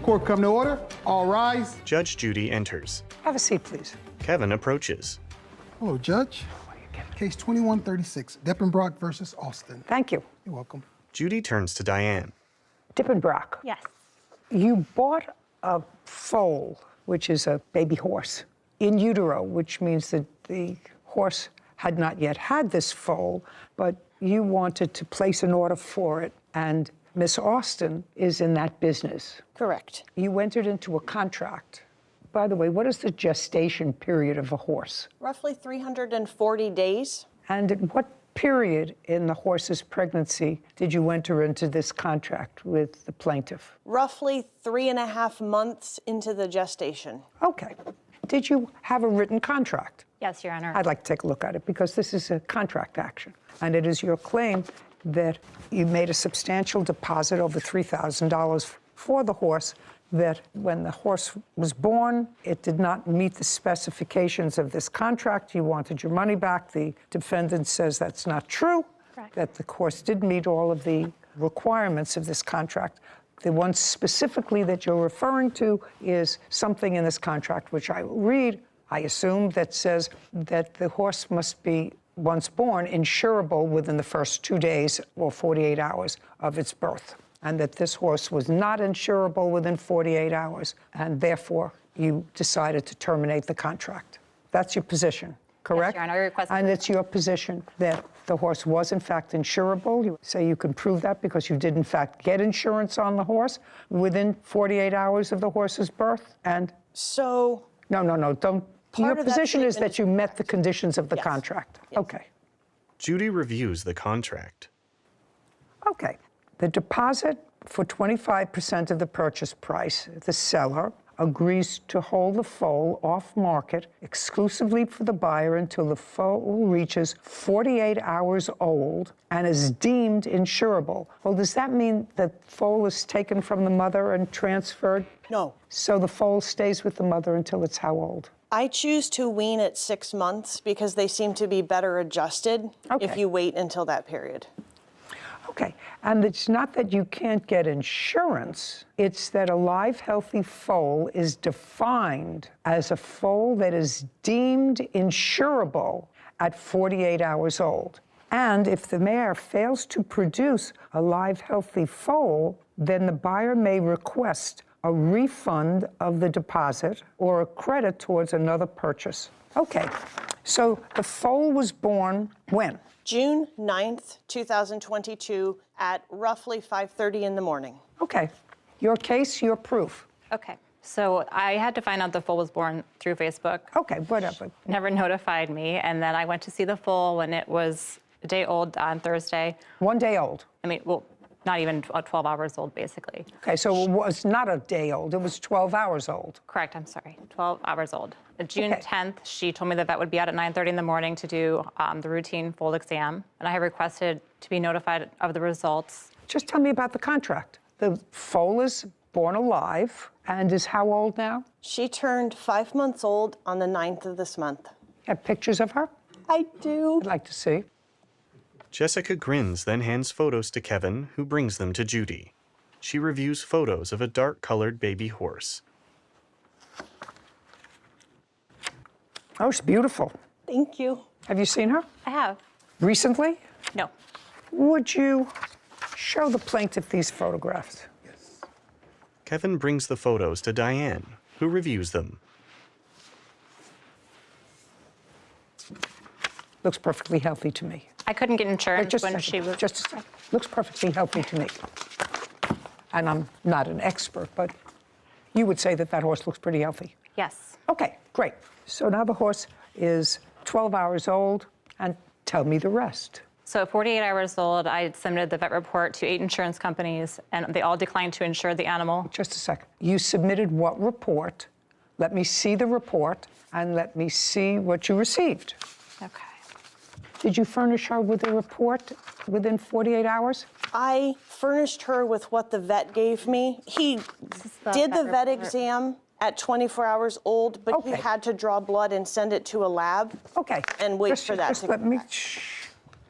Speaker 4: Court come to order. All rise.
Speaker 5: Judge Judy enters.
Speaker 2: Have a seat, please.
Speaker 5: Kevin approaches.
Speaker 4: Hello, Judge. Case 2136, Dippenbrock versus Austin.
Speaker 2: Thank you.
Speaker 4: You're welcome.
Speaker 5: Judy turns to Diane.
Speaker 2: Dippenbrock.
Speaker 17: Yes.
Speaker 2: You bought a foal, which is a baby horse, in utero, which means that the horse had not yet had this foal, but you wanted to place an order for it, and Miss Austin is in that business.
Speaker 21: Correct.
Speaker 2: You entered into a contract. By the way, what is the gestation period of a horse?
Speaker 21: Roughly 340 days.
Speaker 2: And at what period in the horse's pregnancy did you enter into this contract with the plaintiff?
Speaker 21: Roughly 3.5 months into the gestation.
Speaker 2: Okay. Did you have a written contract?
Speaker 17: Yes, Your Honor.
Speaker 2: I'd like to take a look at it because this is a contract action. And it is your claim that you made a substantial deposit over $3,000 for the horse, that when the horse was born, it did not meet the specifications of this contract. You wanted your money back. The defendant says that's not true,
Speaker 17: Correct.
Speaker 2: that the horse did meet all of the requirements of this contract. The one specifically that you're referring to is something in this contract, which I will read, I assume, that says that the horse must be, once born, insurable within the first 2 days or 48 hours of its birth, and that this horse was not insurable within 48 hours, and therefore you decided to terminate the contract. That's your position, correct?
Speaker 17: Yes, Your Honor. I request.
Speaker 2: And it's your position that the horse was in fact insurable. You say you can prove that because you did in fact get insurance on the horse within 48 hours of the horse's birth? And
Speaker 21: so...
Speaker 2: No, don't. Your position is that you met the conditions of the
Speaker 21: Yes.
Speaker 2: contract.
Speaker 21: Yes.
Speaker 2: Okay.
Speaker 5: Judy reviews the contract.
Speaker 2: Okay. The deposit for 25% of the purchase price, the seller agrees to hold the foal off market exclusively for the buyer until the foal reaches 48 hours old and is deemed insurable. Well, does that mean that foal is taken from the mother and transferred?
Speaker 21: No.
Speaker 2: So the foal stays with the mother until it's how old?
Speaker 21: I choose to wean at 6 months because they seem to be better adjusted if you wait until that period.
Speaker 2: Okay, and it's not that you can't get insurance, it's that a live, healthy foal is defined as a foal that is deemed insurable at 48 hours old. And if the mare fails to produce a live, healthy foal, then the buyer may request a refund of the deposit or a credit towards another purchase. Okay, so the foal was born when?
Speaker 21: June 9th, 2022 at roughly 5:30 in the morning.
Speaker 2: Okay, your case, your proof.
Speaker 7: Okay, so I had to find out the foal was born through Facebook.
Speaker 2: Okay, whatever.
Speaker 7: Never notified me, and then I went to see the foal when it was a day old on Thursday.
Speaker 2: 1 day old?
Speaker 7: I mean, well, not even 12 hours old, basically.
Speaker 2: Okay, so it was not a day old, it was 12 hours old.
Speaker 7: Correct, I'm sorry, 12 hours old. June 10th, she told me that vet would be out at 9:30 in the morning to do the routine foal exam, and I had requested to be notified of the results.
Speaker 2: Just tell me about the contract. The foal is born alive and is how old now?
Speaker 21: She turned 5 months old on the 9th of this month.
Speaker 2: Have pictures of her?
Speaker 21: I do.
Speaker 2: I'd like to see.
Speaker 5: Jessica grins, then hands photos to Kevin, who brings them to Judy. She reviews photos of a dark-colored baby horse.
Speaker 2: Oh, she's beautiful.
Speaker 21: Thank you.
Speaker 2: Have you seen her?
Speaker 7: I have.
Speaker 2: Recently?
Speaker 7: No.
Speaker 2: Would you show the plaintiff these photographs?
Speaker 5: Kevin brings the photos to Diane, who reviews them.
Speaker 2: Looks perfectly healthy to me.
Speaker 7: I couldn't get insurance when she was...
Speaker 2: Just a second. Looks perfectly healthy to me. And I'm not an expert, but you would say that that horse looks pretty healthy.
Speaker 7: Yes.
Speaker 2: Okay, great. So now the horse is 12 hours old, and tell me the rest.
Speaker 7: So at 48 hours old, I submitted the vet report to 8 insurance companies, and they all declined to insure the animal.
Speaker 2: Just a second. You submitted what report? Let me see the report, and let me see what you received.
Speaker 7: Okay.
Speaker 2: Did you furnish her with a report within 48 hours?
Speaker 21: I furnished her with what the vet gave me. He did the vet exam at 24 hours old, but he had to draw blood and send it to a lab.
Speaker 2: Okay.
Speaker 21: And wait for that to
Speaker 2: let me.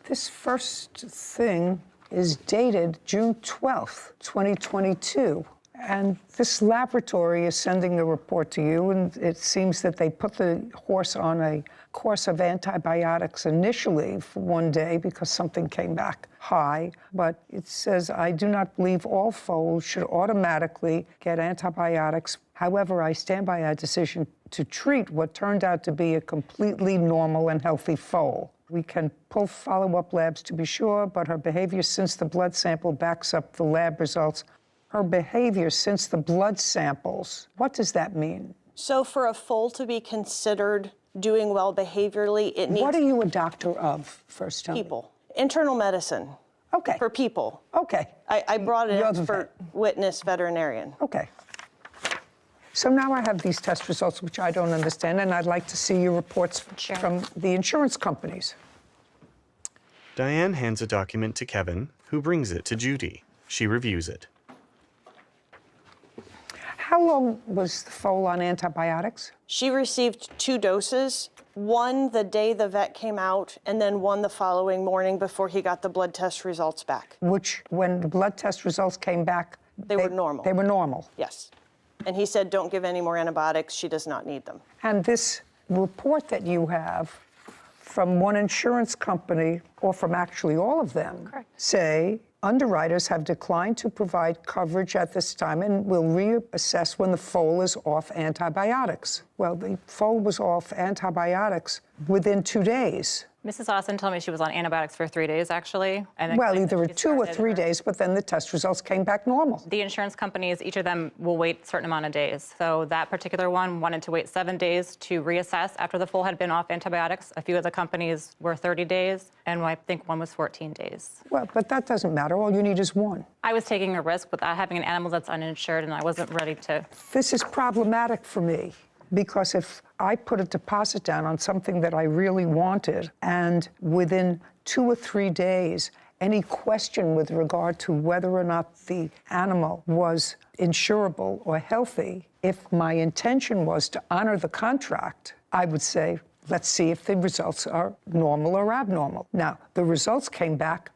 Speaker 2: This first thing is dated June 12th, 2022. And this laboratory is sending a report to you, and it seems that they put the horse on a course of antibiotics initially for 1 day because something came back high. But it says, I do not believe all foals should automatically get antibiotics. However, I stand by our decision to treat what turned out to be a completely normal and healthy foal. We can pull follow-up labs to be sure, but her behavior since the blood sample backs up the lab results. Her behavior since the blood samples, what does that mean?
Speaker 21: So for a foal to be considered doing well behaviorally, it needs...
Speaker 2: What are you a doctor of, first tell me?
Speaker 21: People. Internal medicine.
Speaker 2: Okay.
Speaker 21: For people.
Speaker 2: Okay.
Speaker 21: I brought an
Speaker 2: You're the
Speaker 21: expert witness veterinarian.
Speaker 2: Okay. So now I have these test results, which I don't understand, and I'd like to see your reports from the insurance companies.
Speaker 5: Diane hands a document to Kevin, who brings it to Judy. She reviews it.
Speaker 2: How long was the foal on antibiotics?
Speaker 21: She received 2 doses, one the day the vet came out, and then one the following morning before he got the blood test results back.
Speaker 2: Which, when the blood test results came back,
Speaker 21: they were normal.
Speaker 2: They were normal?
Speaker 21: Yes. And he said, don't give any more antibiotics. She does not need them.
Speaker 2: And this report that you have from one insurance company, or from actually all of them, say underwriters have declined to provide coverage at this time and will reassess when the foal is off antibiotics. Well, the foal was off antibiotics within 2 days.
Speaker 7: Mrs. Austin told me she was on antibiotics for 3 days, actually. And
Speaker 2: Well, either 2 or 3 days, but then the test results came back normal.
Speaker 7: The insurance companies, each of them will wait a certain amount of days. So that particular one wanted to wait 7 days to reassess after the foal had been off antibiotics. A few of the companies were 30 days, and I think one was 14 days.
Speaker 2: Well, but that doesn't matter. All you need is one.
Speaker 7: I was taking a risk with having an animal that's uninsured, and I wasn't ready to.
Speaker 2: This is problematic for me, because if I put a deposit down on something that I really wanted, and within 2 or 3 days, any question with regard to whether or not the animal was insurable or healthy, if my intention was to honor the contract, I would say, let's see if the results are normal or abnormal. Now, the results came back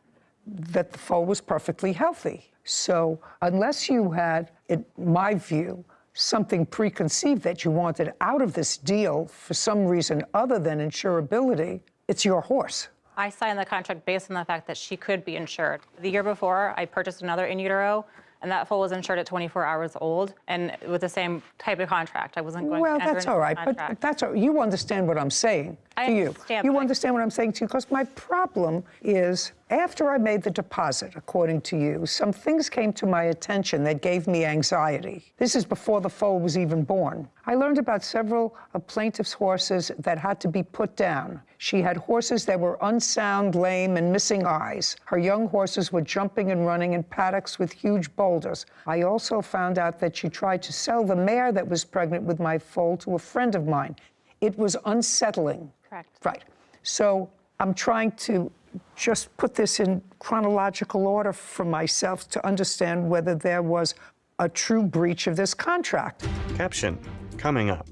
Speaker 2: that the foal was perfectly healthy. So unless you had, in my view, something preconceived that you wanted out of this deal for some reason other than insurability, it's your horse.
Speaker 7: I signed the contract based on the fact that she could be insured. The year before, I purchased another in utero, and that foal was insured at 24 hours old, and with the same type of contract. I wasn't going to enter
Speaker 2: that's
Speaker 7: into
Speaker 2: all
Speaker 7: a
Speaker 2: right,
Speaker 7: contract.
Speaker 2: but that's all right. You understand what I'm saying
Speaker 7: I
Speaker 2: to you.
Speaker 7: understand,
Speaker 2: You
Speaker 7: but
Speaker 2: understand what I'm saying to you, because my problem is, after I made the deposit, according to you, some things came to my attention that gave me anxiety. This is before the foal was even born. I learned about several of plaintiff's horses that had to be put down. She had horses that were unsound, lame, and missing eyes. Her young horses were jumping and running in paddocks with huge boulders. I also found out that she tried to sell the mare that was pregnant with my foal to a friend of mine. It was unsettling.
Speaker 7: Correct.
Speaker 2: Right. So I'm trying to just put this in chronological order for myself to understand whether there was a true breach of this contract.
Speaker 5: Caption, coming up.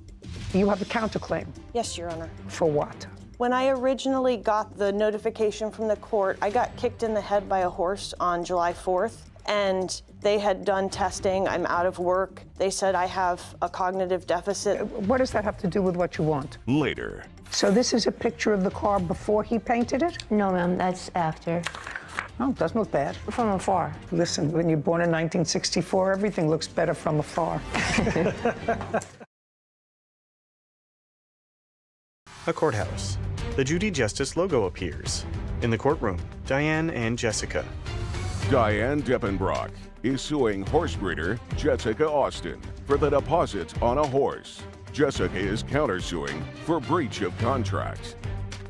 Speaker 2: You have a counterclaim.
Speaker 21: Yes, Your Honor.
Speaker 2: For what?
Speaker 21: When I originally got the notification from the court, I got kicked in the head by a horse on July 4th, and they had done testing. I'm out of work. They said I have a cognitive deficit.
Speaker 2: What does that have to do with what you want?
Speaker 3: Later.
Speaker 2: So this is a picture of the car before he painted it?
Speaker 9: No, ma'am, that's after.
Speaker 2: Oh, it doesn't look bad.
Speaker 9: From afar.
Speaker 2: Listen, when you're born in 1964, everything looks better from afar.
Speaker 5: A courthouse. The Judy Justice logo appears. In the courtroom, Diane and Jessica.
Speaker 3: Diane Deppenbrock is suing horse breeder Jessica Austin for the deposit on a horse. Jessica is countersuing for breach of contract.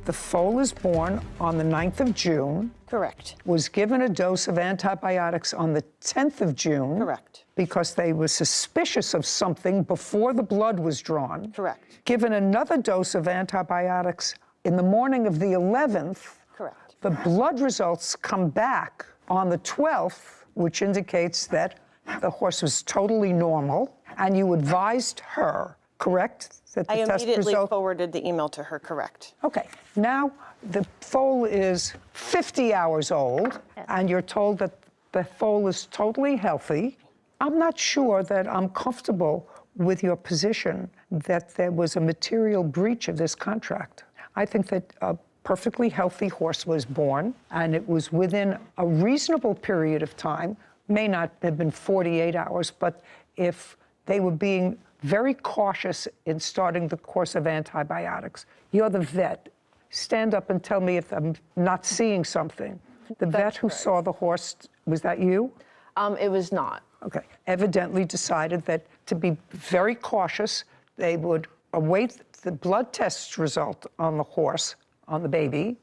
Speaker 2: The foal is born on the 9th of June.
Speaker 21: Correct.
Speaker 2: Was given a dose of antibiotics on the 10th of June.
Speaker 21: Correct.
Speaker 2: Because they were suspicious of something before the blood was drawn.
Speaker 21: Correct.
Speaker 2: Given another dose of antibiotics in the morning of the 11th.
Speaker 21: Correct.
Speaker 2: The blood results come back on the 12th, which indicates that the horse was totally normal, and you advised her, correct? That the
Speaker 21: I
Speaker 2: test
Speaker 21: immediately
Speaker 2: result...
Speaker 21: forwarded the email to her, correct.
Speaker 2: Okay, now the foal is 50 hours old, and you're told that the foal is totally healthy. I'm not sure that I'm comfortable with your position that there was a material breach of this contract. I think that a perfectly healthy horse was born, and it was within a reasonable period of time, may not have been 48 hours, but if they were being very cautious in starting the course of antibiotics. You're the vet. Stand up and tell me if I'm not seeing something. The vet who saw the horse, was that you?
Speaker 9: It was not.
Speaker 2: Okay. Evidently decided that to be very cautious, they would await the blood test result on the horse, on the baby,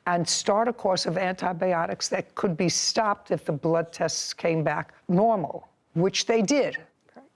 Speaker 2: and start a course of antibiotics that could be stopped if the blood tests came back normal, which they did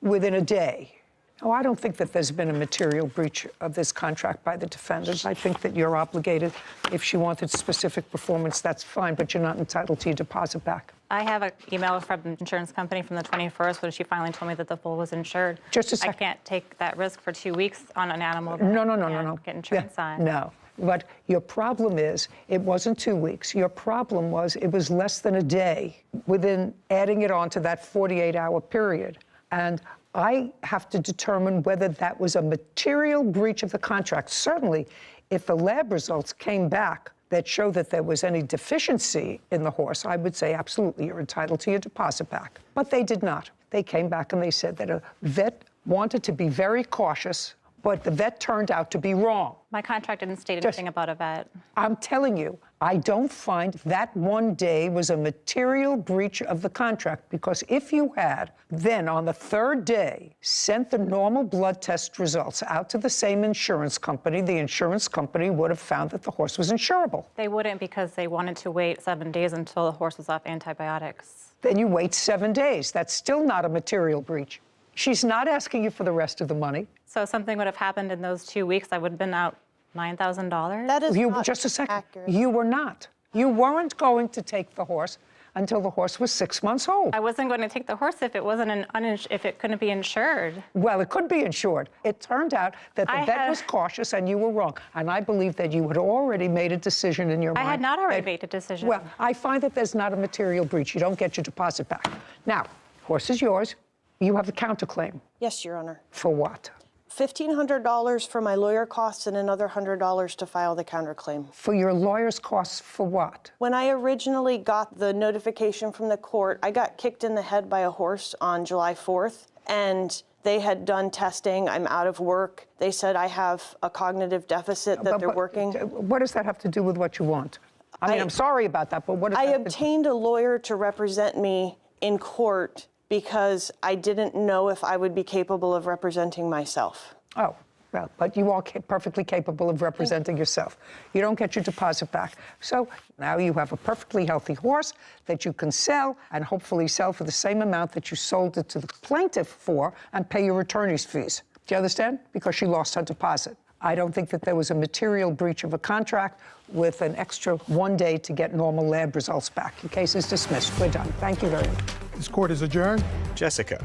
Speaker 2: within a day. Oh, I don't think that there's been a material breach of this contract by the defendant. I think that you're obligated. If she wanted specific performance, that's fine, but you're not entitled to your deposit back.
Speaker 7: I have an email from the insurance company from the 21st when she finally told me that the foal was insured.
Speaker 2: Just a second.
Speaker 7: I can't take that risk for 2 weeks on an animal. That
Speaker 2: No.
Speaker 7: Get insurance on.
Speaker 2: No. But your problem is, it wasn't 2 weeks. Your problem was, it was less than a day within adding it on to that 48-hour period. And I have to determine whether that was a material breach of the contract. Certainly, if the lab results came back that show that there was any deficiency in the horse, I would say absolutely you're entitled to your deposit back. But they did not. They came back and they said that a vet wanted to be very cautious but the vet turned out to be wrong.
Speaker 7: My contract didn't state anything about a vet.
Speaker 2: I'm telling you, I don't find that one day was a material breach of the contract, because if you had then on the third day sent the normal blood test results out to the same insurance company, the insurance company would have found that the horse was insurable.
Speaker 7: They wouldn't, because they wanted to wait 7 days until the horse was off antibiotics.
Speaker 2: Then you wait 7 days. That's still not a material breach. She's not asking you for the rest of the money.
Speaker 7: So something would have happened in those 2 weeks, I would have been out $9,000?
Speaker 21: That is not
Speaker 2: just a second.
Speaker 21: accurate.
Speaker 2: You were not. You weren't going to take the horse until the horse was 6 months old.
Speaker 7: I wasn't going to take the horse if it wasn't if it couldn't be insured.
Speaker 2: Well, it could be insured. It turned out that the vet was cautious and you were wrong. And I believe that you had already made a decision in your mind.
Speaker 7: I had not already made a decision.
Speaker 2: Well, I find that there's not a material breach. You don't get your deposit back. Now, horse is yours. You have the counterclaim.
Speaker 21: Yes, Your Honor.
Speaker 2: For what?
Speaker 21: $1,500 for my lawyer costs and another $100 to file the counterclaim.
Speaker 2: For your lawyer's costs for what?
Speaker 21: When I originally got the notification from the court, I got kicked in the head by a horse on July 4th, and they had done testing. I'm out of work. They said I have a cognitive deficit that they're working.
Speaker 2: What does that have to do with what you want? I mean, I'm sorry about that, but what does
Speaker 21: I
Speaker 2: that
Speaker 21: obtained a lawyer to represent me in court because I didn't know if I would be capable of representing myself.
Speaker 2: Oh, well, but you are perfectly capable of representing yourself. You don't get your deposit back. So now you have a perfectly healthy horse that you can sell, and hopefully sell for the same amount that you sold it to the plaintiff for, and pay your attorney's fees. Do you understand? Because she lost her deposit. I don't think that there was a material breach of a contract with an extra 1 day to get normal lab results back. The case is dismissed. We're done. Thank you very much.
Speaker 4: This court is adjourned.
Speaker 5: Jessica.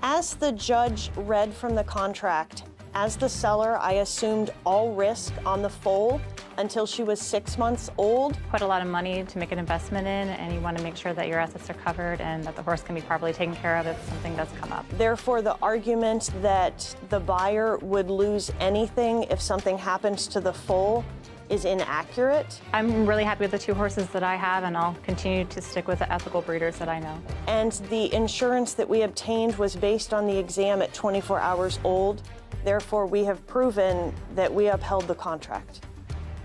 Speaker 21: As the judge read from the contract, as the seller, I assumed all risk on the foal until she was 6 months old.
Speaker 7: Put a lot of money to make an investment in, and you want to make sure that your assets are covered and that the horse can be properly taken care of if something does come up.
Speaker 21: Therefore, the argument that the buyer would lose anything if something happens to the foal is inaccurate.
Speaker 7: I'm really happy with the 2 horses that I have, and I'll continue to stick with the ethical breeders that I know.
Speaker 21: And the insurance that we obtained was based on the exam at 24 hours old. Therefore, we have proven that we upheld the contract.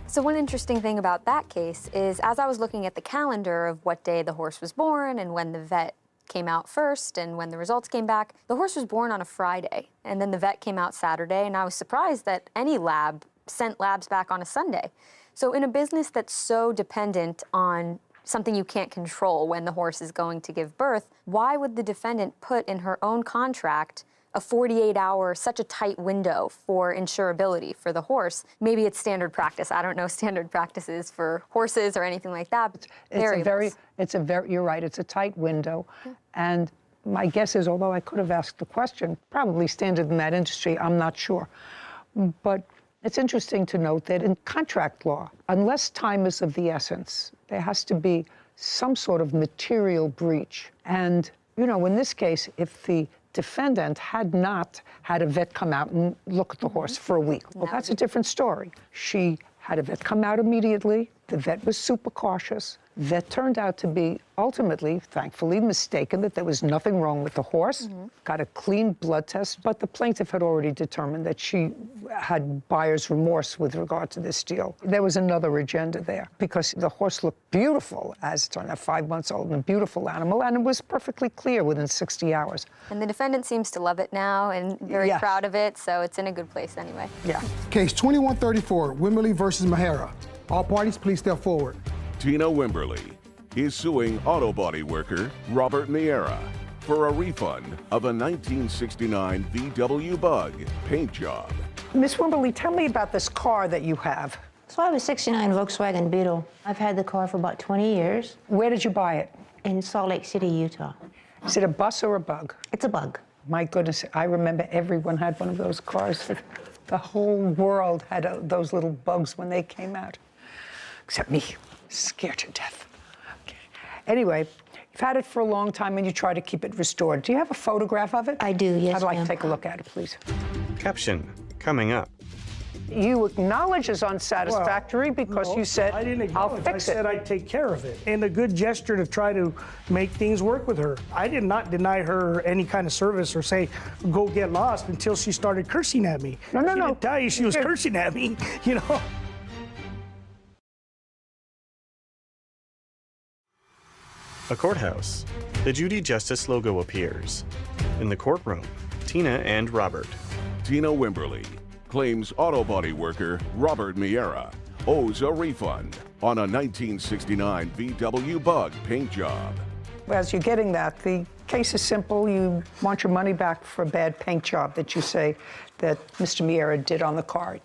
Speaker 6: So one interesting thing about that case is, as I was looking at the calendar of what day the horse was born and when the vet came out first and when the results came back, the horse was born on a Friday, and then the vet came out Saturday, and I was surprised that any lab sent labs back on a Sunday. So in a business that's so dependent on something you can't control when the horse is going to give birth, why would the defendant put in her own contract a 48-hour, such a tight window for insurability for the horse? Maybe it's standard practice. I don't know standard practices for horses or anything like that. But
Speaker 2: you're right, it's a tight window. And my guess is, although I could have asked the question, probably standard in that industry, I'm not sure. But it's interesting to note that in contract law, unless time is of the essence, there has to be some sort of material breach. And, you know, in this case, if the defendant had not had a vet come out and look at the horse for a week, well, that's a different story. She had a vet come out immediately. The vet was super cautious. Vet turned out to be ultimately, thankfully, mistaken that there was nothing wrong with the horse, got a clean blood test, but the plaintiff had already determined that she had buyer's remorse with regard to this deal. There was another agenda there because the horse looked beautiful as it turned out, 5 months old, and a beautiful animal, and it was perfectly clear within 60 hours.
Speaker 6: And the defendant seems to love it now and very proud of it, so it's in a good place anyway.
Speaker 2: Yeah.
Speaker 4: Case 2134, Wimberly versus Mahara. All parties, please step forward.
Speaker 3: Tina Wimberly is suing auto body worker Robert Miera for a refund of a 1969 VW Bug paint job.
Speaker 2: Miss Wimberly, tell me about this car that you have.
Speaker 9: So I have a 69 Volkswagen Beetle. I've had the car for about 20 years.
Speaker 2: Where did you buy it?
Speaker 9: In Salt Lake City, Utah.
Speaker 2: Is it a bus or a bug?
Speaker 9: It's a bug.
Speaker 2: My goodness, I remember everyone had one of those cars. The whole world had those little bugs when they came out. Except me, scared to death. Okay. Anyway, you've had it for a long time and you try to keep it restored. Do you have a photograph of it?
Speaker 9: I do, yes,
Speaker 2: I'd like to
Speaker 9: ma'am.
Speaker 2: take a look at it, please.
Speaker 5: Caption coming up.
Speaker 2: you acknowledge as unsatisfactory because you said,
Speaker 10: I didn't
Speaker 2: I'll
Speaker 10: acknowledge.
Speaker 2: fix
Speaker 10: I said I'd take care of it. And a good gesture to try to make things work with her. I did not deny her any kind of service or say, go get lost until she started cursing at me.
Speaker 2: No.
Speaker 10: She didn't tell you she was cursing at me, you know?
Speaker 5: A courthouse. The Judy Justice logo appears. In the courtroom, Tina and Robert.
Speaker 3: Tina Wimberly claims auto body worker Robert Miera owes a refund on a 1969 VW Bug paint job.
Speaker 2: As you're getting that, the case is simple. You want your money back for a bad paint job that you say that Mr. Miera did on the car.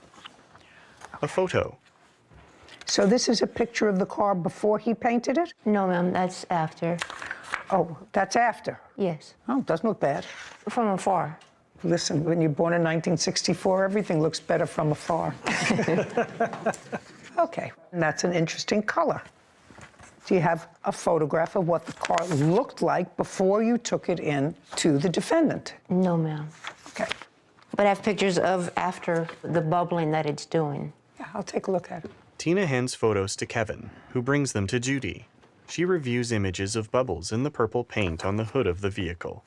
Speaker 5: A photo.
Speaker 2: So this is a picture of the car before he painted it?
Speaker 9: No, ma'am, that's after.
Speaker 2: Oh, that's after?
Speaker 9: Yes.
Speaker 2: Oh, doesn't look bad.
Speaker 9: From afar.
Speaker 2: Listen, when you're born in 1964, everything looks better from afar. Okay, and that's an interesting color. Do you have a photograph of what the car looked like before you took it in to the defendant?
Speaker 9: No, ma'am.
Speaker 2: Okay.
Speaker 9: But I have pictures of after the bubbling that it's doing.
Speaker 2: Yeah, I'll take a look at it.
Speaker 5: Tina hands photos to Kevin, who brings them to Judy. She reviews images of bubbles in the purple paint on the hood of the vehicle.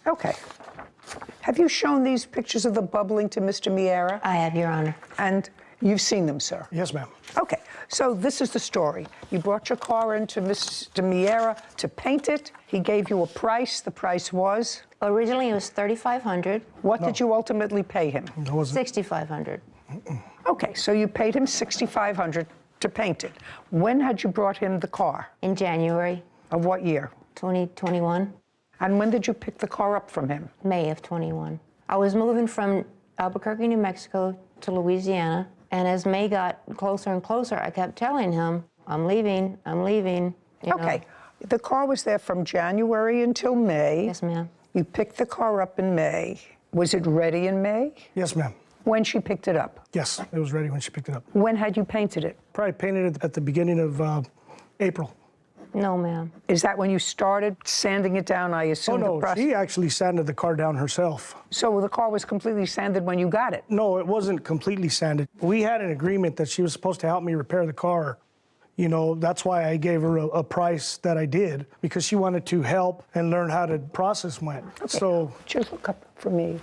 Speaker 2: Okay. Have you shown these pictures of the bubbling to Mr. Miera?
Speaker 9: I have, Your Honor.
Speaker 2: And you've seen them, sir?
Speaker 10: Yes, ma'am.
Speaker 2: Okay, so this is the story. You brought your car into Mr. Miera to paint it. He gave you a price. The price was?
Speaker 9: Originally, it was $3,500.
Speaker 2: What did you ultimately pay him?
Speaker 9: $6,500.
Speaker 2: Okay, so you paid him $6,500 to paint it. When had you brought him the car?
Speaker 9: In January.
Speaker 2: Of what year?
Speaker 9: 2021.
Speaker 2: And when did you pick the car up from him?
Speaker 9: May of 21. I was moving from Albuquerque, New Mexico to Louisiana, and as May got closer and closer, I kept telling him, I'm leaving, I'm leaving. You
Speaker 2: Okay,
Speaker 9: know.
Speaker 2: the car was there from January until May.
Speaker 9: Yes, ma'am.
Speaker 2: You picked the car up in May. Was it ready in May?
Speaker 10: Yes, ma'am.
Speaker 2: When she picked it up?
Speaker 10: Yes, it was ready when she picked it up.
Speaker 2: When had you painted it?
Speaker 10: Probably painted it at the beginning of April.
Speaker 9: No, ma'am.
Speaker 2: Is that when you started sanding it down, I assume?
Speaker 10: Oh, no, she actually sanded the car down herself.
Speaker 2: So the car was completely sanded when you got it?
Speaker 10: No, it wasn't completely sanded. We had an agreement that she was supposed to help me repair the car. You know, that's why I gave her a price that I did, because she wanted to help and learn how the process went.
Speaker 2: Okay.
Speaker 10: So
Speaker 2: just look up for me.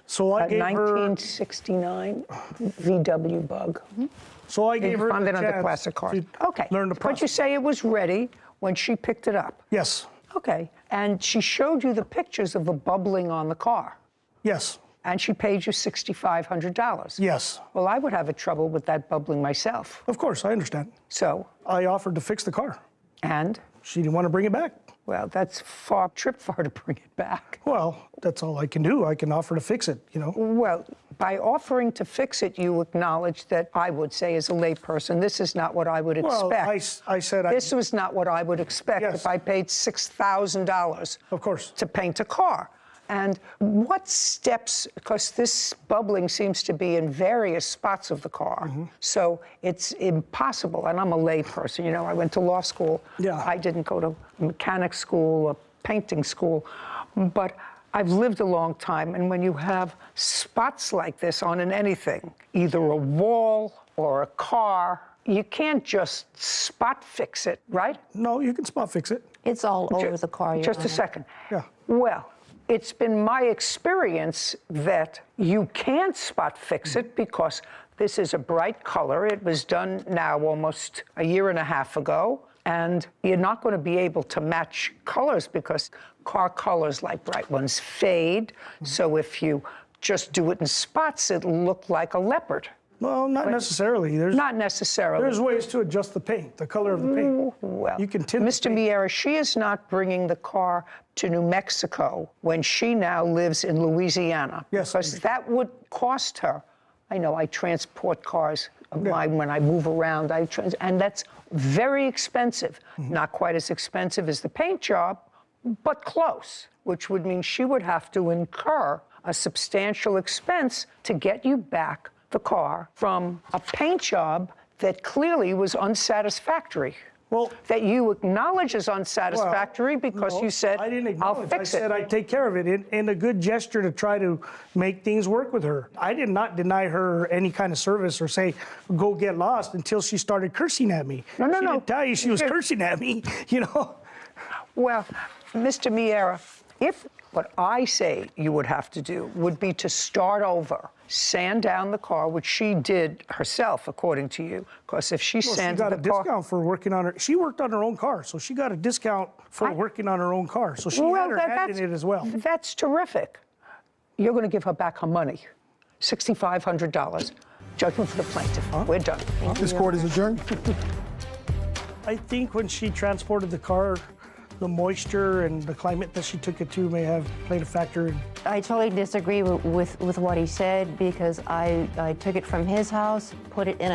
Speaker 10: So I gave her
Speaker 2: 1969 VW Bug.
Speaker 10: So I gave her the
Speaker 2: funded under
Speaker 10: chance
Speaker 2: classic cars.
Speaker 10: to
Speaker 2: Okay.
Speaker 10: learn the process.
Speaker 2: But you say it was ready when she picked it up.
Speaker 10: Yes.
Speaker 2: Okay. And she showed you the pictures of the bubbling on the car.
Speaker 10: Yes.
Speaker 2: And she paid you $6,500.
Speaker 10: Yes.
Speaker 2: Well, I would have a trouble with that bubbling myself.
Speaker 10: Of course, I understand.
Speaker 2: So?
Speaker 10: I offered to fix the car.
Speaker 2: And?
Speaker 10: She didn't want to bring it back.
Speaker 2: Well, that's trip far to bring it back.
Speaker 10: Well, that's all I can do. I can offer to fix it, you know.
Speaker 2: Well, by offering to fix it, you acknowledge that I would say as a layperson, this is not what I would expect.
Speaker 10: Well, I said
Speaker 2: this was not what I would expect if I paid $6,000
Speaker 10: of course
Speaker 2: to paint a car. And what steps, because this bubbling seems to be in various spots of the car, so it's impossible, and I'm a layperson, you know, I went to law school.
Speaker 10: Yeah.
Speaker 2: I didn't go to mechanic school or painting school, but I've lived a long time, and when you have spots like this on anything, either a wall or a car, you can't just spot fix it, right?
Speaker 10: No, you can spot fix it.
Speaker 9: It's all over the car, Your
Speaker 2: Just a
Speaker 9: Honor.
Speaker 2: second.
Speaker 10: Yeah.
Speaker 2: Well, it's been my experience that you can't spot fix it because this is a bright color. It was done now almost a year and a half ago, and you're not going to be able to match colors because car colors like bright ones fade. So if you just do it in spots, it'll look like a leopard.
Speaker 10: Well, not necessarily.
Speaker 2: Not necessarily.
Speaker 10: There's ways to adjust the paint, the color of the paint.
Speaker 2: Well,
Speaker 10: you can tint
Speaker 2: Mr. Miera, she is not bringing the car to New Mexico when she now lives in Louisiana.
Speaker 10: Yes.
Speaker 2: Because that would cost her. I know I transport cars of mine when I move around, and that's very expensive. Not quite as expensive as the paint job, but close, which would mean she would have to incur a substantial expense to get you back the car from a paint job that clearly was unsatisfactory. Well, that you acknowledge is unsatisfactory because
Speaker 10: no,
Speaker 2: you said,
Speaker 10: I didn't
Speaker 2: I'll
Speaker 10: acknowledge.
Speaker 2: fix
Speaker 10: I
Speaker 2: it.
Speaker 10: said I'd take care of it in a good gesture to try to make things work with her. I did not deny her any kind of service or say, go get lost until she started cursing at me.
Speaker 2: No.
Speaker 10: She didn't tell you she was cursing at me, you know?
Speaker 2: Well, Mr. Miera, if what I say you would have to do would be to start over, sand down the car, which she did herself, according to you, because if she sanded
Speaker 10: the car... She got a discount for working on her... She worked on her own car, so she got a discount for working on her own car. So she had her hand in it as well.
Speaker 2: That's terrific. You're going to give her back her money, $6,500. Judgment for the plaintiff. We're done.
Speaker 4: This court is adjourned.
Speaker 10: I think when she transported the car, the moisture and the climate that she took it to may have played a factor in...
Speaker 9: I totally disagree with what he said because I took it from his house, put it in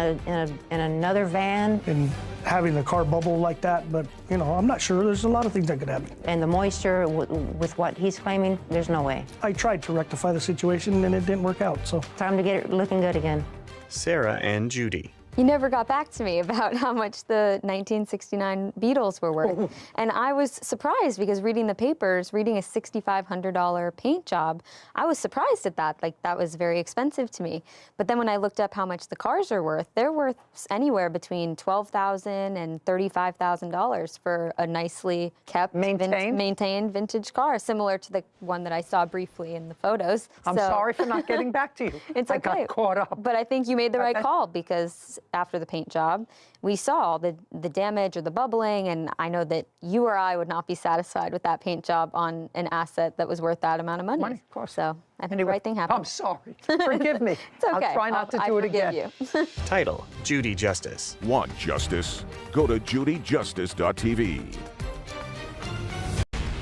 Speaker 9: another van.
Speaker 10: And having the car bubble like that, but, you know, I'm not sure. There's a lot of things that could happen.
Speaker 9: And the moisture, with what he's claiming, there's no way.
Speaker 10: I tried to rectify the situation and it didn't work out, so...
Speaker 9: Time to get it looking good again.
Speaker 5: Sarah and Judy.
Speaker 6: You never got back to me about how much the 1969 Beetles were worth. And I was surprised because reading the papers, reading a $6,500 paint job, I was surprised at that. Like, that was very expensive to me. But then when I looked up how much the cars are worth, they're worth anywhere between $12,000 and $35,000 for a nicely kept, maintained vintage car, similar to the one that I saw briefly in the photos.
Speaker 2: I'm sorry for not getting back to you.
Speaker 6: It's okay.
Speaker 2: I got caught up.
Speaker 6: But I think you made the right call because after the paint job, we saw the damage or the bubbling, and I know that you or I would not be satisfied with that paint job on an asset that was worth that amount of money.
Speaker 2: Of course.
Speaker 6: So I think the right thing happened.
Speaker 2: I'm sorry. Forgive me.
Speaker 6: It's okay.
Speaker 2: I'll try not to do it again.
Speaker 6: You.
Speaker 5: Title, Judy Justice.
Speaker 3: Want justice? Go to judyjustice.tv.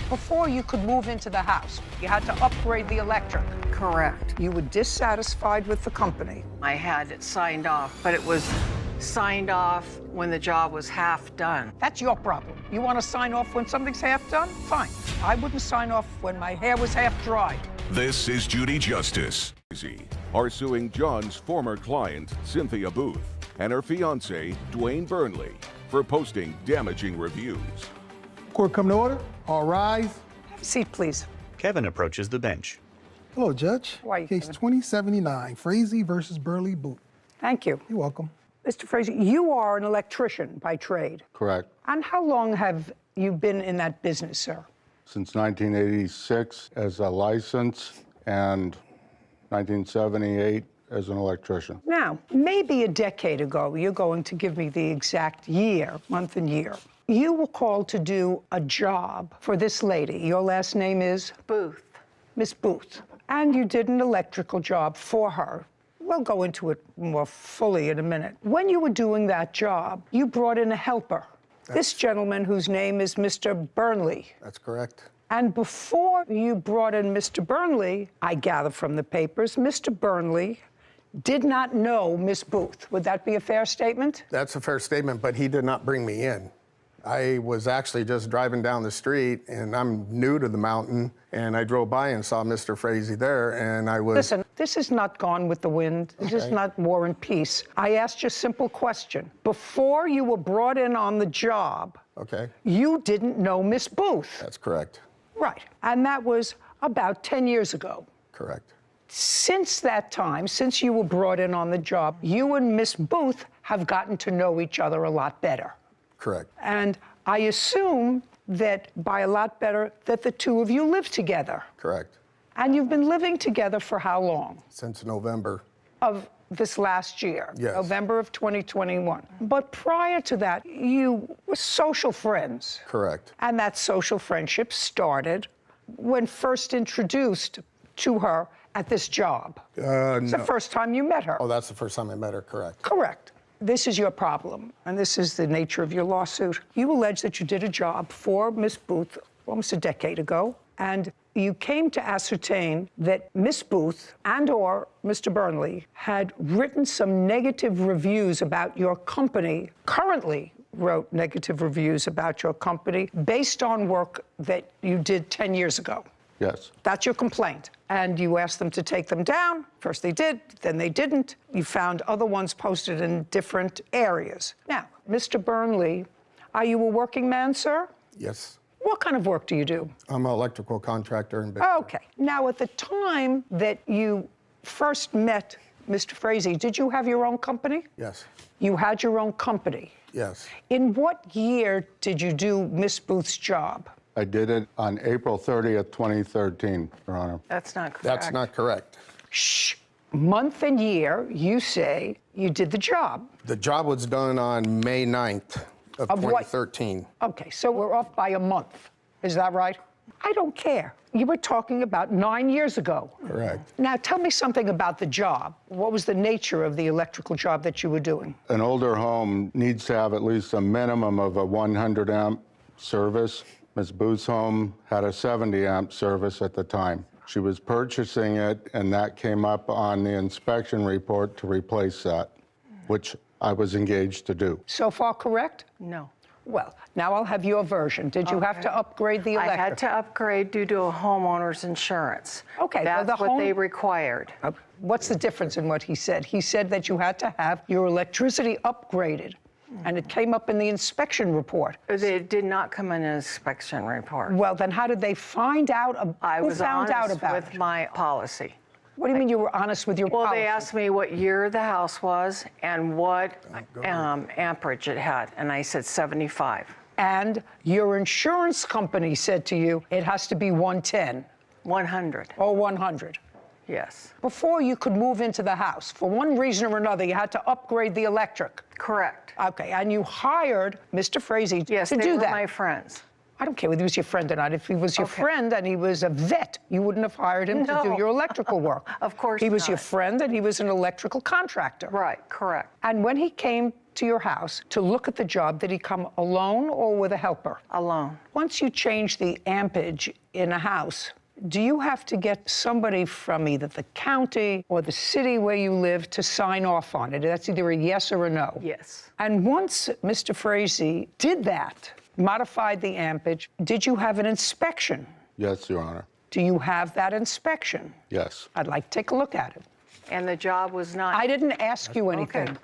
Speaker 2: Before you could move into the house, you had to upgrade the electric.
Speaker 8: Correct.
Speaker 2: You were dissatisfied with the company.
Speaker 8: I had it signed off, but it was signed off when the job was half done.
Speaker 2: That's your problem. You want to sign off when something's half done? Fine. I wouldn't sign off when my hair was half dried.
Speaker 3: This is Judy Justice. Are suing John's former client, Cynthia Booth, and her fiancé, Dwayne Burnley, for posting damaging reviews.
Speaker 4: Court come to order. All rise.
Speaker 2: Have a seat, please.
Speaker 5: Kevin approaches the bench.
Speaker 4: Hello, Judge.
Speaker 2: How are you,
Speaker 4: Case
Speaker 2: Kevin?
Speaker 4: 2079, Frazee versus Burley Booth.
Speaker 2: Thank you.
Speaker 4: You're welcome.
Speaker 2: Mr. Frazee, you are an electrician by trade.
Speaker 22: Correct.
Speaker 2: And how long have you been in that business, sir?
Speaker 22: Since 1986 as a license and 1978 as an electrician.
Speaker 2: Now, maybe a decade ago, you're going to give me the exact year, month and year. You were called to do a job for this lady. Your last name is?
Speaker 8: Booth.
Speaker 2: Miss Booth. And you did an electrical job for her. We'll go into it more fully in a minute. When you were doing that job, you brought in a helper. This gentleman whose name is Mr. Burnley.
Speaker 22: That's correct.
Speaker 2: And before you brought in Mr. Burnley, I gather from the papers, Mr. Burnley did not know Miss Booth. Would that be a fair statement?
Speaker 23: That's a fair statement, but he did not bring me in. I was actually just driving down the street, and I'm new to the mountain, and I drove by and saw Mr. Frazee there, and I was...
Speaker 2: Listen, this is not Gone with the Wind. This is not War and Peace. I asked you a simple question. Before you were brought in on the job, you didn't know Miss Booth.
Speaker 23: That's correct.
Speaker 2: Right, and that was about 10 years ago.
Speaker 23: Correct.
Speaker 2: Since that time, since you were brought in on the job, you and Miss Booth have gotten to know each other a lot better.
Speaker 23: Correct.
Speaker 2: And I assume that by a lot better, that the two of you live together.
Speaker 23: Correct.
Speaker 2: And you've been living together for how long?
Speaker 23: Since November.
Speaker 2: Of this last year,
Speaker 23: yes.
Speaker 2: November of 2021. But prior to that, you were social friends.
Speaker 23: Correct.
Speaker 2: And that social friendship started when first introduced to her at this job. It's the first time you met her.
Speaker 23: Oh, that's the first time I met her, correct.
Speaker 2: Correct. This is your problem, and this is the nature of your lawsuit. You allege that you did a job for Miss Booth almost a decade ago, and you came to ascertain that Miss Booth and/or Mr. Burnley had written some negative reviews about your company, currently wrote negative reviews about your company based on work that you did 10 years ago.
Speaker 22: Yes.
Speaker 2: That's your complaint. And you asked them to take them down. First they did, then they didn't. You found other ones posted in different areas. Now, Mr. Burnley, Are you a working man, sir?
Speaker 23: Yes.
Speaker 2: What kind of work do you do?
Speaker 23: I'm an electrical contractor in Big
Speaker 2: Okay. Now, at the time that you first met Mr. Frazee, did you have your own company?
Speaker 23: Yes.
Speaker 2: You had your own company.
Speaker 23: Yes.
Speaker 2: In what year did you do Miss Booth's job?
Speaker 22: I did it on April 30th, 2013, Your Honor.
Speaker 8: That's not correct.
Speaker 23: That's not correct.
Speaker 2: Shh. Month and year, you say you did the job.
Speaker 23: The job was done on May 9th of
Speaker 2: what?
Speaker 23: 2013.
Speaker 2: Okay, so we're off by a month. Is that right? I don't care. You were talking about 9 years ago.
Speaker 23: Correct.
Speaker 2: Now, tell me something about the job. What was the nature of the electrical job that you were doing?
Speaker 22: An older home needs to have at least a minimum of a 100 amp service. Ms. Booth's home had a 70 amp service at the time. She was purchasing it, and that came up on the inspection report to replace that, which I was engaged to do.
Speaker 2: So far, correct?
Speaker 8: No.
Speaker 2: Well, now I'll have your version. Did you have to upgrade the electric?
Speaker 8: I had to upgrade due to a homeowner's insurance.
Speaker 2: Okay, well,
Speaker 8: That's what they required.
Speaker 2: What's the difference in what he said? He said that you had to have your electricity upgraded, and it came up in the inspection report.
Speaker 8: It did not come in an inspection report.
Speaker 2: Well, then how did they find out? Who found out about
Speaker 8: with my policy.
Speaker 2: What do you mean you were honest with your policy?
Speaker 8: Well, they asked me what year the house was and what amperage it had, and I said 75.
Speaker 2: And your insurance company said to you, it has to be 110.
Speaker 8: 100.
Speaker 2: Or 100.
Speaker 8: Yes.
Speaker 2: Before you could move into the house, for one reason or another, you had to upgrade the electric.
Speaker 8: Correct.
Speaker 2: Okay, and you hired Mr. Frazee to do that.
Speaker 8: Yes, they were my friends.
Speaker 2: I don't care whether he was your friend or not. If he was your friend and he was a vet, you wouldn't have hired him to do your electrical work.
Speaker 8: Of course
Speaker 2: He was
Speaker 8: not.
Speaker 2: your friend and he was an electrical contractor.
Speaker 8: Right, correct.
Speaker 2: And when he came to your house to look at the job, did he come alone or with a helper?
Speaker 8: Alone.
Speaker 2: Once you change the ampage in a house, do you have to get somebody from either the county or the city where you live to sign off on it? That's either a yes or a no.
Speaker 8: Yes.
Speaker 2: And once Mr. Frazee did that, modified the ampage, did you have an inspection?
Speaker 22: Yes, Your Honor.
Speaker 2: Do you have that inspection?
Speaker 22: Yes.
Speaker 2: I'd like to take a look at it.
Speaker 8: And the job was not...
Speaker 2: I didn't ask you anything.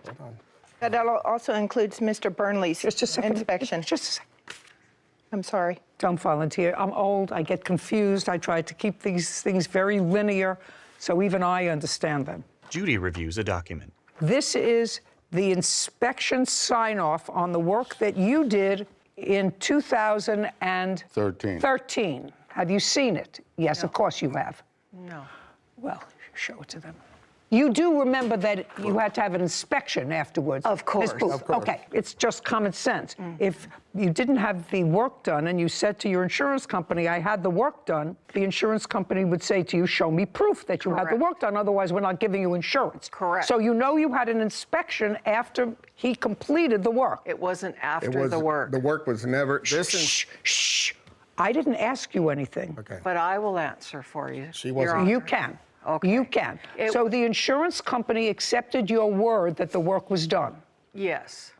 Speaker 1: That also includes Mr. Burnley's inspection.
Speaker 2: Just a second.
Speaker 1: I'm sorry.
Speaker 2: Don't volunteer. I'm old. I get confused. I try to keep these things very linear, so even I understand them.
Speaker 5: Judy reviews a document.
Speaker 2: This is the inspection sign-off on the work that you did in 2013. Have you seen it? Yes, of course you have.
Speaker 8: No.
Speaker 2: Well, show it to them. You do remember that you had to have an inspection afterwards.
Speaker 8: Of course.
Speaker 2: Ms. Booth.
Speaker 8: Of course.
Speaker 2: Okay, it's just common sense. If you didn't have the work done and you said to your insurance company, I had the work done, the insurance company would say to you, show me proof that you had the work done, otherwise we're not giving you insurance.
Speaker 8: Correct.
Speaker 2: So you know you had an inspection after he completed the work.
Speaker 8: It wasn't after the work.
Speaker 23: The work was never...
Speaker 2: Shh. I didn't ask you anything.
Speaker 23: Okay.
Speaker 8: But I will answer for you.
Speaker 23: She wasn't...
Speaker 2: You can.
Speaker 8: Okay.
Speaker 2: You can. So the insurance company accepted your word that the work was done?
Speaker 8: Yes.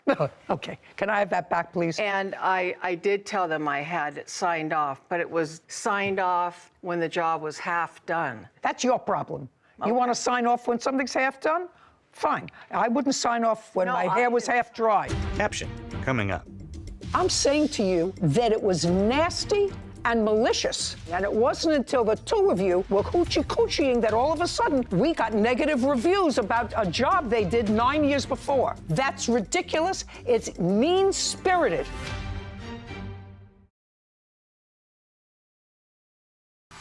Speaker 2: Okay. Can I have that back, please?
Speaker 8: And I did tell them I had it signed off, but it was signed off when the job was half done.
Speaker 2: That's your problem. You want to sign off when something's half done? Fine. I wouldn't sign off when my hair was half dry.
Speaker 5: Caption coming up.
Speaker 2: I'm saying to you that it was nasty and malicious. And it wasn't until the two of you were hoochie-coochieing that all of a sudden we got negative reviews about a job they did 9 years before. That's ridiculous. It's mean-spirited.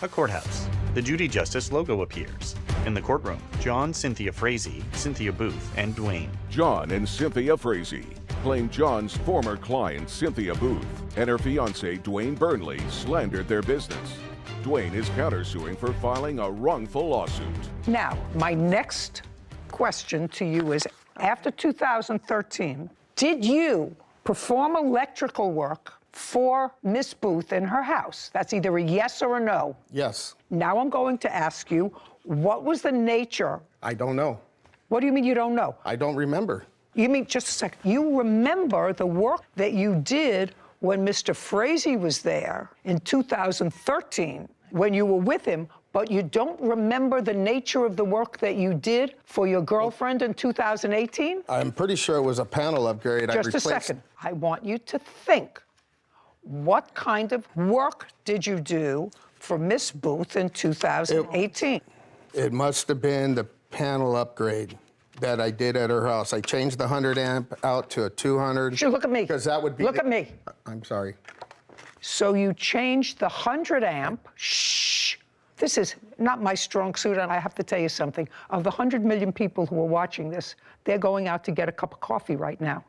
Speaker 5: A courthouse. The Judy Justice logo appears. In the courtroom, John, Cynthia Frazee, Cynthia Booth, and Dwayne.
Speaker 3: John and Cynthia Frazee claim John's former client, Cynthia Booth, and her fiancé, Dwayne Burnley, slandered their business. Dwayne is countersuing for filing a wrongful lawsuit.
Speaker 2: Now, my next question to you is, after 2013, did you perform electrical work for Miss Booth in her house? That's either a yes or a no.
Speaker 23: Yes.
Speaker 2: Now I'm going to ask you, what was the nature?
Speaker 23: I don't know.
Speaker 2: What do you mean you don't know?
Speaker 23: I don't remember.
Speaker 2: You mean, just a second, you remember the work that you did when Mr. Frazee was there in 2013, when you were with him, but you don't remember the nature of the work that you did for your girlfriend in 2018?
Speaker 23: I'm pretty sure it was a panel upgrade.
Speaker 2: Just a second. I want you to think. What kind of work did you do for Miss Booth in 2018?
Speaker 23: It must have been the panel upgrade that I did at her house. I changed the 100 amp out to a 200.
Speaker 2: Look at me.
Speaker 23: Because that would be.
Speaker 2: Look at me.
Speaker 23: I'm sorry.
Speaker 2: So you changed the 100 amp. Shh. This is not my strong suit, and I have to tell you something. Of the 100 million people who are watching this, they're going out to get a cup of coffee right now.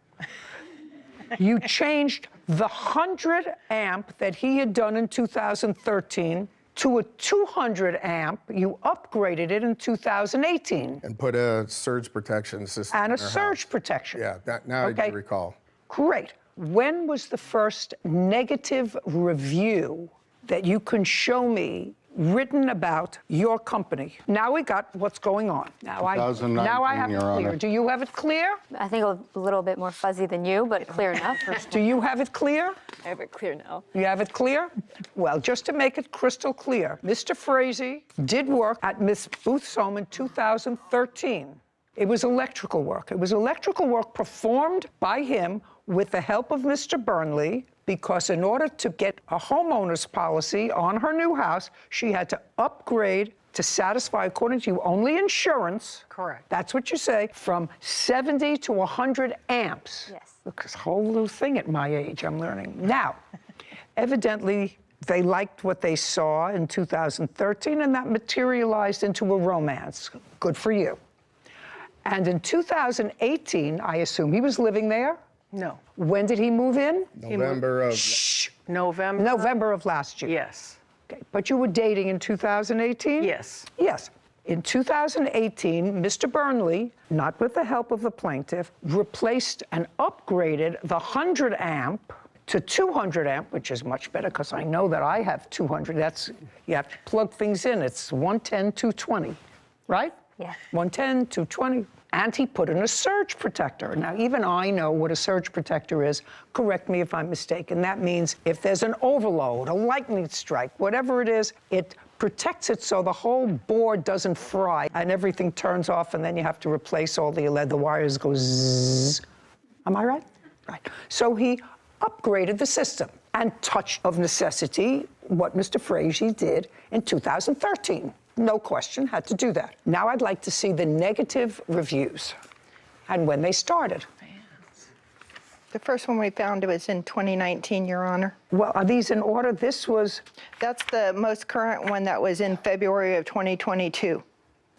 Speaker 2: You changed the 100 amp that he had done in 2013 to a 200 amp. You upgraded it in 2018.
Speaker 23: And put a surge protection system
Speaker 2: And
Speaker 23: in
Speaker 2: a
Speaker 23: her
Speaker 2: surge
Speaker 23: house.
Speaker 2: protection.
Speaker 23: Yeah, now I do recall.
Speaker 2: Great. When was the first negative review that you can show me written about your company? Now we got what's going on. Now I have it
Speaker 23: Your
Speaker 2: clear.
Speaker 23: Honor.
Speaker 2: Do you have it clear?
Speaker 6: I think a little bit more fuzzy than you, but clear enough.
Speaker 2: Do you have it clear?
Speaker 6: I have it clear now.
Speaker 2: You have it clear? Well, just to make it crystal clear, Mr. Frazee did work at Miss Booth's home in 2013. It was electrical work. It was electrical work performed by him with the help of Mr. Burnley, because in order to get a homeowner's policy on her new house, she had to upgrade to satisfy, according to you, only insurance.
Speaker 8: Correct.
Speaker 2: That's what you say, from 70 to 100 amps.
Speaker 6: Yes.
Speaker 2: Look, this whole new thing at my age, I'm learning. Now, evidently, they liked what they saw in 2013, and that materialized into a romance. Good for you. And in 2018, I assume he was living there?
Speaker 8: No.
Speaker 2: When did he move in?
Speaker 23: November of.
Speaker 2: Shh.
Speaker 8: November
Speaker 2: of last year.
Speaker 8: Yes.
Speaker 2: Okay. But you were dating in 2018?
Speaker 8: Yes.
Speaker 2: Yes. In 2018, Mr. Burnley, not with the help of the plaintiff, replaced and upgraded the 100 amp to 200 amp, which is much better because I know that I have 200. That's, you have to plug things in. It's 110, 220, right?
Speaker 6: Yeah.
Speaker 2: 110, 220. And he put in a surge protector. Now, even I know what a surge protector is. Correct me if I'm mistaken. That means if there's an overload, a lightning strike, whatever it is, it protects it so the whole board doesn't fry and everything turns off, and then you have to replace all the wires go zzz. Am I right? Right. So he upgraded the system and touch of necessity what Mr. Frazee did in 2013. No question, had to do that. Now I'd like to see the negative reviews and when they started.
Speaker 1: The first one we found was in 2019, Your Honor.
Speaker 2: Well, are these in order? This was...
Speaker 1: That's the most current one that was in February of 2022.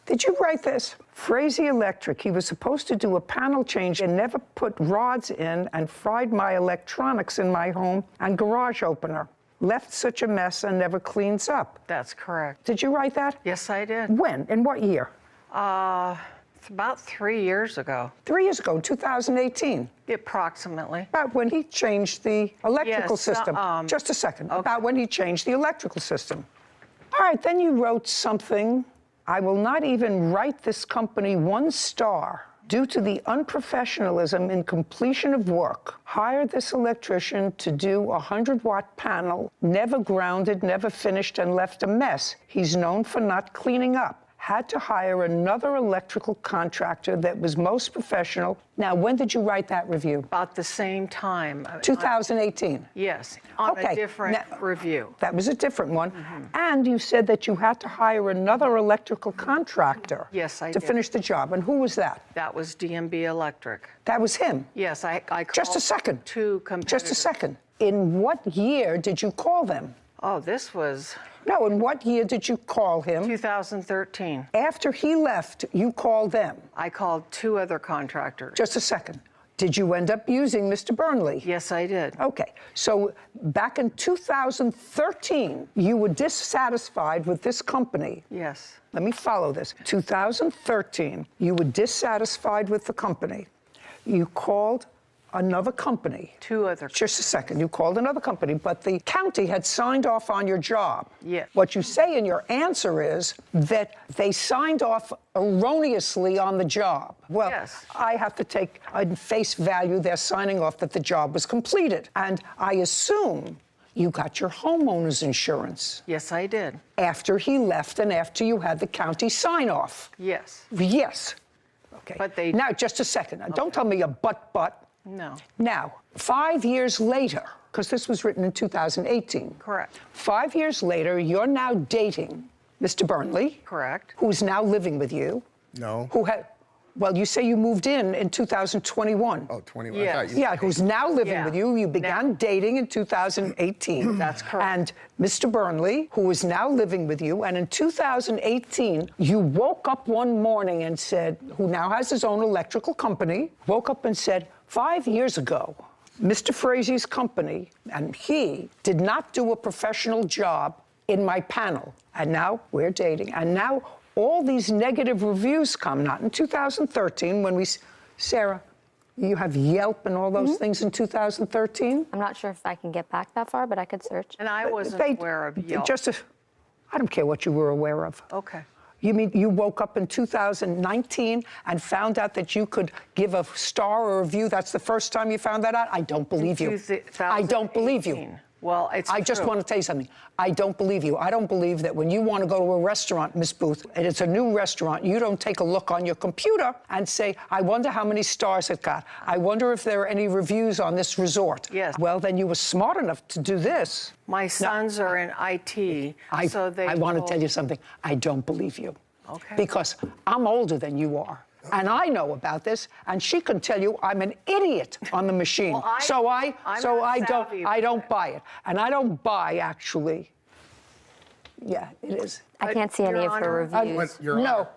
Speaker 2: Did you write this? Frazee Electric, he was supposed to do a panel change and never put rods in and fried my electronics in my home and garage opener. Left such a mess and never cleans up.
Speaker 8: That's correct.
Speaker 2: Did you write that?
Speaker 8: Yes, I did.
Speaker 2: When? In what year?
Speaker 8: It's about 3 years ago.
Speaker 2: 3 years ago, 2018.
Speaker 8: Approximately.
Speaker 2: About when he changed the electrical
Speaker 8: Yes,
Speaker 2: system. Just a second.
Speaker 8: Okay.
Speaker 2: About when he changed the electrical system. All right, then you wrote something. I will not even write this company 1 star due to the unprofessionalism in completion of work. Hired this electrician to do a 100-watt panel, never grounded, never finished, and left a mess. He's known for not cleaning up. Had to hire another electrical contractor that was most professional. Now, when did you write that review?
Speaker 8: About the same time.
Speaker 2: 2018?
Speaker 8: Yes, on a different review.
Speaker 2: That was a different one. And you said that you had to hire another electrical contractor.
Speaker 8: Yes, I
Speaker 2: to
Speaker 8: did.
Speaker 2: finish the job. And who was that?
Speaker 8: That was DMB Electric.
Speaker 2: That was him?
Speaker 8: Yes, I called
Speaker 2: Just a second.
Speaker 8: 2 competitors.
Speaker 2: Just a second. In what year did you call them?
Speaker 8: Oh, this was...
Speaker 2: No, in what year did you call him?
Speaker 8: 2013.
Speaker 2: After he left, you called them?
Speaker 8: I called 2 other contractors.
Speaker 2: Just a second. Did you end up using Mr. Burnley?
Speaker 8: Yes, I did.
Speaker 2: Okay. So back in 2013, you were dissatisfied with this company.
Speaker 8: Yes.
Speaker 2: Let me follow this. 2013, you were dissatisfied with the company. You called another company.
Speaker 8: 2 other.
Speaker 2: Just a second. You called another company, but the county had signed off on your job.
Speaker 8: Yes.
Speaker 2: What you say in your answer is that they signed off erroneously on the job. Well,
Speaker 8: yes.
Speaker 2: I have to take at face value they're signing off that the job was completed. And I assume You got your homeowner's insurance.
Speaker 8: Yes, I did.
Speaker 2: After he left and after you had the county sign off.
Speaker 8: Yes.
Speaker 2: Yes. Okay.
Speaker 8: But they...
Speaker 2: Now, just a second. Now, don't tell me a but.
Speaker 8: No.
Speaker 2: Now, 5 years later, because this was written in 2018.
Speaker 8: Correct.
Speaker 2: 5 years later, you're now dating Mr. Burnley.
Speaker 8: Correct.
Speaker 2: Who's now living with you.
Speaker 23: No.
Speaker 2: Who had... Well, you say you moved in 2021.
Speaker 23: Oh, 21.
Speaker 8: Yes.
Speaker 2: Yeah, who's now living with you. You began dating in 2018.
Speaker 8: That's correct.
Speaker 2: And Mr. Burnley, who is now living with you, and in 2018, you woke up one morning and said, who now has his own electrical company, woke up and said, 5 years ago, Mr. Frazie's company and he did not do a professional job in my panel. And now we're dating. And now all these negative reviews come, not in 2013 when we, Sarah, you have Yelp and all those things in 2013?
Speaker 6: I'm not sure if I can get back that far, but I could search.
Speaker 8: And I wasn't aware of Yelp.
Speaker 2: I don't care what you were aware of.
Speaker 8: Okay.
Speaker 2: You mean you woke up in 2019 and found out that you could give a star or a review? That's the first time you found that out? I don't believe you. I don't believe you.
Speaker 8: Well, it's
Speaker 2: I just
Speaker 8: true.
Speaker 2: want to tell you something. I don't believe you. I don't believe that when you want to go to a restaurant, Miss Booth, and it's a new restaurant, you don't take a look on your computer and say, I wonder how many stars it got. I wonder if there are any reviews on this resort.
Speaker 8: Yes.
Speaker 2: Well, then you were smart enough to do this.
Speaker 8: My sons are in IT, so they
Speaker 2: I want to tell you something. I don't believe you.
Speaker 8: Okay.
Speaker 2: Because I'm older than you are. And I know about this, and she can tell you I'm an idiot on the machine.
Speaker 8: Well,
Speaker 2: I don't buy it. And I don't buy, actually. Yeah, it is.
Speaker 6: I can't see any of her reviews.
Speaker 2: No.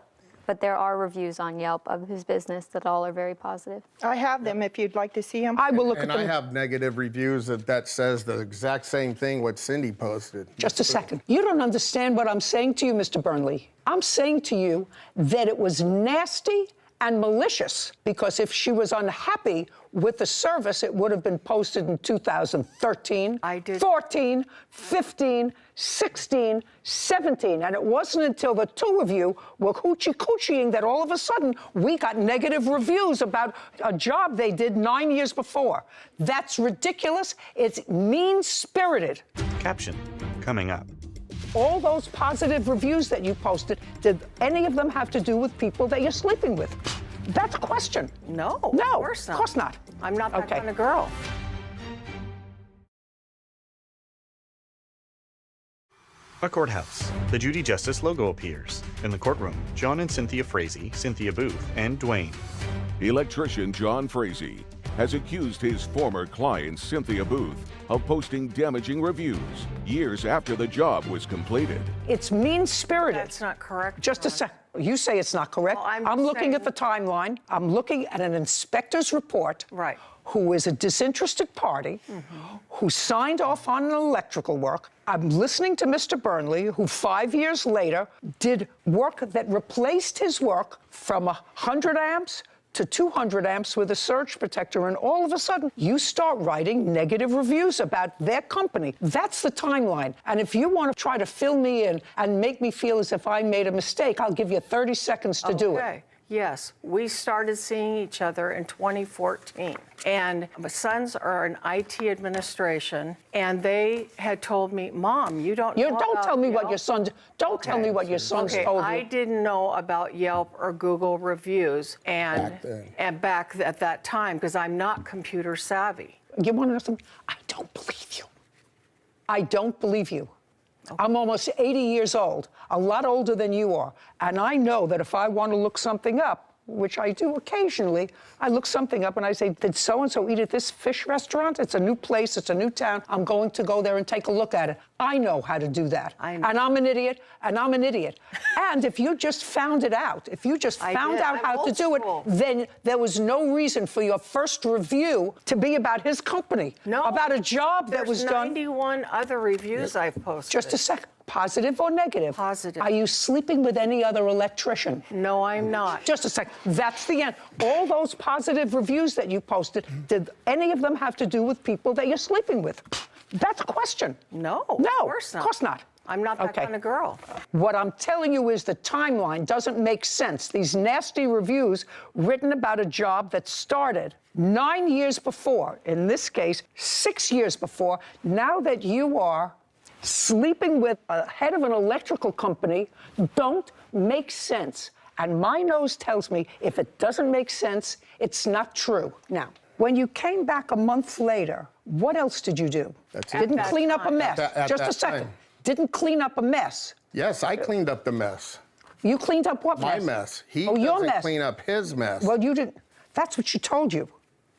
Speaker 6: But there are reviews on Yelp of his business that all are very positive.
Speaker 1: I have them if you'd like to see them.
Speaker 2: I will look
Speaker 23: And
Speaker 2: at them.
Speaker 23: I have negative reviews that says the exact same thing what Cindy posted.
Speaker 2: Just a second. You don't understand what I'm saying to you, Mr. Burnley. I'm saying to you that it was nasty and malicious, because if she was unhappy with the service, it would have been posted in 2013, 14, 15, 16, 17. And it wasn't until the two of you were hoochie-coochieing that all of a sudden we got negative reviews about a job they did 9 years before. That's ridiculous. It's mean-spirited.
Speaker 5: Caption coming up.
Speaker 2: All those positive reviews that you posted, did any of them have to do with people that you're sleeping with? That's a question.
Speaker 8: No,
Speaker 2: No,
Speaker 8: of course not.
Speaker 2: Of course not.
Speaker 8: I'm not that kind of girl.
Speaker 5: A courthouse. The Judy Justice logo appears. In the courtroom, John and Cynthia Frazee, Cynthia Booth, and Dwayne.
Speaker 3: Electrician John Frazee has accused his former client, Cynthia Booth, of posting damaging reviews years after the job was completed.
Speaker 2: It's mean-spirited.
Speaker 8: That's not correct.
Speaker 2: Just a sec. You say it's not correct.
Speaker 8: Well, I'm
Speaker 2: I'm looking
Speaker 8: saying-
Speaker 2: at the timeline. I'm looking at an inspector's report.
Speaker 8: Right.
Speaker 2: Who is a disinterested party, who signed off on an electrical work. I'm listening to Mr. Burnley, who 5 years later did work that replaced his work from 100 amps to 200 amps with a surge protector, and all of a sudden, you start writing negative reviews about their company. That's the timeline. And if you want to try to fill me in and make me feel as if I made a mistake, I'll give you 30 seconds to do it.
Speaker 8: Okay. Yes, we started seeing each other in 2014. And my sons are in IT administration, and they had told me, Mom, you don't know
Speaker 2: Don't
Speaker 8: about
Speaker 2: tell me
Speaker 8: Yelp?
Speaker 2: what your sons, don't tell me what your sons
Speaker 8: Okay,
Speaker 2: told you.
Speaker 8: I didn't know about Yelp or Google reviews back at that time, because I'm not computer savvy.
Speaker 2: You want to know something? I don't believe you. I don't believe you. I'm almost 80 years old, a lot older than you are. And I know that if I want to look something up, which I do occasionally, I look something up and I say, did so-and-so eat at this fish restaurant? It's a new place, it's a new town. I'm going to go there and take a look at it. I know how to do that.
Speaker 8: I know.
Speaker 2: And I'm an idiot, and I'm an idiot. And if you just found it out, if you just found out how to do it, then there was no reason for your first review to be about his company.
Speaker 8: No.
Speaker 2: About a job that was done.
Speaker 8: 91 other reviews I've posted.
Speaker 2: Just a second. Positive or negative?
Speaker 8: Positive.
Speaker 2: Are you sleeping with any other electrician?
Speaker 8: No, I'm not.
Speaker 2: Just a second. That's the end. All those positive reviews that you posted, did any of them have to do with people that you're sleeping with? That's a question.
Speaker 8: No,
Speaker 2: No,
Speaker 8: of course not.
Speaker 2: Of course not.
Speaker 8: I'm not that kind of girl.
Speaker 2: What I'm telling you is the timeline doesn't make sense. These nasty reviews written about a job that started 9 years before, in this case, 6 years before, now that you are sleeping with a head of an electrical company, don't make sense. And my nose tells me if it doesn't make sense, it's not true. Now, when you came back a month later, what else did you do? Didn't clean up a mess. Just a second. Didn't clean up a mess.
Speaker 23: Yes, I cleaned up the mess.
Speaker 2: You cleaned up what mess?
Speaker 23: My mess. He
Speaker 2: your
Speaker 23: doesn't
Speaker 2: mess.
Speaker 23: clean up his mess.
Speaker 2: Well, you didn't. That's what you told you.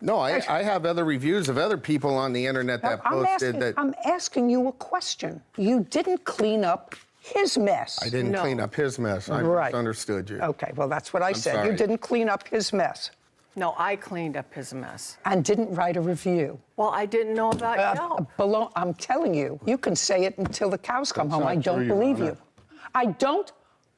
Speaker 23: No, I have other reviews of other people on the internet that posted that.
Speaker 2: I'm asking you a question. You didn't clean up his mess.
Speaker 23: I didn't clean up his mess. I misunderstood you.
Speaker 2: Okay, well, that's what I said.
Speaker 23: Sorry.
Speaker 2: You didn't clean up his mess.
Speaker 8: No, I cleaned up his mess.
Speaker 2: And didn't write a review.
Speaker 8: Well, I didn't know about you.
Speaker 2: I'm telling you, you can say it until the cows come home. I don't
Speaker 23: true, Your
Speaker 2: believe
Speaker 23: Honor.
Speaker 2: you. I don't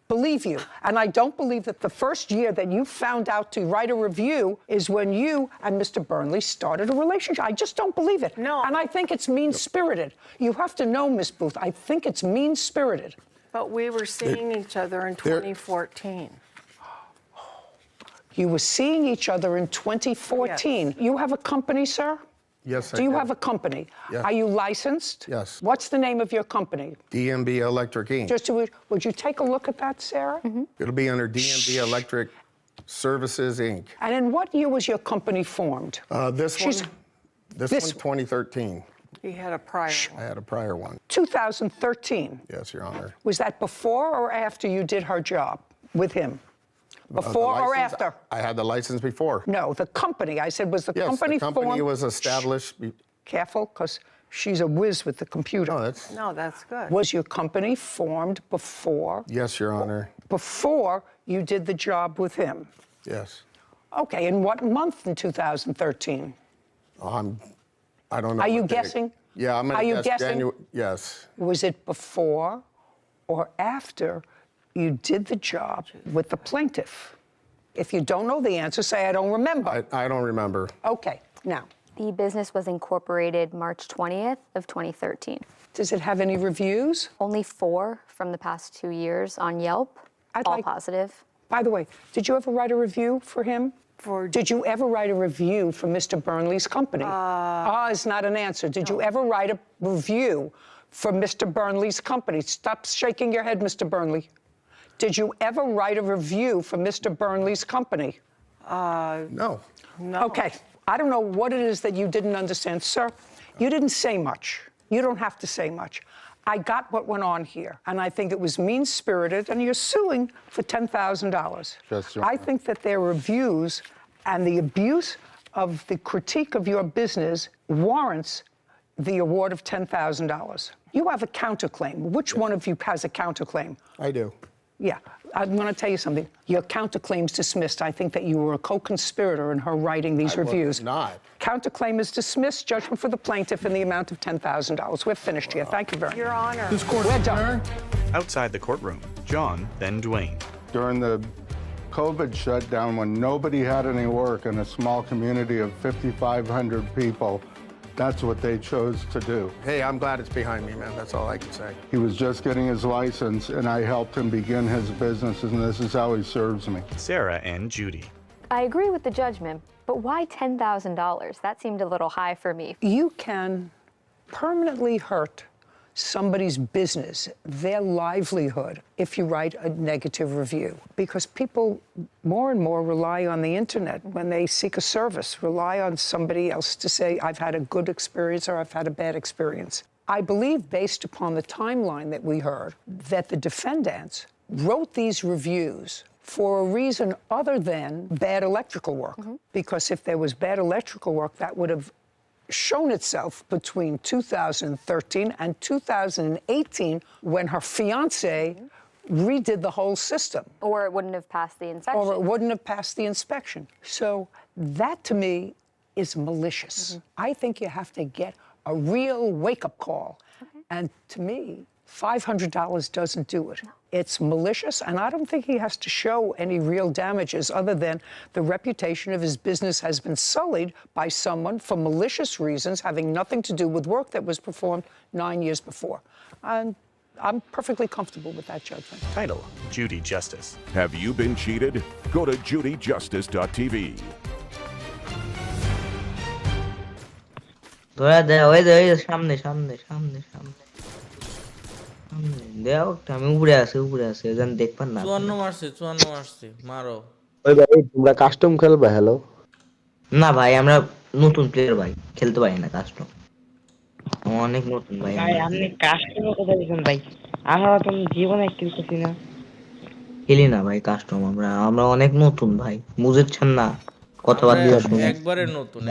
Speaker 2: believe you. And I don't believe that the first year that you found out to write a review is when you and Mr. Burnley started a relationship. I just don't believe it.
Speaker 8: No.
Speaker 2: And I think it's mean-spirited. You have to know, Miss Booth, I think it's mean-spirited.
Speaker 8: But we were seeing each other in 2014.
Speaker 2: You were seeing each other in 2014.
Speaker 8: Yes.
Speaker 2: You have a company, sir?
Speaker 23: Yes, I
Speaker 2: do. You have a company?
Speaker 23: Yes.
Speaker 2: Are you licensed?
Speaker 23: Yes.
Speaker 2: What's the name of your company?
Speaker 23: DMB Electric Inc.
Speaker 2: Just would you take a look at that, Sarah?
Speaker 23: It'll be under DMB Electric Services Inc.
Speaker 2: And in what year was your company formed?
Speaker 23: This one, 2013.
Speaker 8: He had a prior one.
Speaker 23: I had a prior one.
Speaker 2: 2013.
Speaker 23: Yes, Your Honor.
Speaker 2: Was that before or after you did her job with him? Before or after?
Speaker 23: I had the license before.
Speaker 2: No, the company. I said, was the
Speaker 23: Yes,
Speaker 2: company
Speaker 23: the company
Speaker 2: formed?
Speaker 23: was established.
Speaker 2: Careful, because she's a whiz with the computer.
Speaker 23: No,
Speaker 8: that's good.
Speaker 2: Was your company formed before?
Speaker 23: Yes, Your Honor.
Speaker 2: Before you did the job with him?
Speaker 23: Yes.
Speaker 2: Okay, in what month in 2013?
Speaker 23: I don't know.
Speaker 2: Are you
Speaker 23: what date.
Speaker 2: guessing?
Speaker 23: Yeah, I'm going
Speaker 2: Are
Speaker 23: to
Speaker 2: you
Speaker 23: guess
Speaker 2: guessing?
Speaker 23: January. Yes.
Speaker 2: Was it before or after you did the job with the plaintiff? If you don't know the answer, say, I don't remember.
Speaker 23: I don't remember.
Speaker 2: Okay, now.
Speaker 6: The business was incorporated March 20th of 2013.
Speaker 2: Does it have any reviews?
Speaker 6: Only 4 from the past 2 years on Yelp, all positive.
Speaker 2: By the way, did you ever write a review for him? Did you ever write a review for Mr. Burnley's company? Is not an answer. Did you ever write a review for Mr. Burnley's company? Stop shaking your head, Mr. Burnley. Did you ever write a review for Mr. Burnley's company?
Speaker 23: No.
Speaker 2: Okay. I don't know what it is that you didn't understand. Sir, you didn't say much. You don't have to say much. I got what went on here, and I think it was mean-spirited, and you're suing for $10,000.
Speaker 23: Yes,
Speaker 2: I think that their reviews and the abuse of the critique of your business warrants the award of $10,000. You have a counterclaim. Which one of you has a counterclaim?
Speaker 23: I do.
Speaker 2: Yeah, I'm going to tell you something. Your counterclaim's dismissed. I think that you were a co-conspirator in her writing these reviews.
Speaker 23: Was not.
Speaker 2: Counterclaim is dismissed. Judgment for the plaintiff in the amount of $10,000. We're finished here. Thank you very much.
Speaker 8: Your Honor.
Speaker 4: This court
Speaker 2: We're
Speaker 4: is
Speaker 2: done.
Speaker 4: adjourned.
Speaker 5: Outside the courtroom, John, then Dwayne.
Speaker 22: During the COVID shutdown, when nobody had any work in a small community of 5,500 people, that's what they chose to do.
Speaker 23: Hey, I'm glad it's behind me, man. That's all I can say.
Speaker 22: He was just getting his license, and I helped him begin his business, and this is how he serves me.
Speaker 5: Sarah and Judy.
Speaker 6: I agree with the judgment, but why $10,000? That seemed a little high for me.
Speaker 2: You can permanently hurt somebody's business, their livelihood, if you write a negative review. Because people more and more rely on the internet when they seek a service, rely on somebody else to say, I've had a good experience or I've had a bad experience. I believe, based upon the timeline that we heard, that the defendants wrote these reviews for a reason other than bad electrical work. Because if there was bad electrical work, that would have shown itself between 2013 and 2018 when her fiance redid the whole system.
Speaker 6: Or it wouldn't have passed the inspection.
Speaker 2: Or it wouldn't have passed the inspection. So that, to me, is malicious. I think you have to get a real wake-up call. And to me, $500 doesn't do it. It's malicious, and I don't think he has to show any real damages other than the reputation of his business has been sullied by someone for malicious reasons having nothing to do with work that was performed 9 years before. And I'm perfectly comfortable with that judgment.
Speaker 5: Title: Judy Justice.
Speaker 3: Have you been cheated? Go to judyjustice.tv.
Speaker 11: ধরা দেয় ওই যে সামনে সামনে সামনে সামনে সামনে দেও আমি উপরে আছি এখানে দেখবেন না
Speaker 12: 54 মারছে মারো
Speaker 11: ওই ভাই তোমরা কাস্টম খেলবে হ্যালো না ভাই আমরা নতুন প্লেয়ার ভাই খেলতে পারি না কাস্টম অনেক নতুন ভাই আপনি কাস্টমের কথা বলছেন ভাই আমরা তো জীবনে খেলতেছি না খেলি না ভাই কাস্টম আমরা অনেক নতুন ভাই বুঝেছেন না কথাবার্তা
Speaker 12: একবারে নতুন